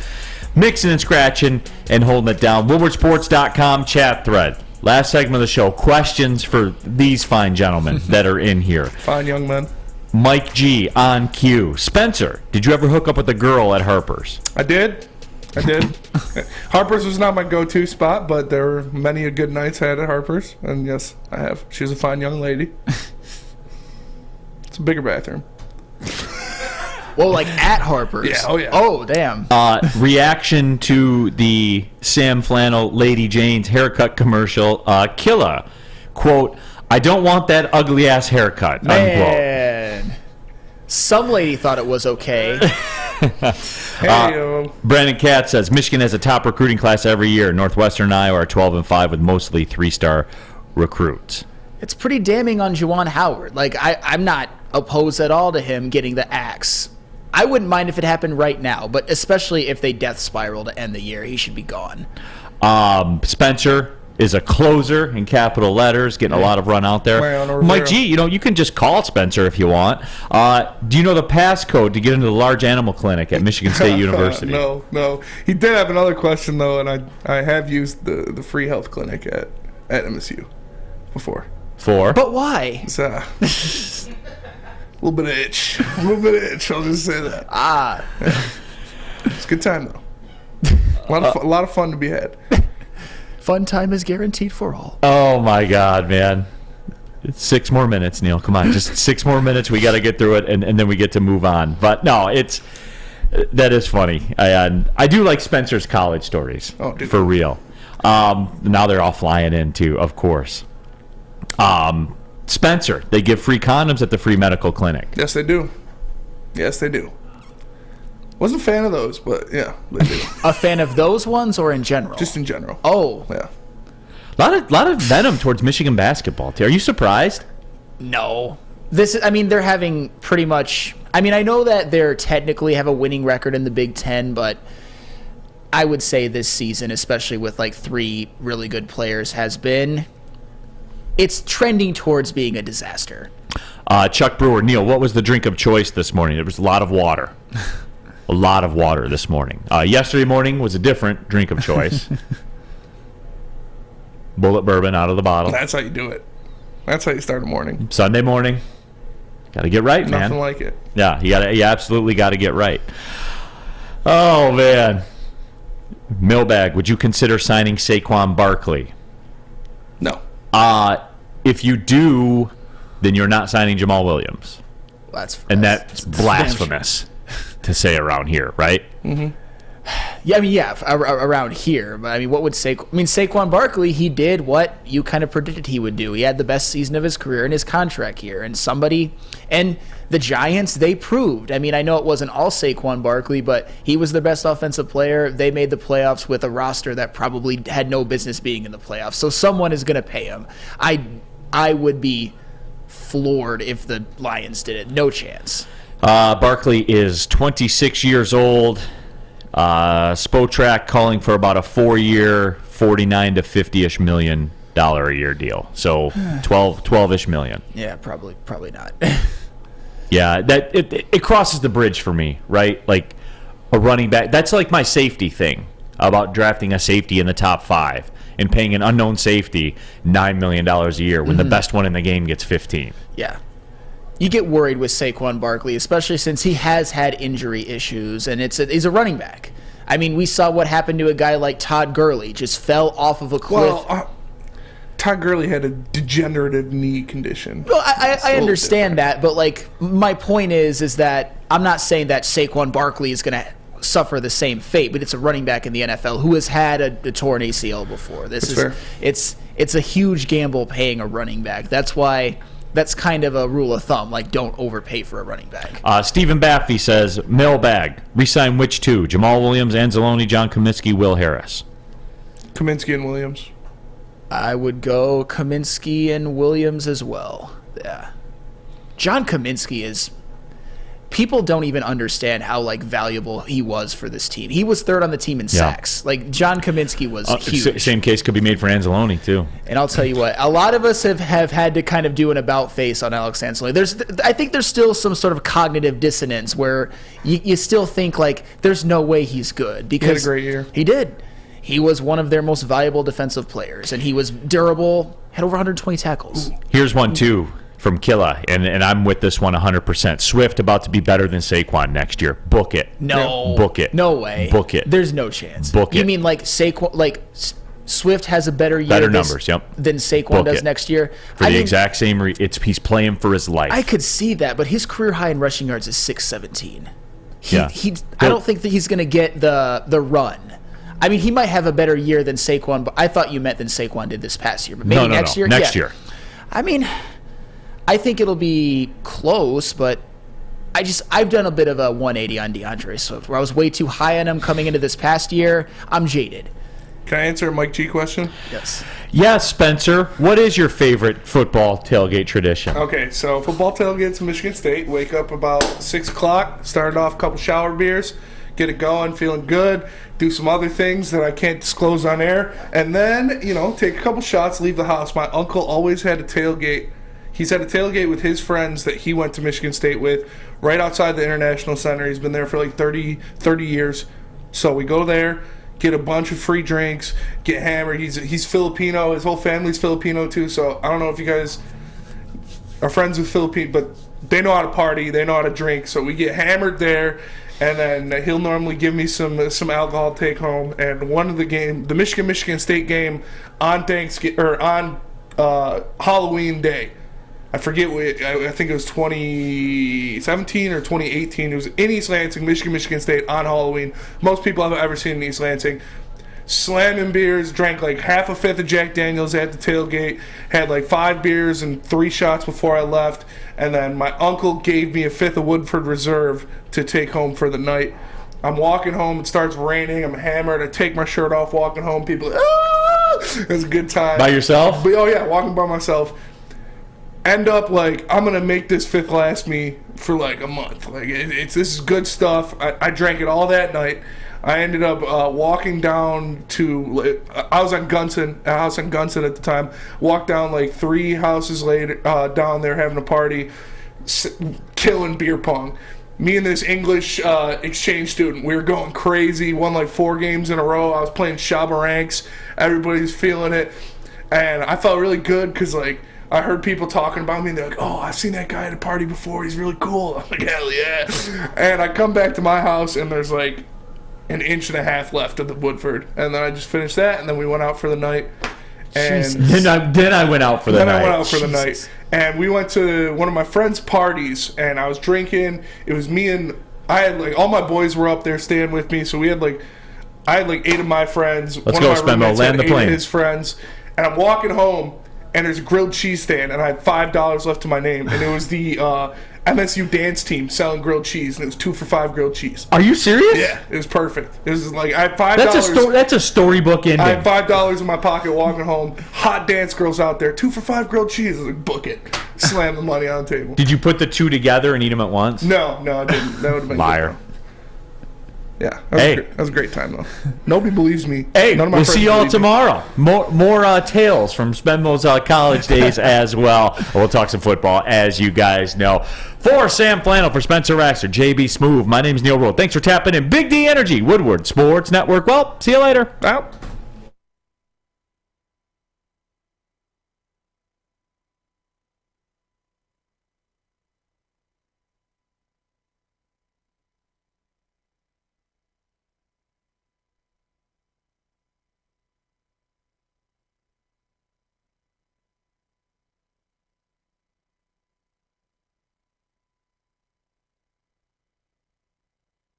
Mixing and scratching and holding it down. WoodwardSports.com chat thread. Last segment of the show. Questions for these fine gentlemen that are in here. Fine young men. Mike G on cue. Spencer, did you ever hook up with a girl at Harper's? I did. Harper's was not my go-to spot, but there were many a good nights I had at Harper's. And yes, I have. She was a fine young lady. It's a bigger bathroom. Well, like at Harper's. Yeah, oh yeah. Oh, damn. Reaction to the Sam Flannel Lady Jane's haircut commercial. Killa, quote, "I don't want that ugly ass haircut." Man. Unquote. Some lady thought it was okay. Brandon Katz says Michigan has a top recruiting class every year. Northwestern and Iowa are 12-5 with mostly 3-star recruits. It's pretty damning on Juwan Howard. Like, I'm not opposed at all to him getting the axe. I wouldn't mind if it happened right now, but especially if they death spiral to end the year, he should be gone. Spencer is a closer in capital letters, getting a lot of run out there. Mike G, you can just call Spencer if you want. Do you know the passcode to get into the large animal clinic at Michigan State University? No. He did have another question, though, and I have used the free health clinic at MSU before. But why? It's a little bit of itch. I'll just say that. Yeah. It's a good time, though. A lot of fun to be had. Fun time is guaranteed for all. Oh, my God, man. It's 6 more minutes, Neal. Come on, just 6 more minutes. We got to get through it, and then we get to move on. But, no, that is funny. I do like Spencer's college stories, for real. Now they're all flying in too, of course. Spencer, they give free condoms at the free medical clinic. Yes, they do. Yes, they do. Wasn't a fan of those, but yeah, they do. A fan of those ones or in general? Just in general. Oh. Yeah. A lot of venom towards Michigan basketball. Are you surprised? No. They're having pretty much... I know that they're technically have a winning record in the Big Ten, but I would say this season, especially with like 3 really good players, it's trending towards being a disaster. Chuck Brewer, Neal, what was the drink of choice this morning? There was a lot of water. A lot of water this morning. Yesterday morning was a different drink of choice. Bullet bourbon out of the bottle. That's how you do it. That's how you start a morning. Sunday morning, got to get right, man. Nothing like it. Yeah, you absolutely got to get right. Oh, man. Mailbag, would you consider signing Saquon Barkley? No. If you do, then you're not signing Jamal Williams. That's blasphemous to say around here, right? Mm-hmm. Yeah, around here. But what would Saquon Barkley, he did what you kind of predicted he would do. He had the best season of his career in his contract here. And the Giants, they proved. I know it wasn't all Saquon Barkley, but he was the best offensive player. They made the playoffs with a roster that probably had no business being in the playoffs. So someone is going to pay him. I would be floored if the Lions did it. No chance. Barkley is 26 years old. Spotrac calling for about a 4-year, $49 to $50-ish million a year deal. So 12-ish million. Yeah, probably not. Yeah, that it crosses the bridge for me, right? Like a running back. That's like my safety thing about drafting a safety in the top 5 and paying an unknown safety $9 million a year when the best one in the game gets 15. Yeah. You get worried with Saquon Barkley, especially since he has had injury issues, and he's a running back. We saw what happened to a guy like Todd Gurley, just fell off of a cliff. Well, Todd Gurley had a degenerative knee condition. Well, I understand that, but my point is that I'm not saying that Saquon Barkley is going to suffer the same fate, but it's a running back in the NFL who has had a torn ACL before. It's a huge gamble paying a running back. That's why. That's kind of a rule of thumb. Don't overpay for a running back. Stephen Baffy says, Mailbag, resign which 2? Jamal Williams, Anzalone, John Kaminsky, Will Harris. Kaminsky and Williams. I would go Kaminsky and Williams as well. Yeah. John Kaminsky is... People don't even understand how valuable he was for this team. He was 3rd on the team in sacks. John Kaminsky was huge. Same case could be made for Anzalone too. And I'll tell you what, a lot of us have had to kind of do an about face on Alex Anzalone. I think there's still some sort of cognitive dissonance where you still think there's no way he's good because he had a great year. He did. He was one of their most valuable defensive players, and he was durable. Had over 120 tackles. Here's one too. From Killa, and I'm with this one 100%. Swift about to be better than Saquon next year. Book it. No. Book it. No way. Book it. There's no chance. Book it. You mean Saquon, Swift has a better year than Saquon Book does it. next year? For the exact same he's playing for his life. I could see that, but his career high in rushing yards is 617. I don't think that he's going to get the run. He might have a better year than Saquon, but I thought you meant than Saquon did this past year. But maybe next year? Next year. I think it'll be close, but I've done a bit of a 180 on DeAndre Swift, where I was way too high on him coming into this past year. I'm jaded. Can I answer a Mike G question? Yes. Yes, Spencer. What is your favorite football tailgate tradition? Okay, so football tailgates in Michigan State. Wake up about 6 o'clock, start off a couple shower beers, get it going, feeling good, do some other things that I can't disclose on air, and then, take a couple shots, leave the house. My uncle always had a tailgate. He's had a tailgate with his friends that he went to Michigan State with right outside the International Center. He's been there for 30 years. So we go there, get a bunch of free drinks, get hammered. He's Filipino. His whole family's Filipino too. So I don't know if you guys are friends with Filipino, but they know how to party. They know how to drink. So we get hammered there, and then he'll normally give me some alcohol to take home. And one of the Michigan State game on Thanksgiving or on Halloween Day. I forget I think it was 2017 or 2018. It was in East Lansing, Michigan State on Halloween. Most people I've ever seen in East Lansing. slamming beers, drank like half a fifth of Jack Daniels at the tailgate, had like 5 beers and 3 shots before I left, and then my uncle gave me a fifth of Woodford Reserve to take home for the night. I'm walking home, it starts raining, I'm hammered, I take my shirt off walking home, people are like, ah! It was a good time. By yourself? But, oh yeah, walking by myself. End up like, I'm going to make this fifth last me for like a month. Like this is good stuff. I drank it all that night. I ended up walking down to, I was on Gunson, a house on Gunson at the time. Walked down like 3 houses later, down there having a party, killing beer pong. Me and this English exchange student, we were going crazy. Won like 4 games in a row. I was playing Shabba Ranks. Everybody's feeling it. And I felt really good because like, I heard people talking about me, and they're like, oh, I've seen that guy at a party before. He's really cool. I'm like, hell yeah. And I come back to my house, and there's like an inch and a half left of the Woodford. And then I just finished that, and then we went out for the night. And then I went out for the night. Then I went out for the night. And we went to one of my friend's parties, and I was drinking. It was me and I had like all my boys were up there staying with me, so we had like I had like 8 of my friends. Let's go, Spenmo. Land the plane. 8 of his friends, and I'm walking home. And there's a grilled cheese stand, and I had $5 left to my name, and it was the MSU dance team selling grilled cheese, and it was 2 for $5 grilled cheese. Are you serious? Yeah, it was perfect. It was like I had $5. That's a storybook ending. I had $5 in my pocket walking home. Hot dance girls out there, 2 for $5 grilled cheese. I was like, book it. Slam the money on the table. Did you put the 2 together and eat them at once? No, I didn't. That would have been liar. Good. Yeah, that was a great time though. Nobody believes me. Hey, we'll see y'all tomorrow. More tales from Spenmo's college days as well. We'll talk some football, as you guys know. For Sam Flannel, for Spencer Raxter, JB Smoove, my name's Neal Ruhl. Thanks for tapping in. Big D Energy, Woodward Sports Network. Well, see you later. Out.